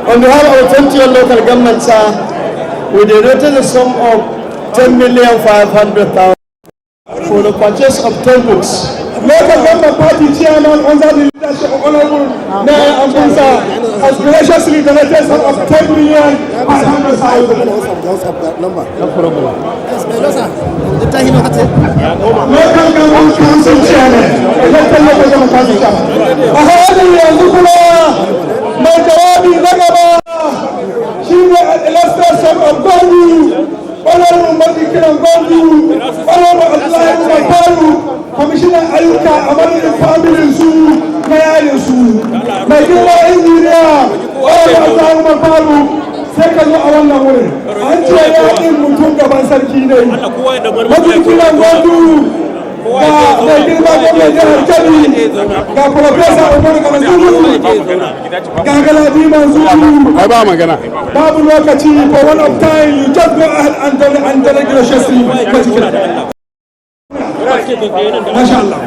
on behalf of 21 local governments, we donated a sum of 10,500,000 for the purchase of 10 books. Local government party chairman under the leadership of Honorable Mayor Abuja has graciously donated a sum of 10,500,000. No problem. Local government council chairman, elected local government council chairman. A halin yanzu kuma mai jawabi na gaba shi ne elected son of Gwandu, Honorable Madikiran Gwandu, Honorable Abdullahi Umaru, Commissioner Ayuka a madadin familin su na yayin su. Mai girma injiniya Honorable Abdullahi Umaru sai ka zo a wannan wurin. An ce yaƙin mutum gaban sarki ne. Madikiran Gwandu ga mai girma gwamnan jihar Kebbi ga Profesa Umar Galanzuru ga Galadi Manzuru. Ai ba magana. Babu lokaci for one of time you just go ahead and graciously Madikiran. Masha Allah.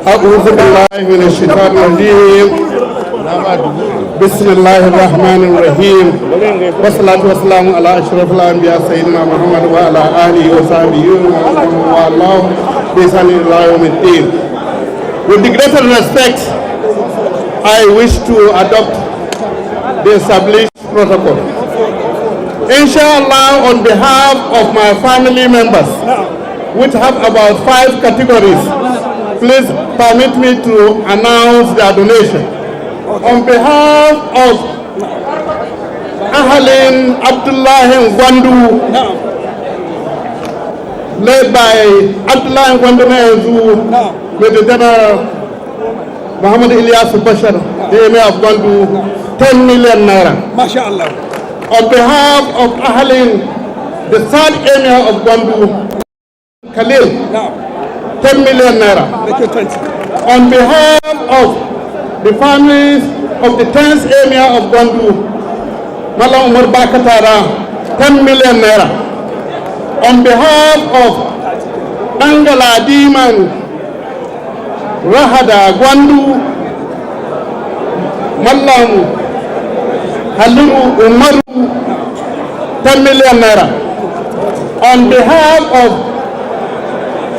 أعوذ بالله من الشيطان الرجيم. بسم الله الرحمن الرحيم. والصلاة والسلام على أشرف الأنبياء سيدنا محمد وعلى آله وصحبه والله بإحسان إلى يوم الدين. With the greatest respect, I wish to adopt the established protocol. Inshallah, on behalf of my family members, which have about 5 categories, please permit me to announce their donation. On behalf of Ahalin Abdullah Gwandu, led by Abdullah Gwandu Mezu, Major General Muhammad Ilyas Bashar, the Emir of Gwandu, 10 million naira. MashaAllah. On behalf of Ahalin, the 3rd Emir of Gwandu, Khalil, 10 million naira. On behalf of the families of the 10th Emir of Gwandu, Malam Umar Bakatara, 10 million naira. On behalf of Angela Diman, Rahada Gwandu, Mallam Halimu Umaru, 10 million naira. On behalf of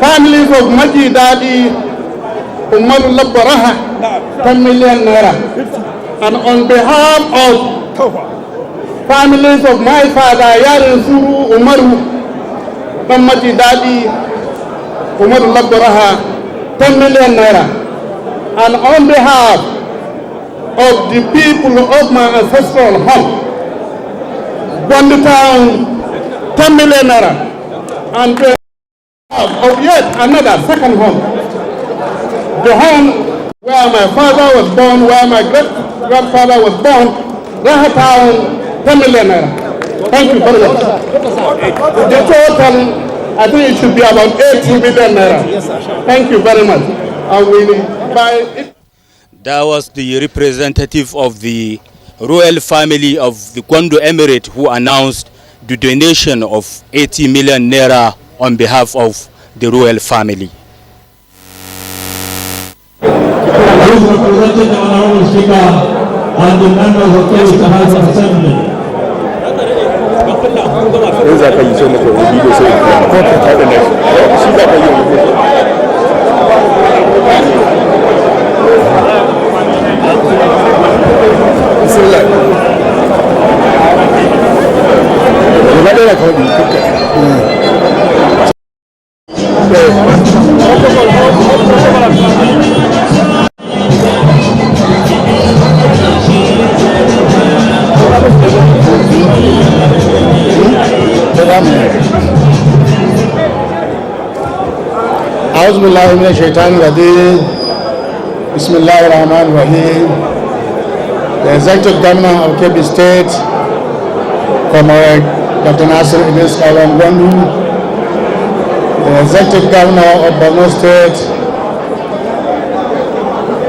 families of Maji Dadi, Umaru Labbaraha, 10 million naira. And on behalf of families of my father, Yarin Suru Umaru, Maji Dadi, Umaru Labbaraha, 10 million naira. And on behalf of the people of my ancestral home, Gwandu Town, 10 million naira. And the of yet another second home, the home where my father was born, where my great-grandfather was born, Raha Town, 10 million naira. Thank you very much. The total, I think it should be about 80 million naira. Thank you very much. I will buy it. That was the representative of the royal family of the Gwandu Emirate who announced the donation of 80 million naira on behalf of the royal family. Those representing the Honorable Speaker and the members of the House of Assembly. أعوذ بالله من الشيطان الرجيم بسم الله الرحمن الرحيم. The Executive Governor of Kebbi State, Comrade Dr. Nasir Idris Alam Gwandu, the Executive Governor of Borno State,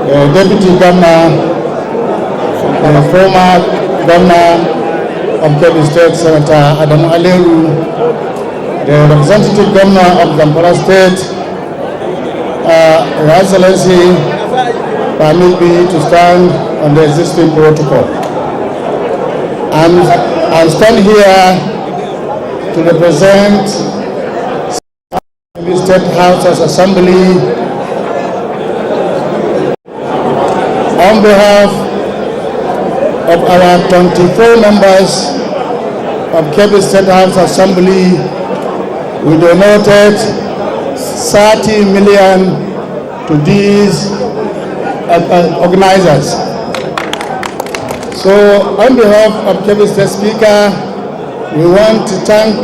the Deputy Governor, the former Governor of Kebbi State, Senator Adamu Aliru, the Representative Governor of Zamfara State, Your Excellency, permit me to stand on the existing protocol. I stand here to represent the State House Assembly on behalf of our 24 members of Kebbi State House Assembly. We donated 30 million to these organizers. So on behalf of Kebbi State Speaker, we want to thank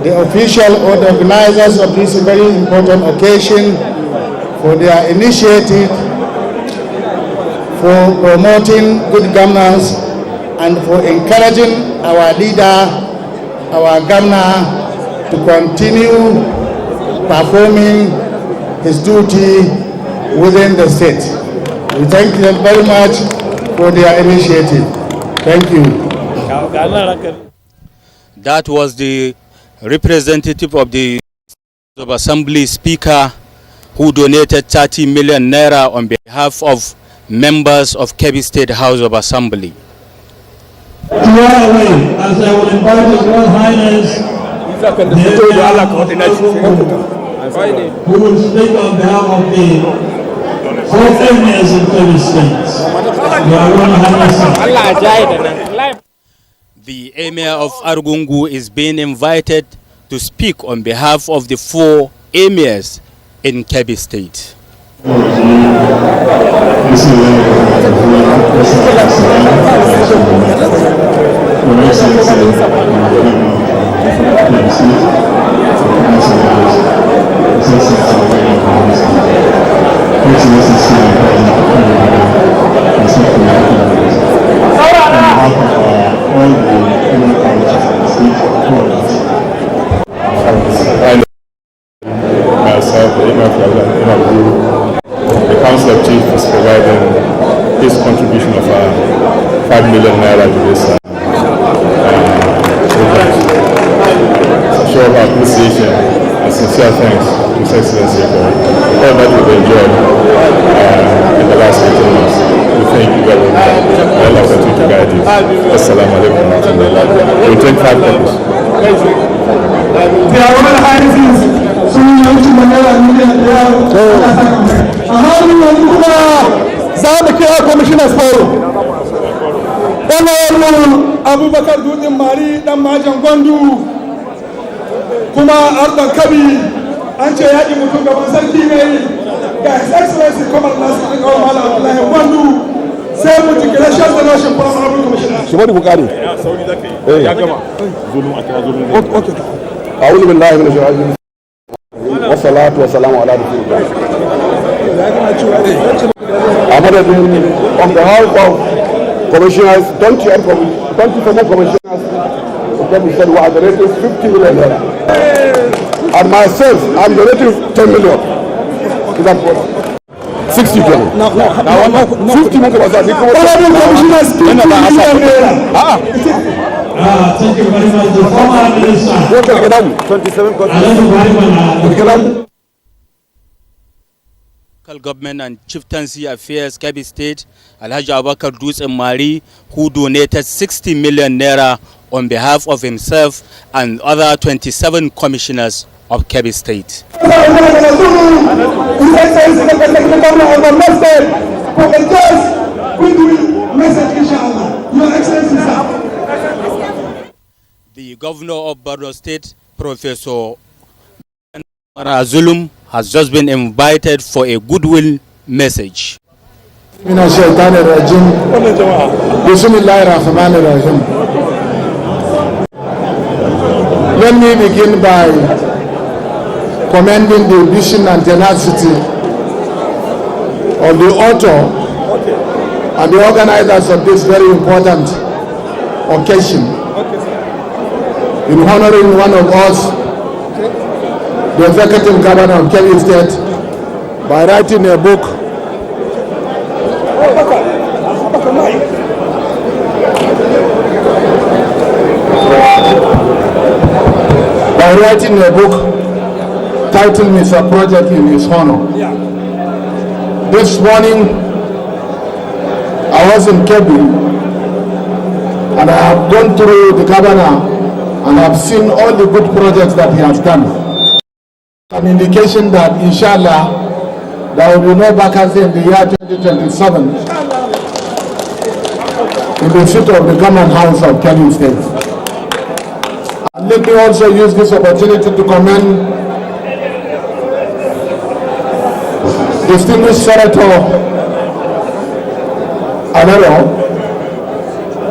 the official or the organizers of this very important occasion for their initiative for promoting good governance and for encouraging our leader, our governor, to continue performing his duty within the state. We thank them very much for their initiative. Thank you. That was the representative of the Assembly Speaker who donated 30 million naira on behalf of members of Kebbi State House of Assembly. As I will invite His Royal Highness, who will speak on behalf of the four emirs in Kebbi State. The Emir of Argungu is being invited to speak on behalf of the four emirs in Kebbi State. Myself, the Council of Chiefs is providing his contribution of 5 million naira to this program. of appreciation and sincere thanks to His Excellency for all that we've enjoyed in the last 18 months. We thank you very much. May Allah continue to guide you. Assalamu alaikum wa rahmatullahi. We take 5 minutes. Their Royal Highnesses sun yanki magana miliyan ɗaya a halin yanzu kuma za mu kira Commissioner's Forum. Honorable Abubakar Dutsen Mari dan Majan Gwandu kuma Ardan Kabi an ce yaƙi mutum gaban sarki ne ga His Excellency Kwamar Nasu Kawar Malam Abdullahi Gwandu sai mu jikira shan da nashin from Honorable Commissioner. Shi bari bukari. Ya gama. Zulum a kira zulum. Okay. أعوذ بالله من الشيطان الرجيم والصلاة والسلام على رسول الله. On behalf of commissioners, 24 commissioners, we said we are donating 50 million naira. And myself, I'm donating 10 million. Is that what? 60 million. No. 50 million. Commissioners, 50 million naira. Thank you very much. The former minister. Local Government and Chieftaincy Affairs, Kebbi State, Alhaji Abubakar Dutsen Mari, who donated 60 million naira on behalf of himself and other 27 commissioners of Kebbi State. The Governor of Borno State, Professor Zulum, has just been invited for a goodwill message. Let me begin by commending the vision and tenacity of the author and the organizers of this very important occasion in honoring one of us, the Executive Governor of Kebbi State, by writing a book titled Mr. Project in his honor. This morning, I was in Kebbi and I have gone through the governor and have seen all the good projects that he has done. An indication that, inshallah, there will be no vacancy in the year 2027 in the seat of the Common House of Kebbi State. And let me also use this opportunity to commend distinguished Senator Alero,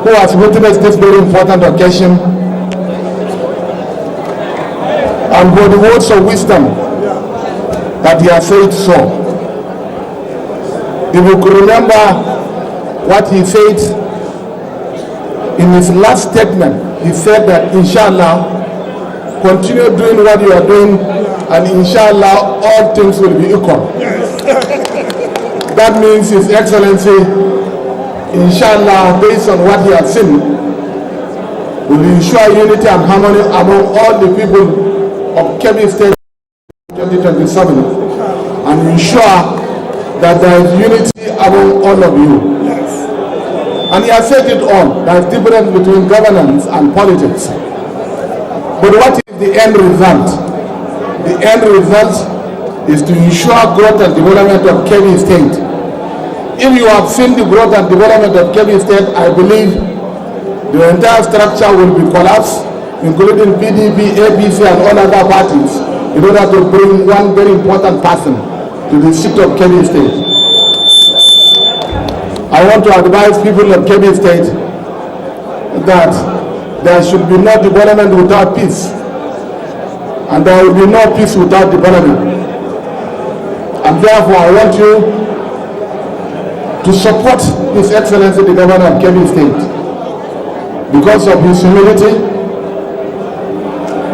who has witnessed this very important occasion, and for the words of wisdom that he has said so. If you could remember what he said in his last statement, he said that inshallah, continue doing what you are doing, and inshallah, all things will be equal. That means His Excellency, inshallah, based on what he has seen, will ensure unity and harmony among all the people of Kebbi State 2027 and ensure that there is unity among all of you. And he has said it all, there is difference between governance and politics. But what is the end result? The end result is to ensure growth and development of Kebbi State. If you have seen the growth and development of Kebbi State, I believe the entire structure will be collapsed, including PDP, APC and all other parties, in order to bring one very important person to the seat of Kebbi State. I want to advise people of Kebbi State that there should be no development without peace, and there will be no peace without development. And therefore I want you to support His Excellency the Governor of Kebbi State because of his humility,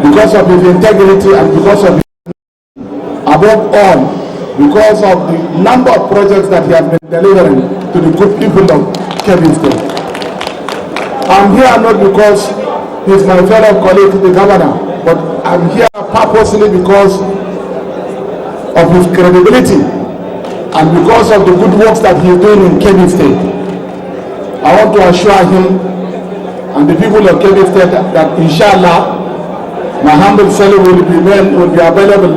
because of his integrity, and because of above all, because of the number of projects that he has been delivering to the good people of Kebbi State. I'm here not because he's my fellow colleague, the governor, but I'm here purposely because of his credibility and because of the good works that he is doing in Kebbi State. I want to assure him and the people of Kebbi State that inshallah, my humble self will be available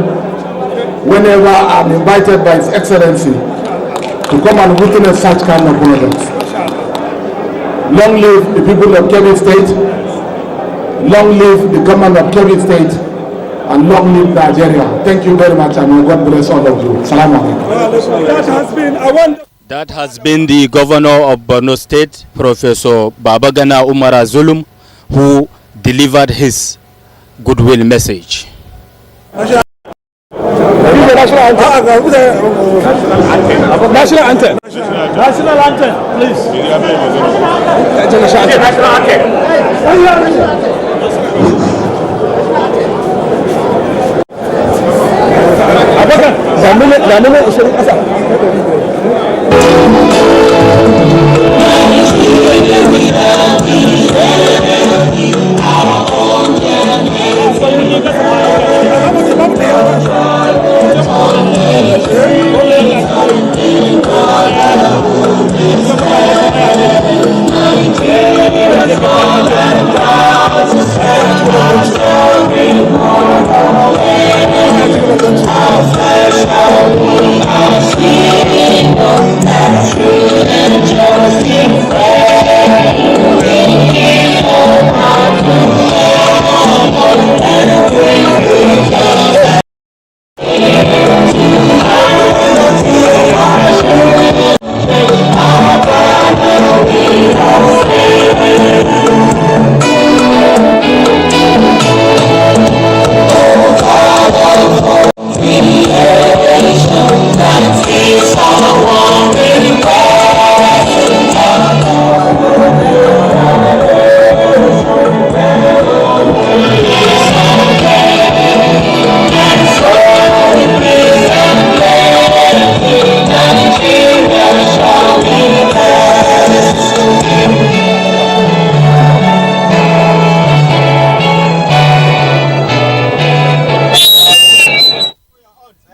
whenever I'm invited by His Excellency to come and witness such kind of projects. Long live the people of Kebbi State, long live the government of Kebbi State, and long live Nigeria. Thank you very much, and may God bless all of you. Salam alaikum. That has been the governor of Borno State, Professor Babagana Umara Zulum, who delivered his goodwill message. National anthem. National anthem, please. National anthem.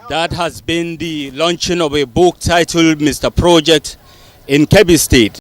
That has been the launching of a book titled Mr. Project in Kebbi State.